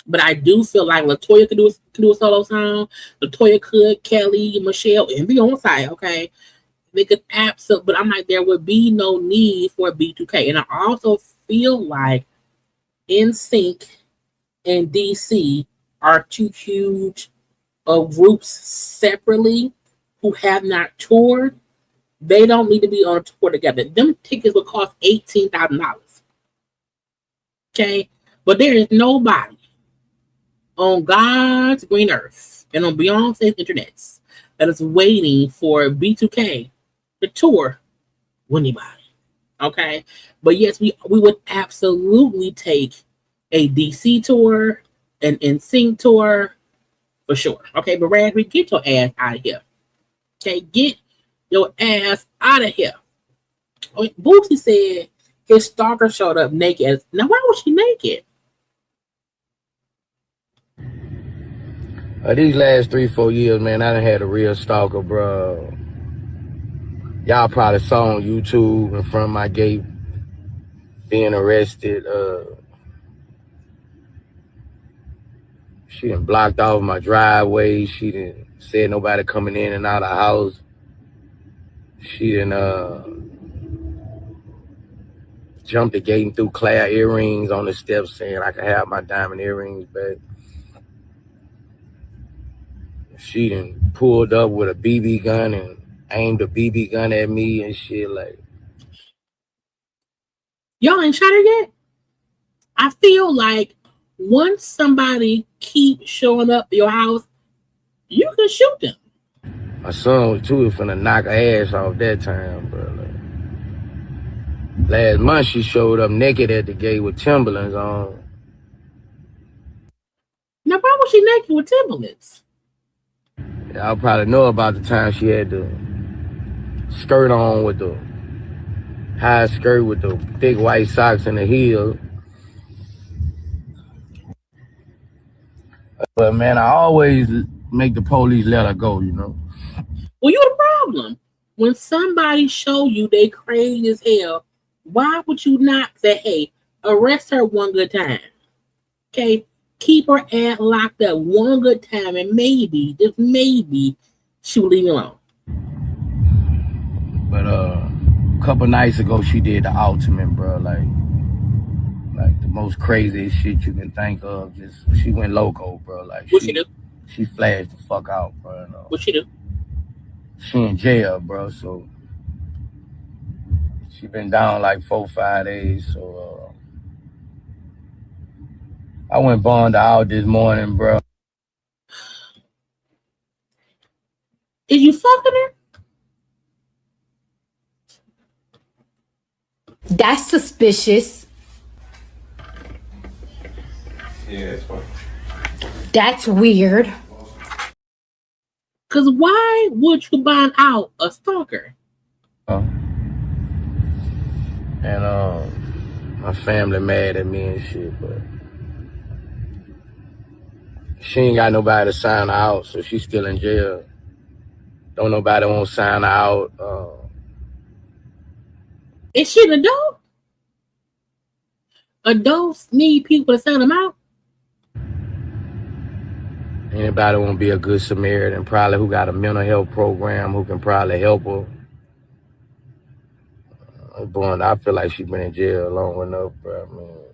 But I do feel like LaToya could do a solo song. LaToya could, Kelly, Michelle, and Beyonce. Okay, they could absolutely. But I'm like, there would be no need for B2K, and I also feel like NSYNC and DC are too huge of groups separately who have not toured. They don't need to be on a tour together. Them tickets would cost $18,000. Okay, but there is nobody on God's green earth and on Beyonce's internets that is waiting for B2K to tour with anybody. Okay, but yes, we would absolutely take a DC tour, an NSYNC tour, for sure. Okay, but Raspberry, get your ass out of here. Okay, get your ass out of here. Boosie said his stalker showed up naked. Now, why was she naked? These last 3-4 years, man, I done had a real stalker, bro. Y'all probably saw on YouTube in front of my gate being arrested. She done blocked off my driveway. She done said nobody coming in and out of the house. She done jumped the gate and threw Claire earrings on the steps saying I could have my diamond earrings back. She done pulled up with a BB gun and aimed a BB gun at me and shit like. Y'all ain't shot her yet? I feel like once somebody keeps showing up at your house, you can shoot them. My son was too finna knock her ass off that time, bro. Like, last month she showed up naked at the gate with Timberlands on. Now, why was she naked with Timberlands? Y'all probably know about the time she had the skirt on with the high skirt with the thick white socks and the heel. But man, I always make the police let her go, you know. Well, you the problem. When somebody show you they crazy as hell, why would you not say, hey, arrest her one good time? Okay, keep her ass locked up one good time, and maybe, just maybe, she will leave you alone. But a couple nights ago, she did the ultimate, bro. Like the most craziest shit you can think of. Just she went loco, bro. Like what she do? She flashed the fuck out, bro. What she do? She in jail, bro. So she been down like 4-5 days. So I went bond out this morning, bro. Is you fucking her? That's suspicious. Yeah, it's fine. That's weird. Cause why would you bond out a stalker? And my family mad at me and shit, but she ain't got nobody to sign her out, so she's still in jail. Don't nobody want to sign her out. Is she an adult? Adults need people to sign them out. Anybody want to be a good Samaritan, probably who got a mental health program, who can probably help her. I feel like she's been in jail long enough, bro.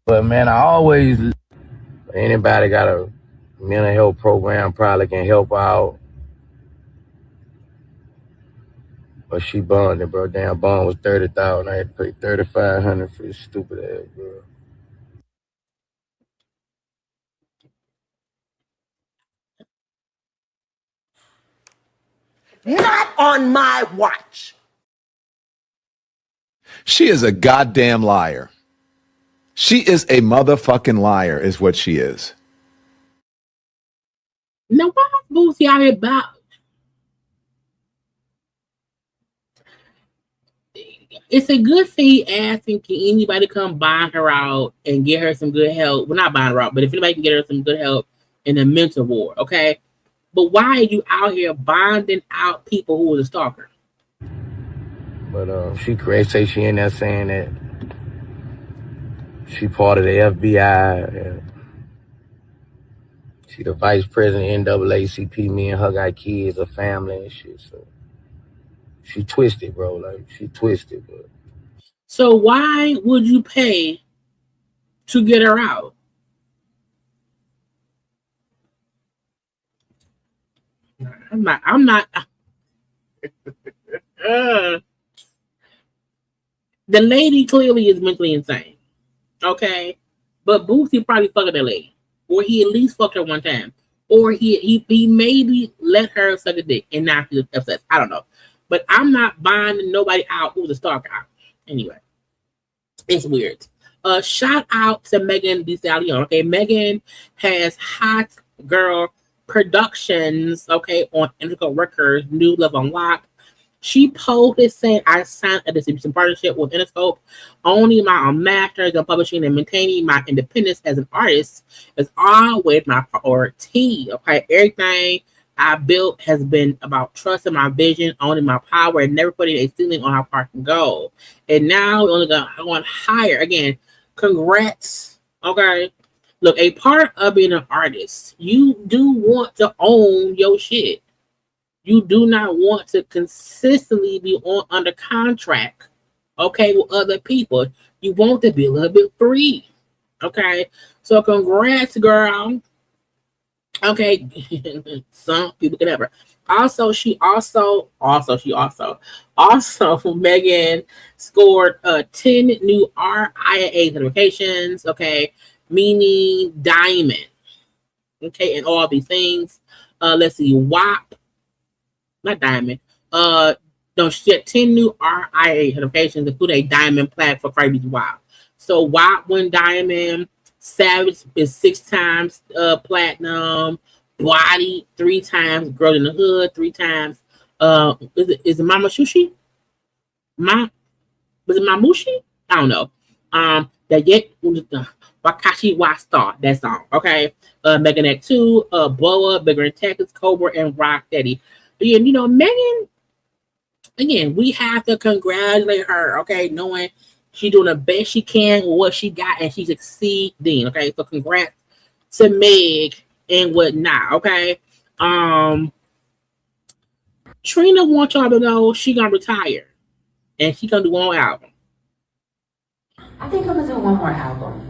But man, I always, anybody got a mental health program probably can help her out. But she bonded, bro. Damn, bond was $30,000. I had to pay $3,500 for this stupid ass, bro. Not on my watch. She is a goddamn liar. She is a motherfucking liar, is what she is. Now, why is Boosie out here about? It's a good thing asking, can anybody come bond her out and get her some good help? Well, not bond her out, but if anybody can get her some good help in the mental ward, okay? But why are you out here bonding out people who was a stalker? But she say she in there saying that she part of the FBI. And she the vice president of NAACP. Me and her got kids, a family and shit. So she twisted, bro. Like she twisted, bro. So why would you pay to get her out? I'm not. The lady clearly is mentally insane. Okay? But Boosie probably fucked that lady. Or he at least fucked her one time. Or he maybe let her suck a dick and not feel obsessed. I don't know. But I'm not bonding nobody out who's a stalker out. Anyway. It's weird. Shout out to Megan Thee Stallion. Okay, Megan has Hot Girl Productions, okay, on Integral Records, New Love Unlocked. She posted saying, I signed a distribution partnership with Interscope, owning my own masters and publishing and maintaining my independence as an artist is always my priority. Okay, everything I built has been about trusting my vision, owning my power, and never putting a ceiling on how far I can go. And now we're only going higher. Again, congrats. Okay. Look, a part of being an artist, you do want to own your shit. You do not want to consistently be under contract, okay, with other people. You want to be a little bit free. Okay. So congrats, girl. Okay, some people can never. Megan scored 10 new RIA certifications. Okay, meaning diamond. Okay, and all these things. Let's see, WAP, not diamond. No, she had 10 new RIA certifications, including a diamond plaque for Cardi's WAP. So WAP went diamond. Savage is 6 times platinum. Body 3 times. Girl in the Hood 3 times. Is it Mama Shushi? Was it Mamushi? I don't know. That yet Wakashi Wa Star, that song. Okay. Megan Act 2, Blow Up, Bigger in Texas, Cobra, and Rock Steady. And you know, Megan again, we have to congratulate her, okay, knowing she's doing the best she can with what she got and she's succeeding, okay? So congrats to Meg and whatnot, okay? Trina wants y'all to know she gonna retire and she gonna do one more album. I think I'm gonna do one more album.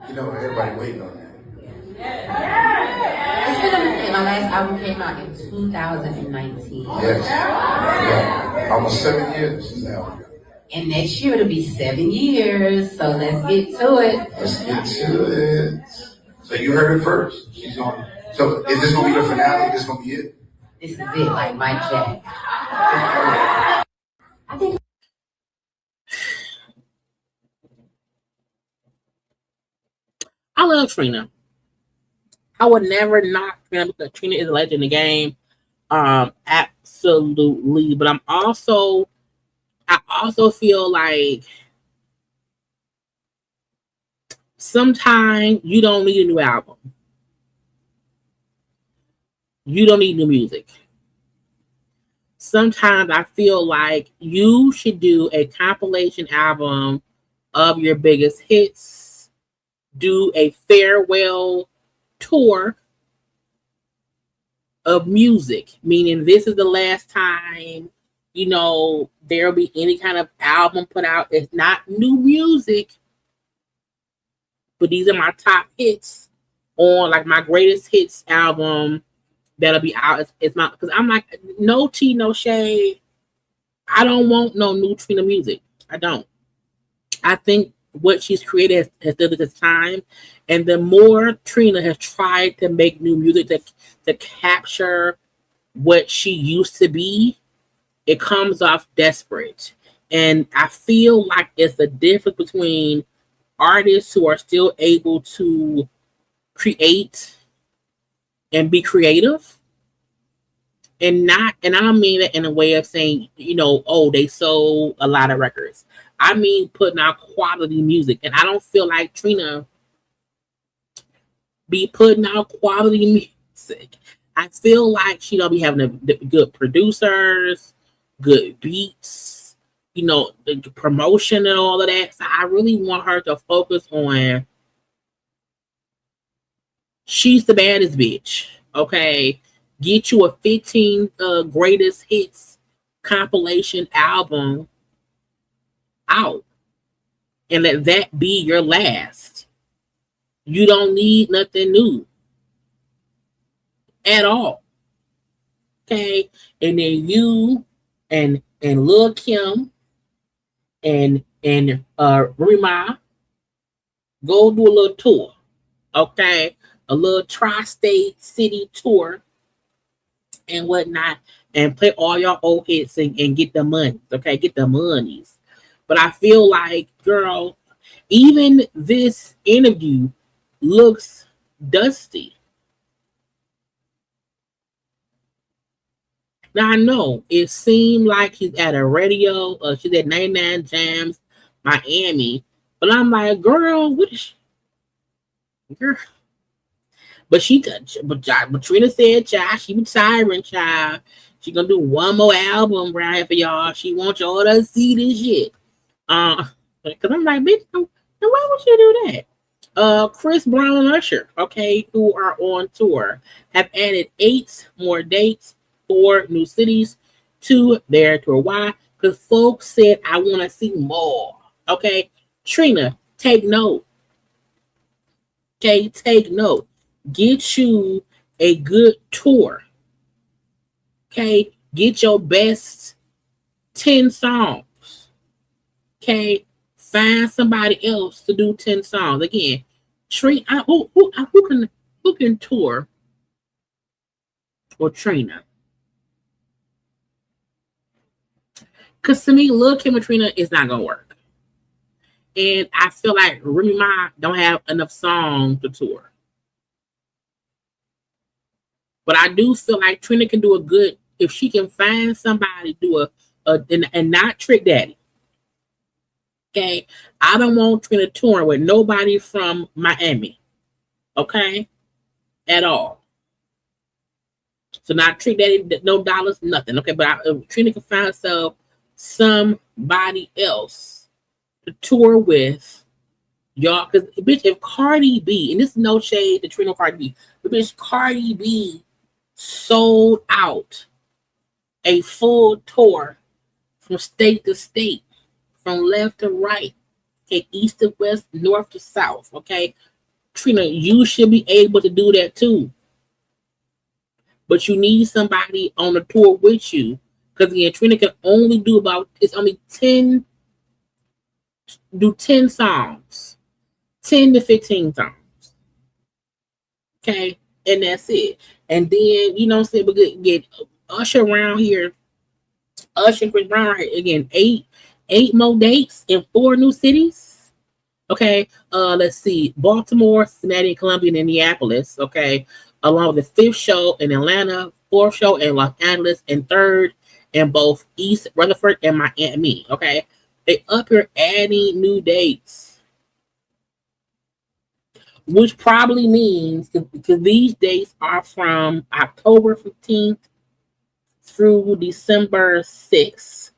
You know, everybody waiting on that. It's been a minute. My last album came out in 2019. Yes. Yeah. Almost 7 years now. And next year it'll be 7 years. So let's get to it. Let's get to it. So you heard it first. She's on. So is this gonna be the finale? This gonna be it? This is it, like Mike Jack. I think. I love Trina. I would never knock Trina because Trina is a legend in the game. Absolutely. But I also feel like sometimes you don't need a new album. You don't need new music. Sometimes I feel like you should do a compilation album of your biggest hits, do a farewell tour of music, meaning this is the last time, you know, there'll be any kind of album put out. It's not new music, but these are my top hits on like my greatest hits album that'll be out. It's my, because I'm like, no tea, no shade. I don't want no new Trina music. I don't. I think what she's created has stood the test of time, and the more Trina has tried to make new music to capture what she used to be, it comes off desperate. And I feel like it's the difference between artists who are still able to create and be creative, and I don't mean that in a way of saying, you know, oh, they sold a lot of records. I mean putting out quality music. And I don't feel like Trina be putting out quality music. I feel like she don't be having the good producers, good beats, you know, the promotion and all of that. So I really want her to focus on she's the baddest bitch. Okay. Get you a 15 greatest hits compilation album out and let that be your last. You don't need nothing new at all. Okay. And then you and Lil Kim and Rima go do a little tour. Okay. A little tri-state city tour and whatnot, and play all your old hits and get the money. Okay, get the monies. But I feel like, girl, even this interview looks dusty. Now I know it seemed like she's at a radio, she's at 99 Jams, Miami, but I'm like, girl, what is she? Girl. But Trina said, child, she retiring, child. She gonna do one more album right here for y'all. She wants y'all to see this shit. Because I'm like, bitch, why would you do that? Chris Brown and Usher, okay, who are on tour, have added 8 more dates for new cities to their tour. Why? Because folks said, I want to see more. Okay, Trina, take note. Okay, take note. Get you a good tour. Okay, get your best 10 songs. Okay, find somebody else to do 10 songs. Again, Trina, who can tour or Trina? Because to me, Lil Kim and Trina is not gonna work, and I feel like Remy Ma don't have enough songs to tour. But I do feel like Trina can do a good, if she can find somebody to do and not Trick Daddy. Okay, I don't want Trina touring with nobody from Miami. Okay, at all. So not treat that no dollars, nothing. Okay, but Trina can find herself somebody else to tour with, y'all. Because bitch, if Cardi B, and this is no shade to Trina Cardi B, but bitch, Cardi B sold out a full tour from state to state, from left to right, okay, east to west, north to south. Okay, Trina, you should be able to do that too. But you need somebody on the tour with you. Because again, Trina can only do only 10 songs. 10 to 15 songs. Okay? And that's it. And then, you know what I'm saying, we get Usher around here. Usher and Chris Brown right here. Again, eight more dates in 4 new cities. Okay? Let's see. Baltimore, Cincinnati, Columbia, and Indianapolis. Okay? Along with the 5th show in Atlanta, 4th show in Los Angeles, and 3rd in both East Rutherford and Miami. Okay, they up here adding new dates, which probably means because these dates are from October 15th through December 6th.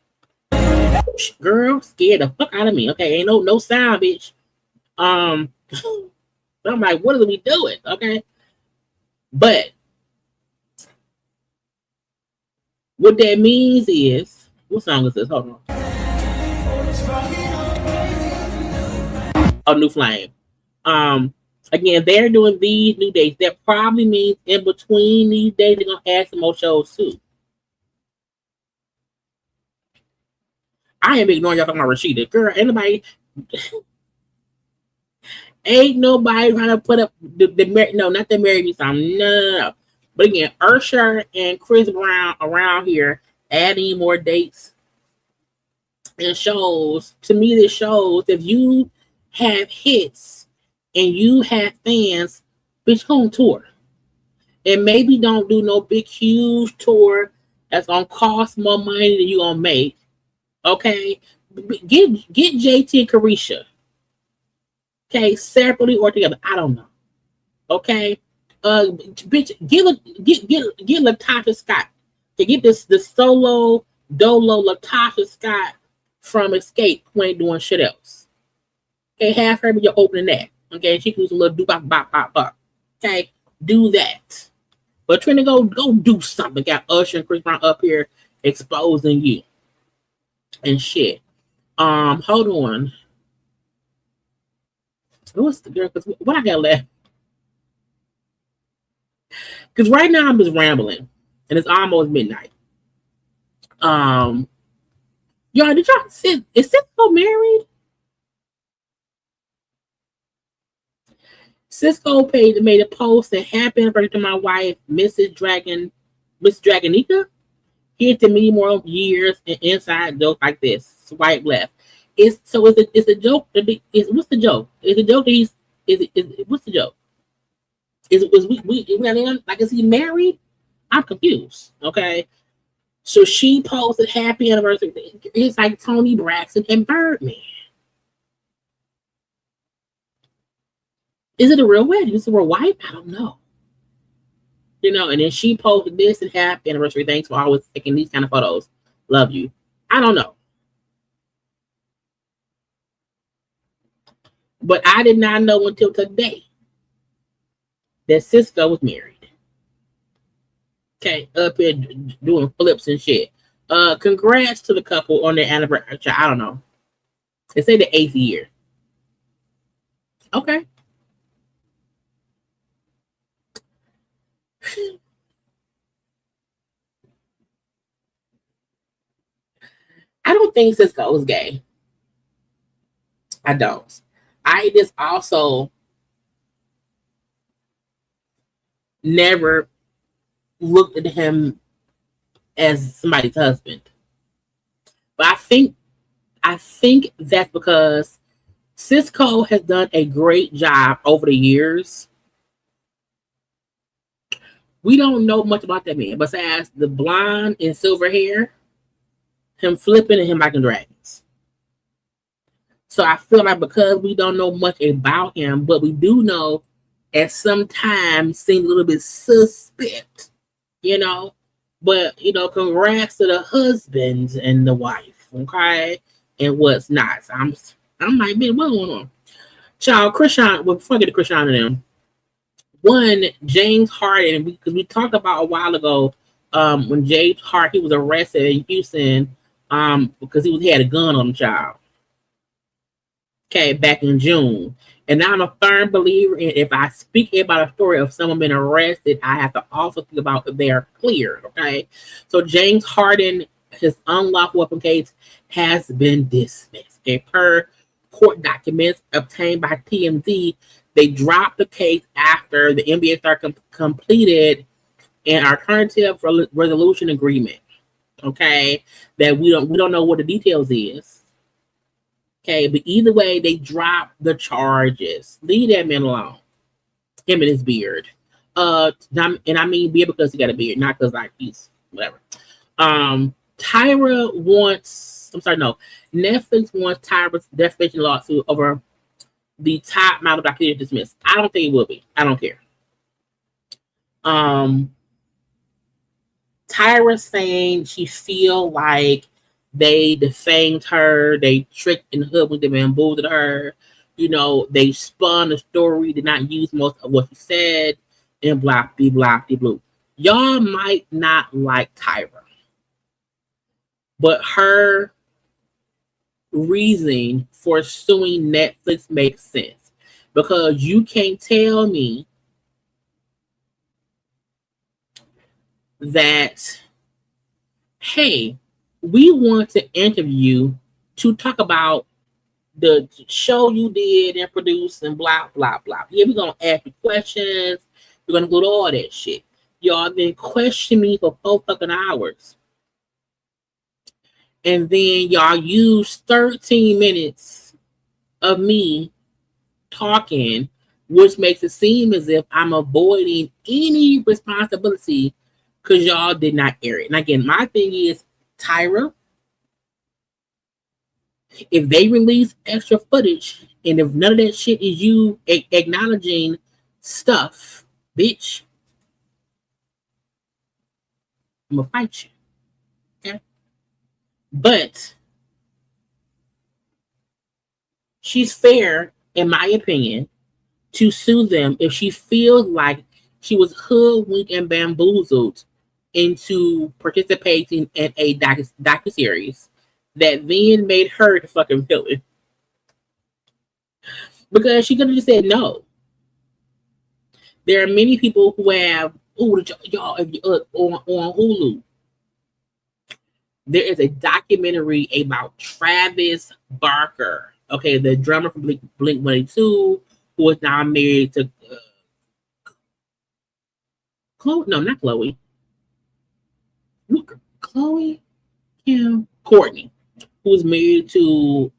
Girl, scared the fuck out of me. Okay, ain't no sound, bitch. I'm like, what are we doing? Okay. But what that means is, what song is this? Hold on. Oh, New Flame. Again, they're doing these new dates. That probably means in between these days, they're gonna add some more shows too. I am ignoring y'all talking about Rashida. Girl, ain't nobody trying to put up not the Marry Me song. No. But again, Usher and Chris Brown around here adding more dates and shows. To me, this shows if you have hits and you have fans, bitch, go on tour. And maybe don't do no big, huge tour that's gonna cost more money than you gonna make. Okay? Get JT and Carisha. Okay, separately or together. I don't know. Okay? Bitch, get Latasha Scott to get the solo dolo Latasha Scott from Escape who ain't doing shit else. Okay, have her be your opening act. Okay, she can use a little bop. Okay, do that. But Trina, go do something. Got Usher and Chris Brown up here exposing you and shit. Hold on. What's the girl? Because what I got left? Because right now I'm just rambling, and it's almost midnight. Y'all, did y'all see? Is Cisco married? Cisco made a post that happy birthday to my wife, Miss Dragonica. Here's to many more years and inside jokes like this. Swipe left. It's a joke. What's the joke? Is the joke that what's the joke? Is he married? I'm confused. Okay. So she posted happy anniversary. It's like Tony Braxton and Birdman. Is it a real wedding? Is it a real wife? I don't know. You know, and then she posted this and happy anniversary. Thanks for always taking these kind of photos. Love you. I don't know. But I did not know until today that Cisco was married. Okay, up here doing flips and shit. Congrats to the couple on their anniversary. I don't know. They say the 8th year. Okay. I don't think Cisco is gay. I don't. I just also never looked at him as somebody's husband. But I think that's because Cisco has done a great job over the years. We don't know much about that man besides the blonde and silver hair, him flipping and him liking dragons. So I feel like because we don't know much about him, but we do know at some time seemed a little bit suspect, you know. But congrats to the husbands and the wife, okay, and what's not. So I'm like, man, what's going on? Child, Chrisean, well, before I get to Chrisean and them, one, James Harden, because we talked about a while ago, when James Harden, he was arrested in Houston, because he had a gun on the child. Okay, back in June. And I'm a firm believer in if I speak about a story of someone being arrested, I have to also think about if they are cleared. Okay. So James Harden, his unlawful weapon case has been dismissed. Okay, per court documents obtained by TMZ, they dropped the case after the NBA star completed an alternative resolution agreement. Okay, that we don't know what the details is. Okay, but either way, they dropped the charges. Leave that man alone. Him and his beard. And I mean beard because he got a beard, not because like he's whatever. Tyra wants. I'm sorry, no. Netflix wants Tyra's defamation lawsuit over the top model documentary dismissed. I don't think it will be. I don't care. Tyra saying she feel like they defamed her, they tricked and hoodwinked and bamboozled her. They spun the story, did not use most of what she said, and blah, blah, blue. Y'all might not like Tyra, but her reasoning for suing Netflix makes sense because you can't tell me that, hey, we want to interview you to talk about the show you did and produced and blah, blah, blah. Yeah, we're going to ask you questions. We're going to go to all that shit. Y'all then question me for 4 fucking hours. And then y'all use 13 minutes of me talking, which makes it seem as if I'm avoiding any responsibility because y'all did not air it. And again, my thing is, Tyra, if they release extra footage and if none of that shit is you acknowledging stuff, bitch, I'm gonna fight you. Okay? But she's fair, in my opinion, to sue them if she feels like she was hoodwinked and bamboozled into participating in a docuseries that then made her the fucking villain. Because she could have just said no. There are many people who have, y'all, on Hulu, there is a documentary about Travis Barker, okay, the drummer from Blink-182, who is now married to Chloe. No, not Chloe. Chloe, Kim, Courtney, who is married to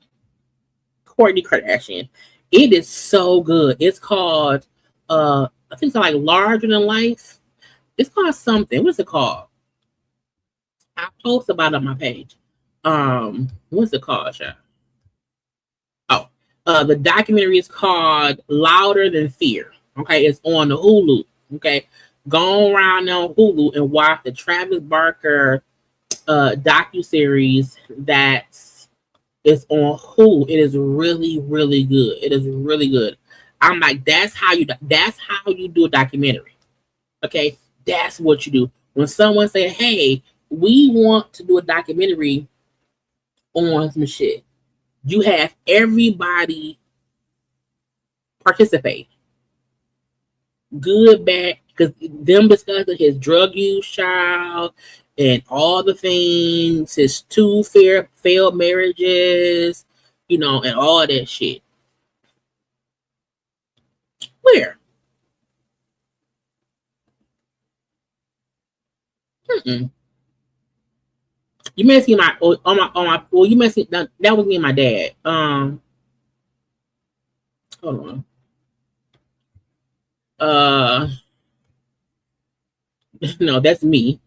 Kourtney Kardashian. It is so good. It's called, I think it's like Larger Than Life. It's called something. What's it called? I post about it on my page. What's it called, Chef? Oh, the documentary is called Louder Than Fear. Okay, it's on the Hulu. Okay, go around on Hulu and watch the Travis Barker docuseries that is on Hulu. It is really, really good. It is really good. I'm like, that's how you do a documentary. Okay, that's what you do. When someone say, hey, we want to do a documentary on some shit, you have everybody participate. Good, bad, because them discussing his drug use, child, and all the things, his 2 failed marriages, and all that shit. Where? Mm-mm. You may see my well, you may see that was me and my dad. Hold on. No, that's me.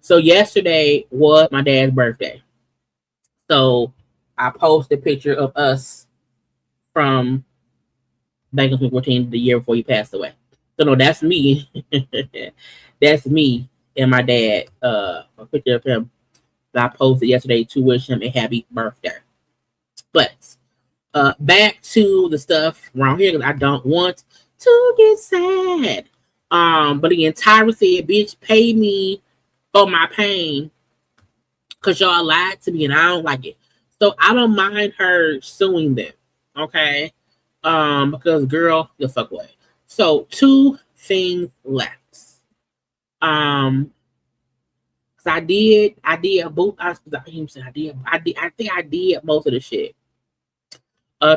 So yesterday was my dad's birthday. So I posted a picture of us from back in 2014, the year before he passed away. So no, that's me. That's me and my dad. A picture of him that I posted yesterday to wish him a happy birthday. But back to the stuff around here because I don't want to get sad. But again, Tyra said, "Bitch, pay me for my pain, cause y'all lied to me and I don't like it." So I don't mind her suing them, okay? Because girl, you'll fuck away. So 2 things left. Cause I think I did most of the shit.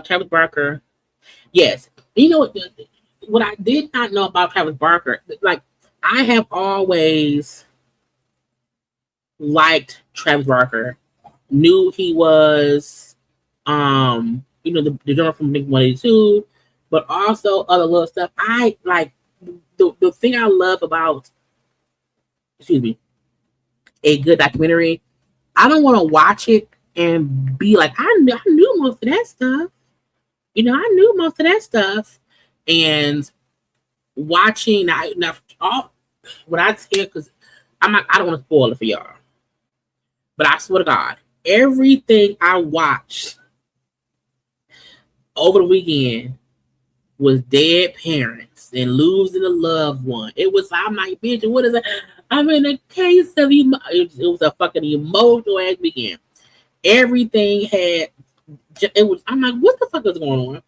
Travis Barker, yes. You know what I did not know about Travis Barker, like I have always liked Travis Barker, knew he was the drummer from Blink 182, but also other little stuff. I like the thing I love about a good documentary. I don't want to watch it and be like, I knew most of that stuff. I knew most of that stuff. And watching what I tell, because I don't want to spoil it for y'all. But I swear to God, everything I watched over the weekend was dead parents and losing a loved one. I'm like, bitch, what is that? I'm in a case of it was a fucking emotional ass weekend. Everything I'm like, what the fuck is going on?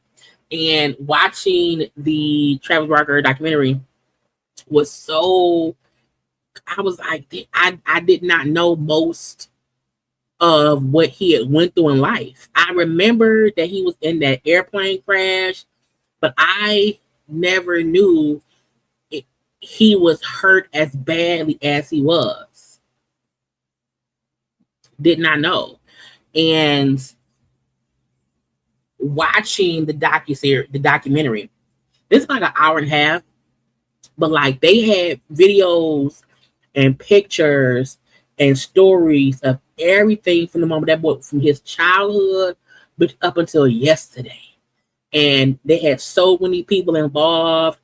And watching the Travis Barker documentary was so, I was like, I did not know most of what he had went through in life. I remember that he was in that airplane crash, but I never knew he was hurt as badly as he was. Did not know. And watching the documentary, this is like an hour and a half, but like they had videos and pictures and stories of everything from the moment that boy, from his childhood up until yesterday. And they had so many people involved.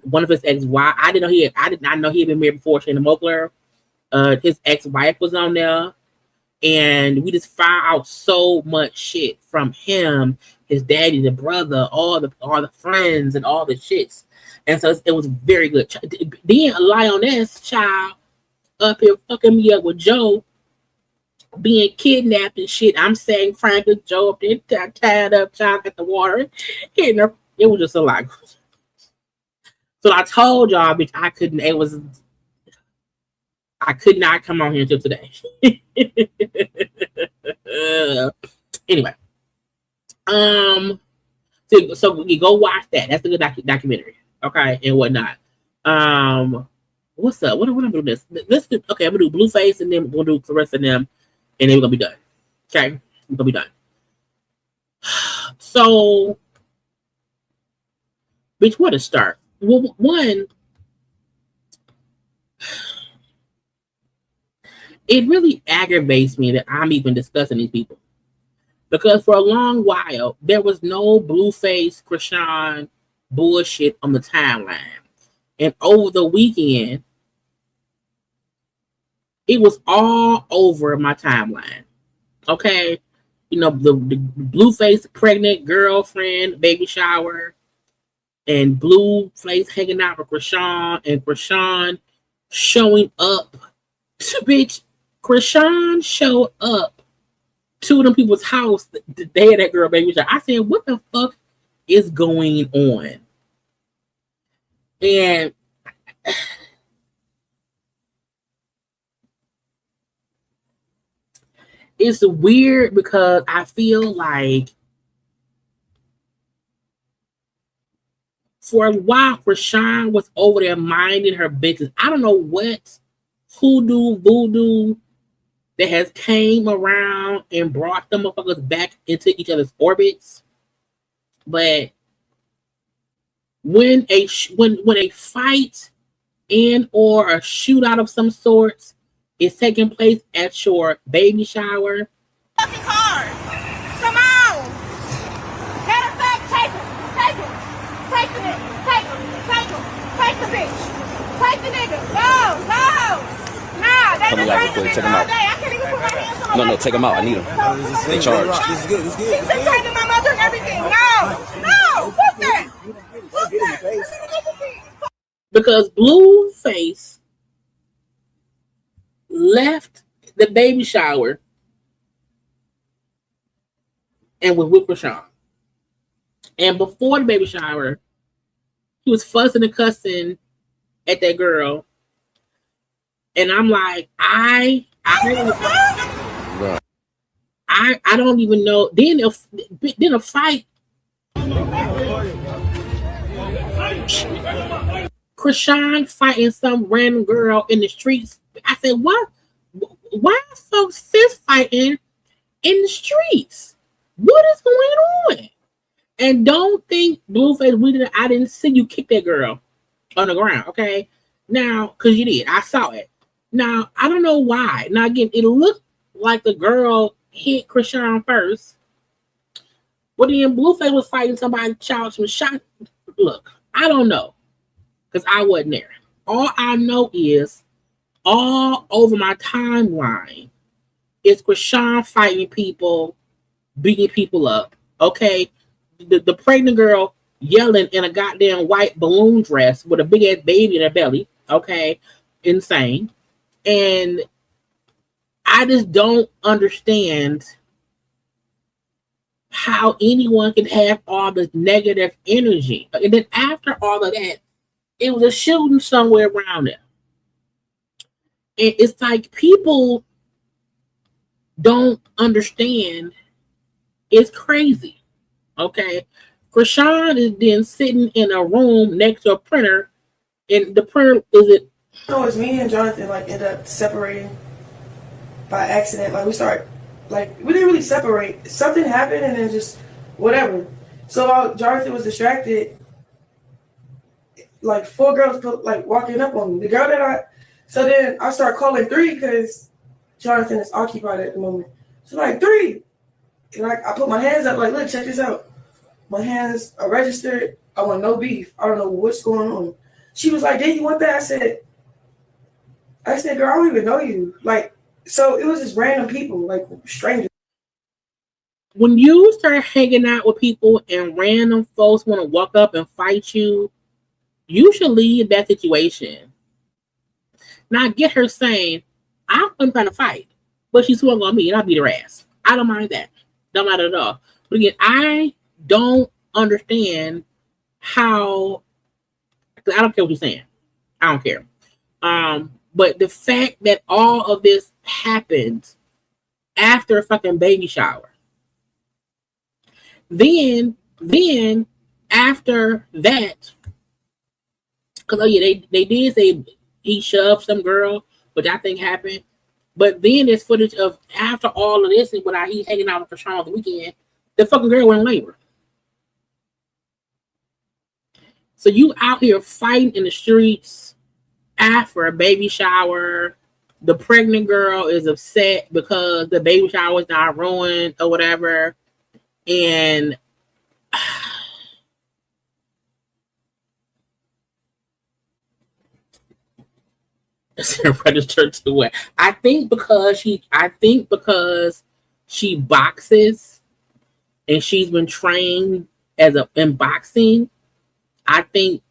One of his ex-wife, I did not know he had been married before Shayna Moakler. His ex-wife was on there. And we just found out so much shit from him, his daddy, the brother, all the friends, and all the shits. And so it was very good. Then a Lioness child up here fucking me up with Joe being kidnapped and shit. I'm saying Frank and Joe up there tied up, child at the water, hitting her. It was just a lot. So I told y'all, bitch, I could not come on here until today. Anyway, so you go watch that. That's a good documentary, okay, and whatnot. What's up? What am I doing this? Let's do. Okay, I'm gonna do Blueface, and then we'll do Claressa and them, and then we're gonna be done. Okay, we're gonna be done. So, bitch, where to start? Well, one. It really aggravates me that I'm even discussing these people. Because for a long while, there was no Blueface, Chrisean bullshit on the timeline. And over the weekend, it was all over my timeline. Okay? The Blueface pregnant girlfriend, baby shower, and Blueface hanging out with Chrisean, and Chrisean showing up to bitch. Chrisean showed up to them people's house the day of that girl baby shower. I said, what the fuck is going on? And it's weird because I feel like for a while, Chrisean was over there minding her business. I don't know what hoodoo, voodoo that has came around and brought them motherfuckers back into each other's orbits. But when a fight and or a shootout of some sorts is taking place at your baby shower, Take the nigga. Take him. Take him. Take the bitch. Take the nigga. No. Nah, they been trying to bitch all day. I can't even put my hands on my No, take him out. I need him. They charged. This is good. This is good. He's been taking my mother and everything. No. Fuck that. Fuck that. Because Blueface left the baby shower and was with Chrisean. And before the baby shower, he was fussing and cussing at that girl. And I'm like, I don't even know. Then a fight. Chrisean fighting some random girl in the streets. I said, what? Why are folks fist fighting in the streets? What is going on? And don't think, Blueface, I didn't see you kick that girl on the ground, okay? Now, because you did. I saw it. Now, I don't know why. Now, again, it looked like the girl hit Chrisean first. But then Blueface was fighting somebody, child was shot. Look, I don't know. Because I wasn't there. All I know is all over my timeline is Chrisean fighting people, beating people up. Okay? The pregnant girl yelling in a goddamn white balloon dress with a big ass baby in her belly. Okay? Insane. And I just don't understand how anyone can have all this negative energy. And then after all of that, it was a shooting somewhere around there. And it's like people don't understand. It's crazy. Okay. Chrisean is then sitting in a room next to a printer, and the printer No, it's me and Jonathan ended up separating by accident. We didn't really separate. Something happened and then just whatever. So while Jonathan was distracted, 4 girls walking up on me. The girl so then I start calling 3 because Jonathan is occupied at the moment. So 3. And I put my hands up look, check this out. My hands are registered. I want no beef. I don't know what's going on. She was like, "Did you want that?" I said, "Girl, I don't even know you." So it was just random people, strangers. When you start hanging out with people and random folks want to walk up and fight you, you should leave that situation. Now, I get her saying, I'm trying to fight, but she swung on me and I beat her ass. I don't mind that. Don't mind it at all. But again, I don't understand how, I don't care what you're saying. I don't care. But the fact that all of this happened after a fucking baby shower. Then after that, because they did say he shoved some girl, which I think happened. But then there's footage of after all of this and when he's hanging out with Chrisean on the weekend, the fucking girl went in labor. So you out here fighting in the streets after a baby shower. The pregnant girl is upset because the baby shower is not ruined or whatever. And registered to what? I think because she boxes and she's been trained in boxing. I think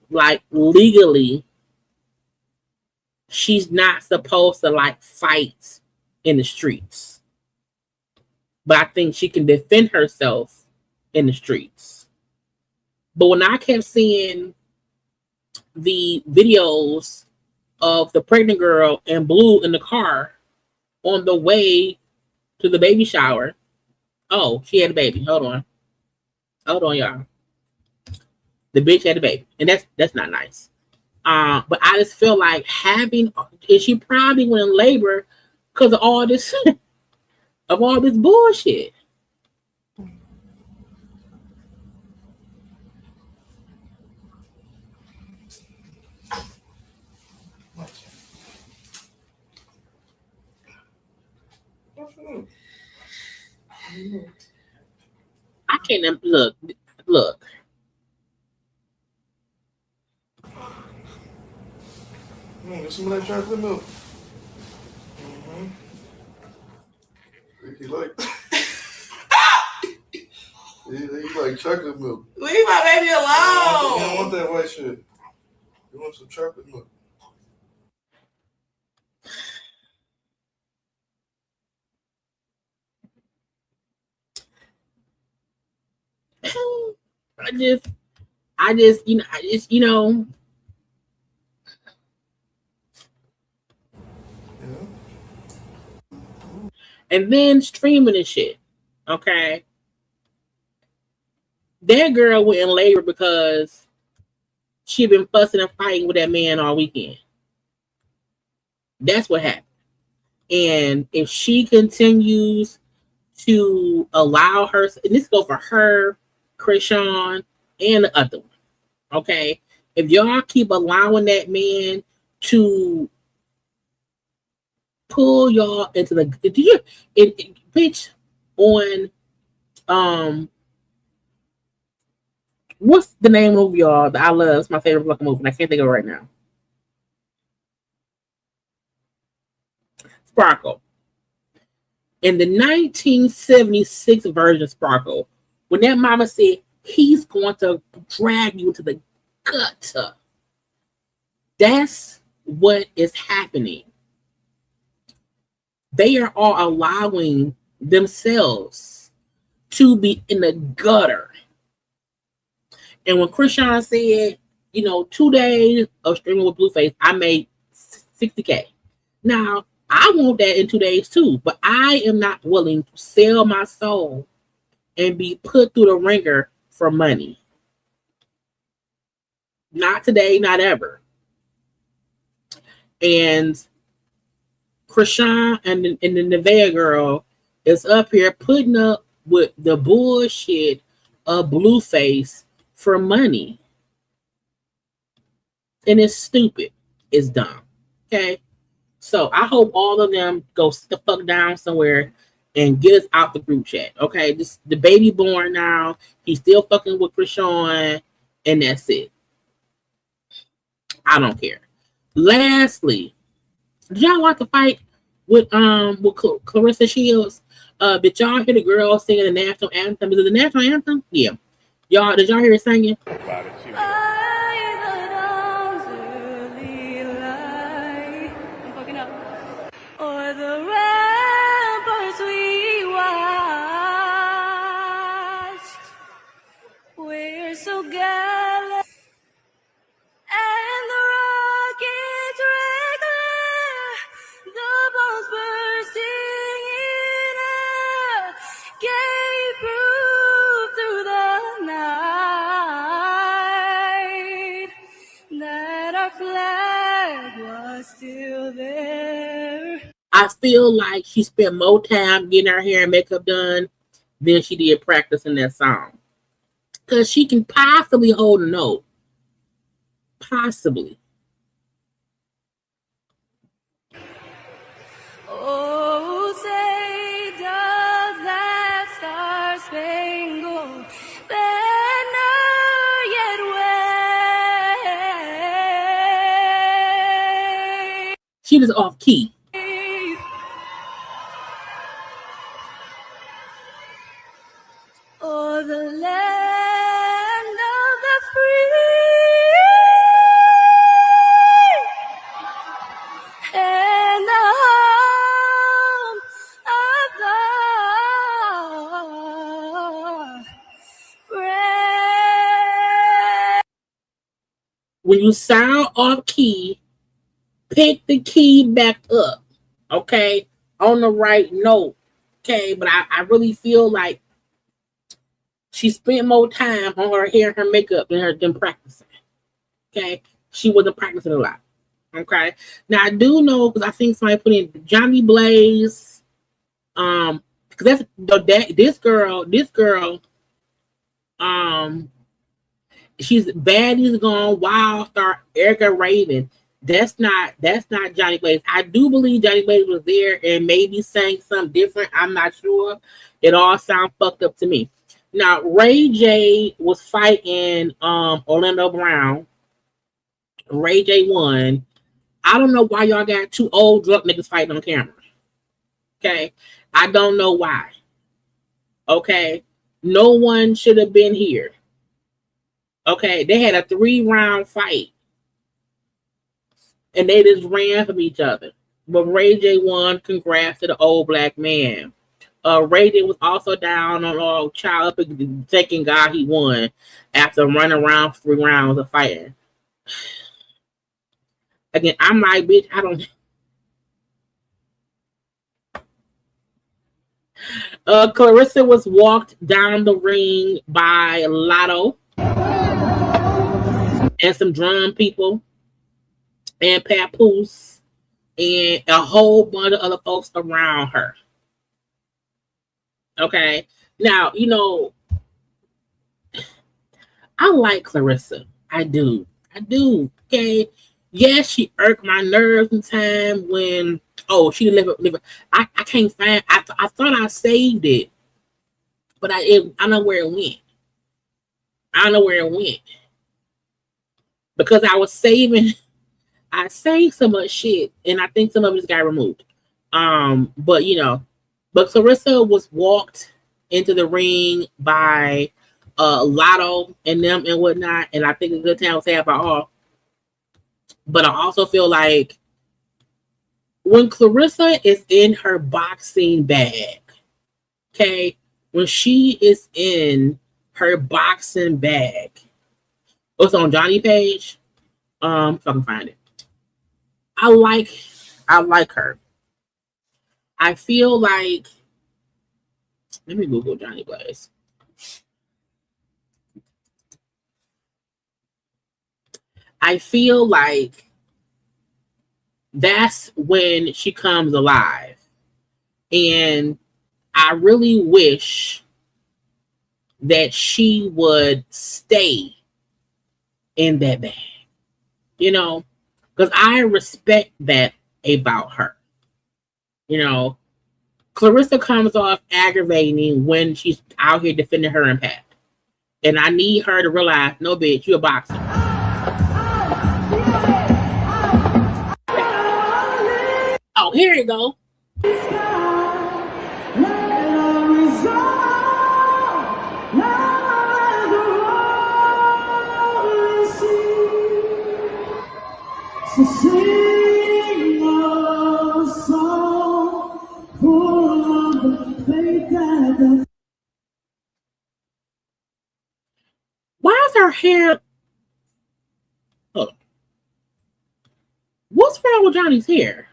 legally she's not supposed to fight in the streets. But I think she can defend herself in the streets. But when I kept seeing the videos of the pregnant girl and Blue in the car on the way to the baby shower. Oh, she had a baby. Hold on, y'all. The bitch had a baby, and that's not nice. But I just feel like and she probably went in labor because of all this bullshit. I can't look. Get some of that chocolate milk. You like you like chocolate milk. Leave my baby alone. You don't want that white shit. You want some chocolate milk. I just, and then streaming and shit. Okay. That girl went in labor because she been fussing and fighting with that man all weekend. That's what happened. And if she continues to allow her, and this go for her, Chrisean, and the other one. Okay. If y'all keep allowing that man to pull y'all into the bitch on what's the name of y'all that I love? It's my favorite fucking movie, and I can't think of it right now. Sparkle. In the 1976 version of Sparkle, when that mama said he's going to drag you to the gutter, that's what is happening. They are all allowing themselves to be in the gutter. And when Chrisean said, 2 days of streaming with Blueface, I made $60K. Now, I want that in 2 days too, but I am not willing to sell my soul and be put through the ringer for money. Not today, not ever. And Chrisean and the Nevaeh girl is up here putting up with the bullshit of Blueface for money. And it's stupid. It's dumb. Okay? So I hope all of them go sit the fuck down somewhere and get us out the group chat. Okay? The baby born now. He's still fucking with Chrisean, and that's it. I don't care. Lastly, did y'all like to fight with Claressa Shields? Did y'all hear the girl singing the national anthem? Is it the national anthem? Yeah. Did y'all hear her singing? Or the ramparts we watched, we're so gallant, and the rockets regular, the bombs bursting in air, gave proof through the night that our flag was still there. I feel like she spent more time getting her hair and makeup done than she did practicing that song. Because she can possibly hold a note. Possibly. Oh, say does that star-spangled banner yet wave? She was off key. Oh, the land of the free and the home of the brave. When you sound off key, pick the key back up. Okay? On the right note. Okay? But I really feel like she spent more time on her hair and her makeup than practicing. Okay? She wasn't practicing a lot. Okay? Now, I do know, because I think somebody put in Johnny Blaze. Because this girl, she's Baddies Gone Wild Star Erica Raven. That's not Johnny Blaze. I do believe Johnny Blaze was there and maybe sang something different. I'm not sure. It all sounds fucked up to me. Now, Ray J was fighting Orlando Brown. Ray J won. I don't know why y'all got two old drunk niggas fighting on camera. Okay? I don't know why. Okay? No one should have been here. Okay? They had a 3-round fight. And they just ran from each other. But Ray J won. Congrats to the old black man. Ray J was also down on all child up and thanking God he won after running around for 3 rounds of fighting. Again, I'm like, bitch, I don't. Claressa was walked down the ring by Lotto and some drum people and Papoose and a whole bunch of other folks around her. Okay. Now, you know, I like Claressa. I do. Okay. Yes, she irked my nerves in time when, she didn't live. I can't find, I thought I saved it, but I don't know where it went. I don't know where it went. Because I saved so much shit, and I think some of it just got removed. But Claressa was walked into the ring by Lotto and them and whatnot, and I think a good time was had by all. But I also feel like when Claressa is in her boxing bag, okay, when she is in her boxing bag, it's on Johnny page. If I can find it. I like her. I feel like, let me Google Johnny Blaze. I feel like that's when she comes alive. And I really wish that she would stay in that bag. You know, because I respect that about her. You know, Claressa comes off aggravating when she's out here defending her impact. And I need her to realize, no, bitch, you're a boxer. Oh, here you go. Why is her hair? Hold on. What's wrong with Johnny's hair?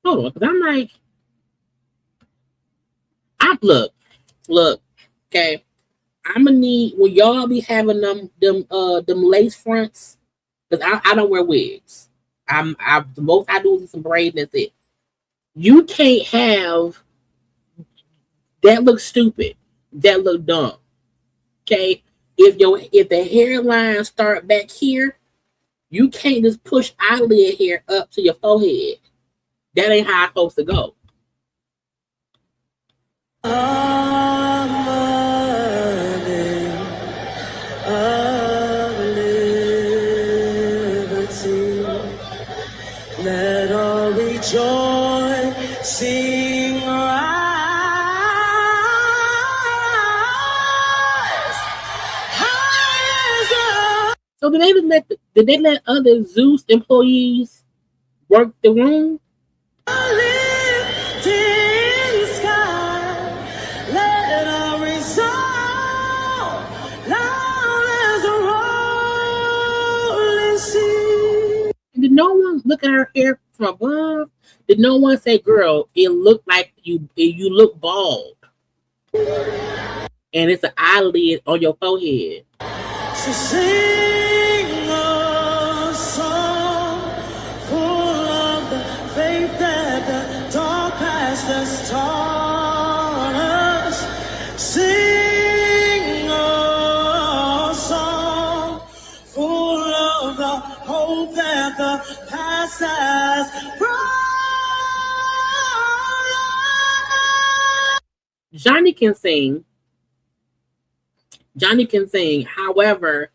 Hold on, because I'm like, look, okay. I'm gonna need, will y'all be having them lace fronts? Because I don't wear wigs. The most I do is some braids. That's it. You can't have that. Look stupid. That look dumb. Okay, if the hairline start back here, you can't just push eyelid hair up to your forehead. That ain't how it's supposed to go. Let all rejoice, sing rise. So did they let other Zeus employees work the room? Did no one look at her hair from above? Did no one say, girl, it looked like you look bald? And it's an eyelid on your forehead. So sing a song full of the faith that the dark past has taught us. Sing a song full of the hope that the past has brought. Johnny can sing. However,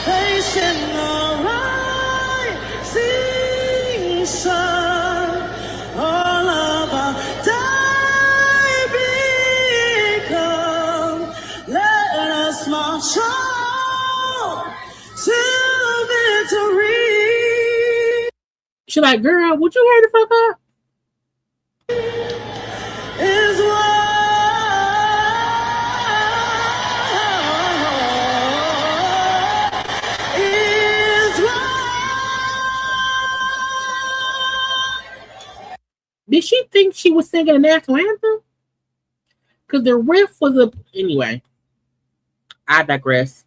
Face She like, girl, would you hear the fuck up? Is Did she think she was singing a national anthem? Because the riff was a... Anyway, I digress.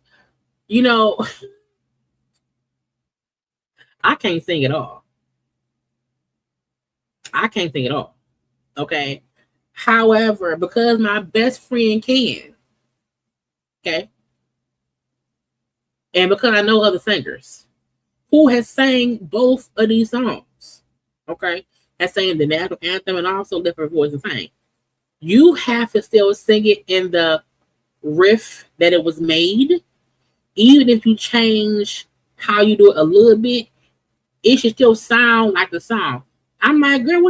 You know, I can't sing at all. Okay? However, because my best friend can, okay? And because I know other singers who has sang both of these songs, okay? Has sang the national anthem and also lift her voice and sing. You have to still sing it in the riff that it was made. Even if you change how you do it a little bit, it should still sound like the song. I'm like, girl,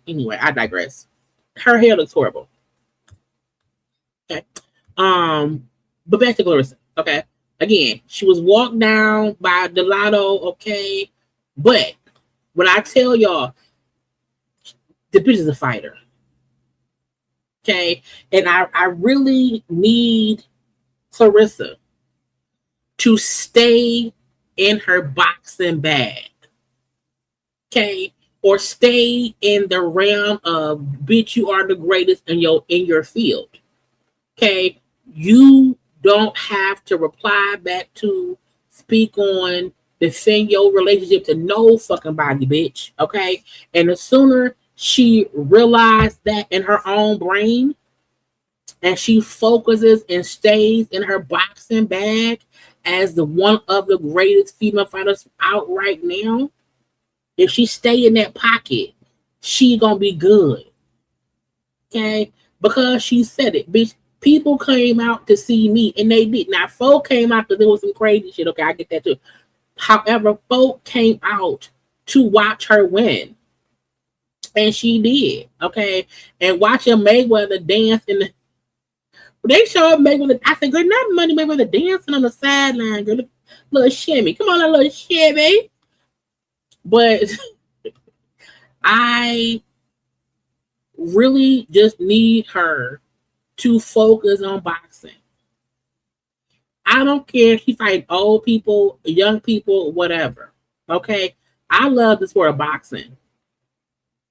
anyway, I digress. Her hair looks horrible. Okay. But back to Claressa, okay? Again, she was walked down by Delato, okay? But when I tell y'all, the bitch is a fighter. Okay? And I really need Claressa to stay in her boxing bag. Okay? Or stay in the realm of, bitch, you are the greatest in your field. Okay? You don't have to reply back to, speak on, defend your relationship to no fucking body, bitch. Okay? And the sooner she realized that in her own brain, and she focuses and stays in her boxing bag as the one of the greatest female fighters out right now, if she stay in that pocket, she gonna be good. Okay? Because she said it, bitch. People came out to see me, and they did. Now, folk came out because there was some crazy shit. Okay, I get that too. However, folk came out to watch her win. And she did. Okay? And watching Mayweather dance in the... They showed Mayweather. I said, good night, money. Mayweather dancing on the sideline. Girl, little shimmy. Come on, a little shimmy. But I really just need her to focus on boxing. I don't care if she fight old people, young people, whatever. Okay? I love the sport of boxing.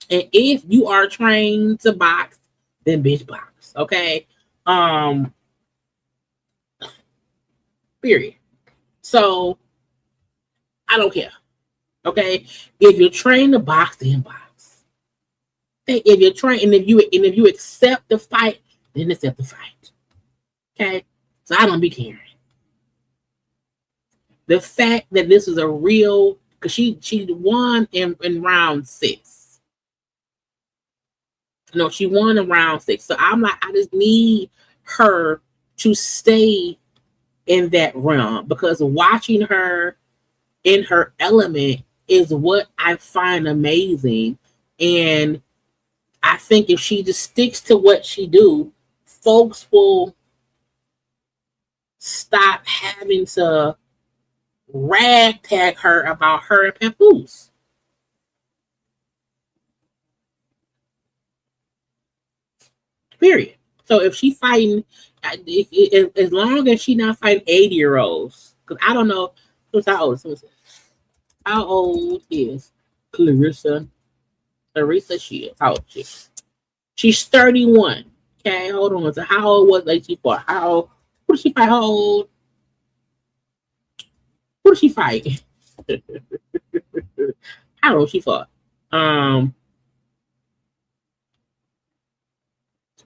And if you are trained to box, then bitch box. Okay? Period. So I don't care. Okay? If you're trained to box, then box. If you're trained and if you accept the fight, then accept the fight. Okay? So I don't be caring. The fact that this is a real, because she won in round 6. No, she won in round 6. So I'm like, I just need her to stay in that realm, because watching her in her element is what I find amazing. And I think if she just sticks to what she do, folks will stop having to ragtag her about her and Papoose. Period. So if she fighting, as long as she not fighting 80-year-olds, because I don't know how old is Claressa? Claressa Shields. How old is she? She's 31. Okay, hold on. So how old was she for? Who did she fight? How old? Who did she fight? How old she fought?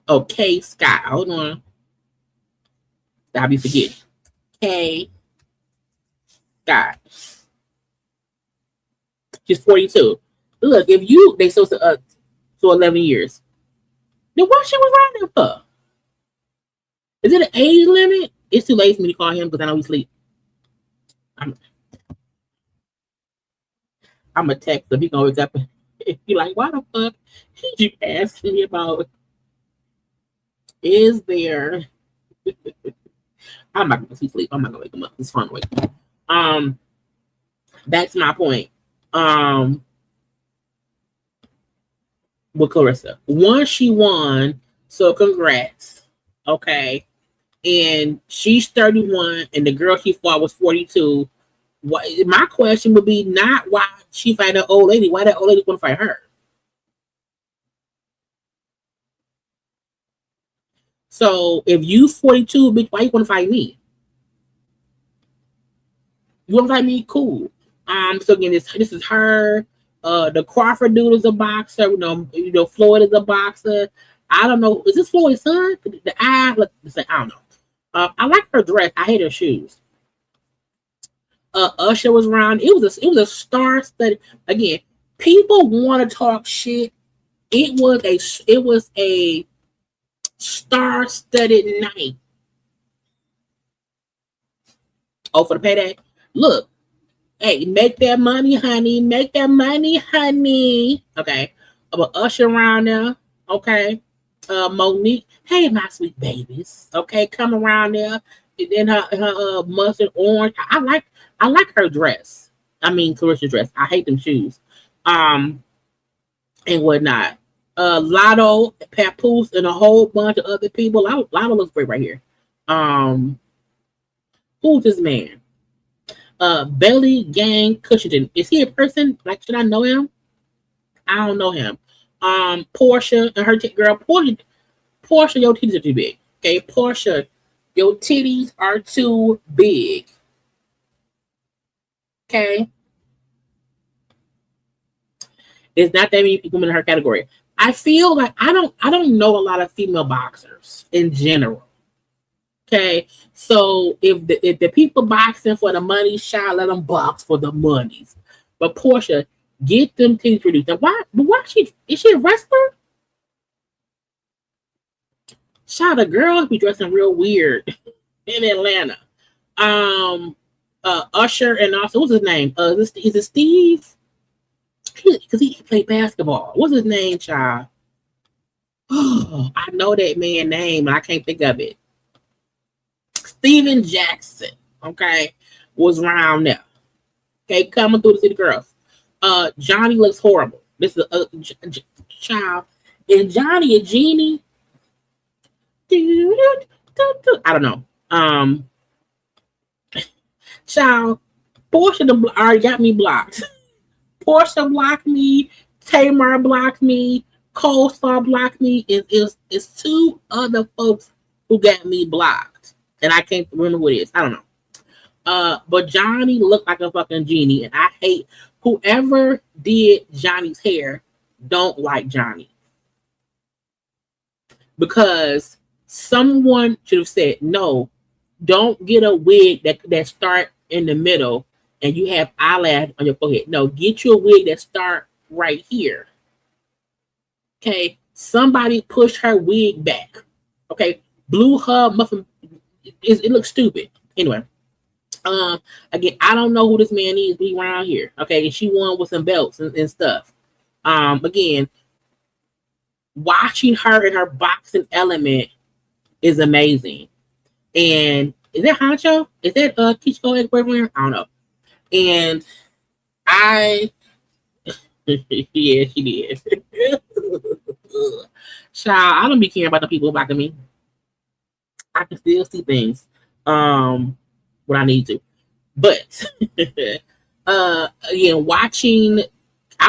Okay, Scott. Hold on. I'll be forgetting. K. Scott. She's 42. Look, if you they so 11 years. Then what she was riding for? Is it an age limit? It's too late for me to call him because I know he's asleep. I'm gonna text him. He gonna wake up and be like, "Why the fuck did you ask me about? Is there?" I'm not gonna sleep. I'm not gonna wake him up. It's fun to wake him up. That's my point. with Claressa. One, she won, so congrats. Okay. And she's 31, and the girl she fought was 42. My question would be not why she fight that old lady. Why that old lady want to fight her? So if you 42, bitch, why you want to fight me? You want to fight me? Cool. So again, this is her. The Crawford dude is a boxer. You know, Floyd is a boxer. I don't know. Is this Floyd's son? The eye, I don't know. I like her dress. I hate her shoes. Usher was around. It was a star study. Again, people want to talk shit. It was a star-studded night. Oh, for the payday. Look, hey, make that money, honey. Make that money, honey. Okay, but Usher around there. Okay, Monique. Hey, my sweet babies. Okay, come around there. And then her mustard orange. I like her dress. I mean, Claressa's dress. I hate them shoes. And whatnot. Lotto, Papoose, and a whole bunch of other people. Lotto looks great right here. Who's this man? Belly Gang Cushington. Is he a person? Like, should I know him? I don't know him. Portia and her girl. Portia, your titties are too big. Okay, Portia, your titties are too big. Okay. There's not that many women in her category. I feel like I don't know a lot of female boxers in general. Okay, so if the people boxing for the money, shall let them box for the monies. But Portia, get them things reduced. Now, why is she a wrestler? Child, the girls be dressing real weird in Atlanta. Usher and also what's his name? Is it Steve? Because he played basketball. What's his name, child? Oh, I know that man's name, and I can't think of it. Steven Jackson, okay, was around there. Okay, coming through the city girls. Johnny looks horrible. This is a child. And Johnny and Jeannie. I don't know. Child, Portia already got me blocked. Portia blocked me. Tamar blocked me. Coleslaw blocked me. It's two other folks who got me blocked. And I can't remember who it is. I don't know. But Johnny looked like a fucking genie. And I hate whoever did Johnny's hair don't like Johnny. Because someone should have said, no, don't get a wig that start in the middle and you have eyelash on your forehead. No, get you a wig that start right here. Okay, somebody pushed her wig back. Okay, blew her muffin. It looks stupid. Anyway, again, I don't know who this man is. Be around here. Okay, and she won with some belts and stuff. Again, watching her in her boxing element is amazing. And is that Honcho? Is that Kichiko ex-boyfriend? I don't know. And yeah, she did. Child, I don't be caring about the people blocking me. I can still see things when I need to. But again, I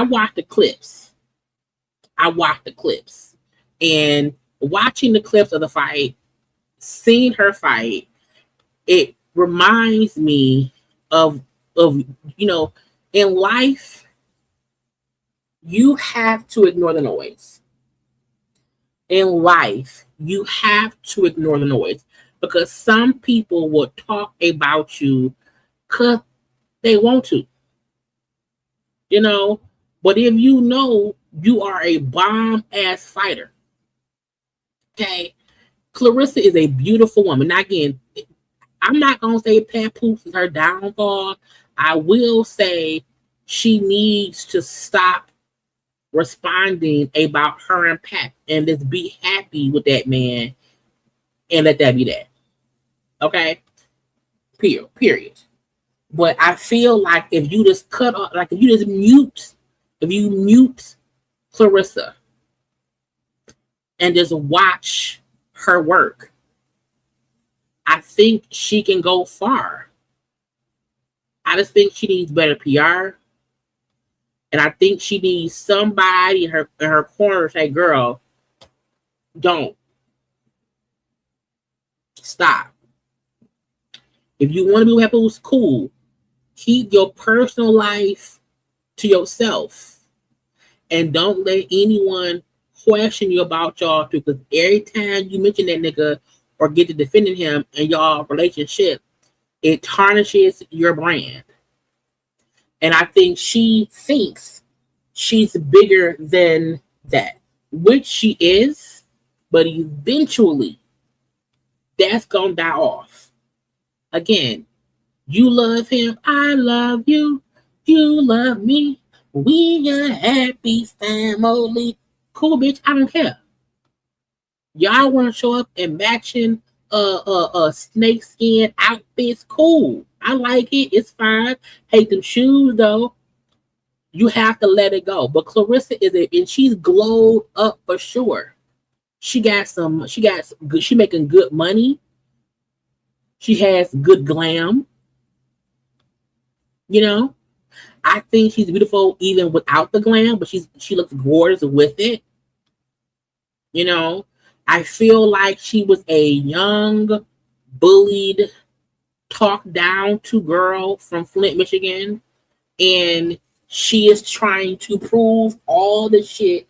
watched the clips. And watching the clips of the fight, seeing her fight, it reminds me of in life, you have to ignore the noise. In life, you have to ignore the noise because some people will talk about you because they want to. But if you know you are a bomb-ass fighter, okay, Claressa is a beautiful woman. Now, again, I'm not going to say Papoose is her downfall. I will say she needs to stop responding about her and Pat and just be happy with that man and let that be that. Okay? Period. But I feel like if you just cut off, like if you mute Claressa and just watch her work. I think she can go far. I just think she needs better PR. And I think she needs somebody in her corner to say, girl, don't. Stop. If you want to be with people, cool. Keep your personal life to yourself. And don't let anyone question you about y'all too. Because every time you mention that nigga or get to defending him in y'all relationship, it tarnishes your brand. And I think she thinks she's bigger than that, which she is, but eventually that's gonna die off. Again, you love him, I love you, you love me, we a happy family. Cool, bitch, I don't care. Y'all want to show up in matching snake skin outfits? Cool, I like it, it's fine. Hate them shoes though. You have to let it go. But Claressa and she's glowed up for sure. She making good money. She has good glam. You know, I think she's beautiful even without the glam, but she looks gorgeous with it. You know, I feel like she was a young, bullied, talked down to girl from Flint, Michigan, and she is trying to prove all the shit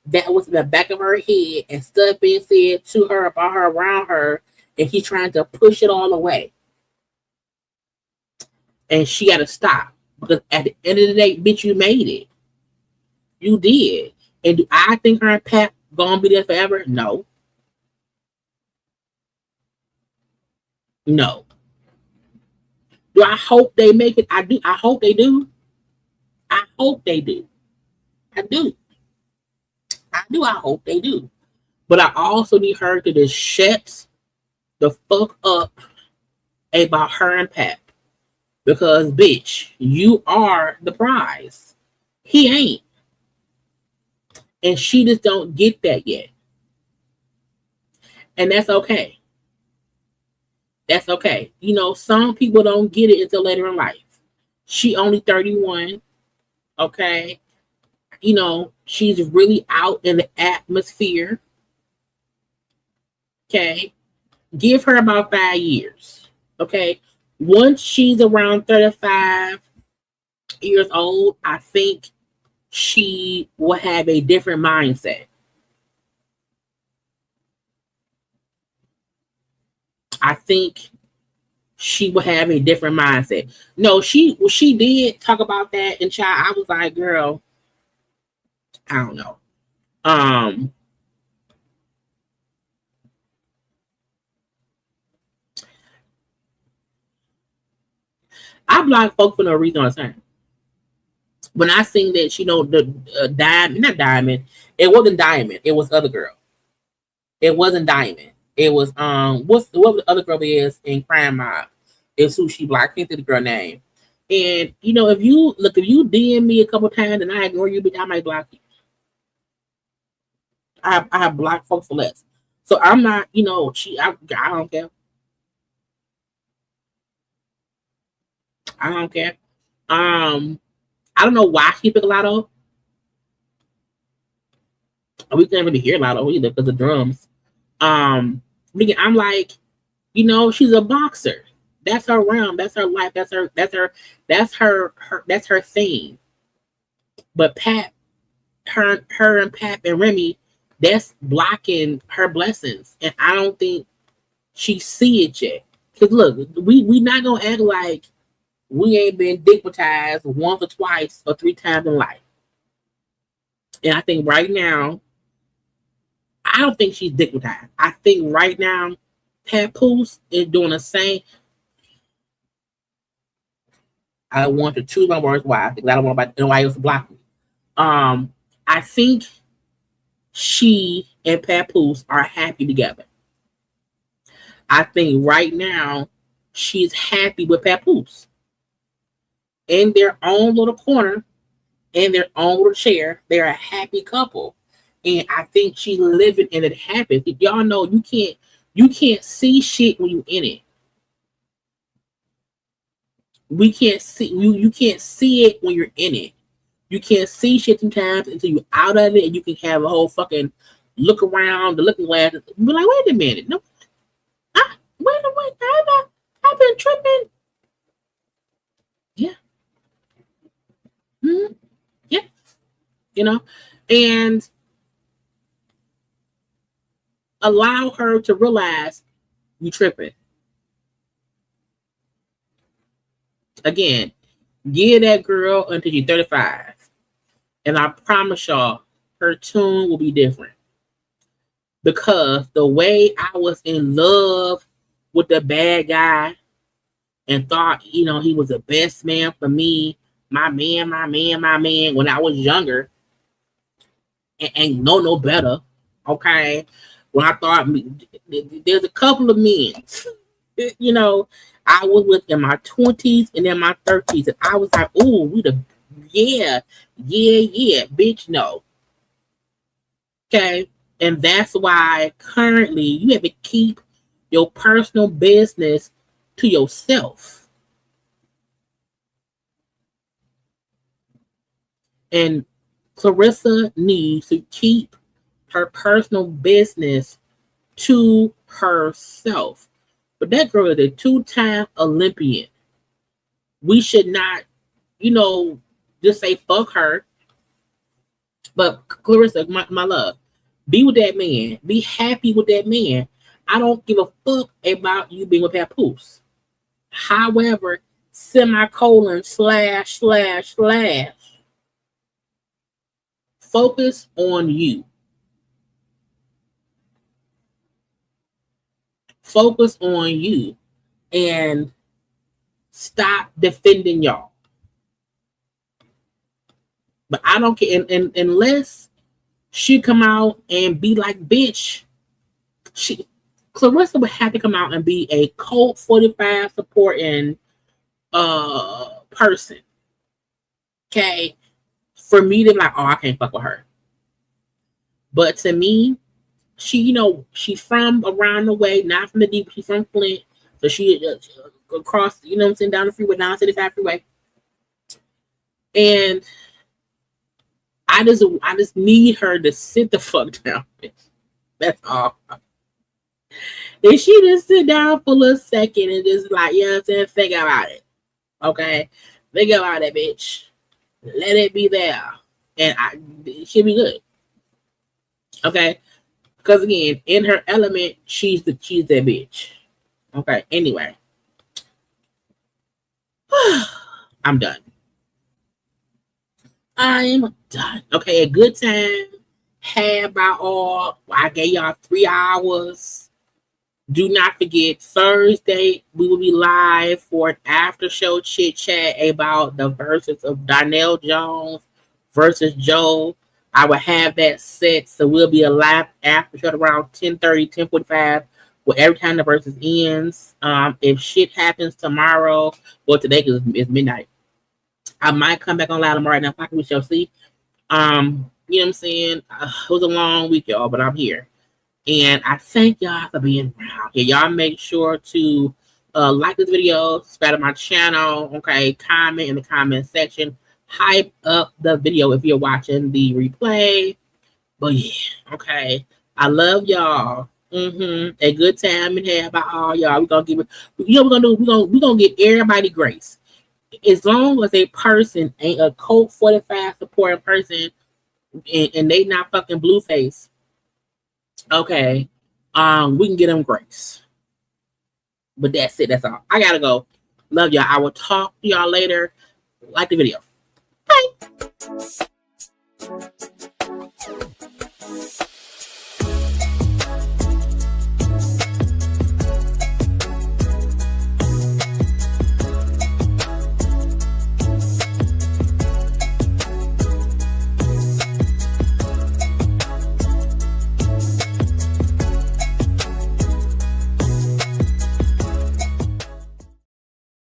that was in the back of her head and stuff being said to her about her around her, and she's trying to push it all away. And she got to stop, because at the end of the day, bitch, you made it. You did. And do I think her and Pat gonna be there forever? No. No. Do I hope they make it? I do. I hope they do. I hope they do. I do. I hope they do. But I also need her to just shut the fuck up about her and Pat. Because, bitch, you are the prize. He ain't. And she just don't get that yet. And that's okay. That's okay. You know, some people don't get it until later in life. She only 31. Okay. You know, she's really out in the atmosphere. Okay. Give her about 5 years. Okay. Once she's around 35 years old, I think she will have a different mindset. I think she will have a different mindset. No, she did talk about that, and child, I was like, girl, I don't know. I block folks for no reason on time. When I seen that, you know, the Diamond, not Diamond, it wasn't Diamond, it was other girl. It wasn't Diamond. It was what the other girl is in Crime Mob. It's who she blocked. I can't think of the girl name. And you know, if you DM me a couple times and I ignore you, bitch, I might block you. I have blocked folks for less. So I'm not, you know, I don't care. I don't care. I don't know why she picked Lotto. We can't really hear Lotto either because of drums. I'm like, you know, she's a boxer. That's her realm. That's her life. That's her thing. But Pat, her and Pat and Remy, that's blocking her blessings. And I don't think she see it yet. Because look, we not gonna act like we ain't been dickmatized once or twice or 3 times in life. And I think right now, I don't think she's dickmatized. I think right now, Papoose is doing the same. I want to choose my words wise because I don't want nobody else to block me. I think she and Papoose are happy together. I think right now she's happy with Papoose. In their own little corner, in their own little chair, they're a happy couple. And I think she living and it happens. If y'all know you can't see shit when you in it. We can't see you can't see it when you're in it. You can't see shit sometimes until you're out of it, and you can have a whole fucking look around the looking glass and be like, wait a minute, no, wait, I've been tripping. Yeah. Mm-hmm. Yeah. You know, and allow her to realize you tripping. Again, give that girl until she's 35. And I promise y'all, her tune will be different. Because the way I was in love with the bad guy and thought, you know, he was the best man for me, my man, when I was younger, and no better, okay? When I thought, there's a couple of men, you know, I was with in my 20s and in my 30s, and I was like, ooh, yeah, bitch, no. Okay? And that's why currently you have to keep your personal business to yourself. And Claressa needs to keep her personal business to herself. But that girl is a 2-time Olympian. We should not, you know, just say fuck her. But Claressa, my love, be with that man. Be happy with that man. I don't give a fuck about you being with Papoose. However, semicolon / focus on you. Focus on you and stop defending y'all. But I don't care, and unless she come out and be like, bitch, Claressa would have to come out and be a Colt 45 supporting person. Okay, for me to be like, oh, I can't fuck with her. But to me, she, you know, she's from around the way, not from the deep. She's from Flint, so she across, you know what I'm saying, down the freeway, down 75 freeway, and I just need her to sit the fuck down. That's all. If she just sit down for a second and just like, you know what I'm saying, think about it. Okay? Think about it, bitch. Let it be there. And she'll be good. Okay? Because again, in her element, she's that bitch. Okay, anyway. I'm done. I'm done. Okay, a good time had by all. I gave y'all 3 hours. Do not forget, Thursday, we will be live for an after show chit chat about the verses of Donnell Jones versus Joe. I will have that set, so we'll be a live after show around 10:30, 10:45, where every time the verses ends. If shit happens tomorrow, well, today because it's midnight, I might come back on live tomorrow now. We shall see. You know what I'm saying? It was a long week, y'all, but I'm here. And I thank y'all for being around. Okay, y'all make sure to like this video, subscribe to my channel, okay, comment in the comment section, hype up the video if you're watching the replay. But yeah, okay. I love y'all. A good time and have by all y'all. We're gonna give it, you know what we're gonna do? We're gonna give everybody grace. As long as a person ain't a Colt 45 supporting person and they not fucking Blueface, okay, we can get them grace. But that's it. That's all. I gotta go. Love y'all. I will talk to y'all later. Like the video. Bye.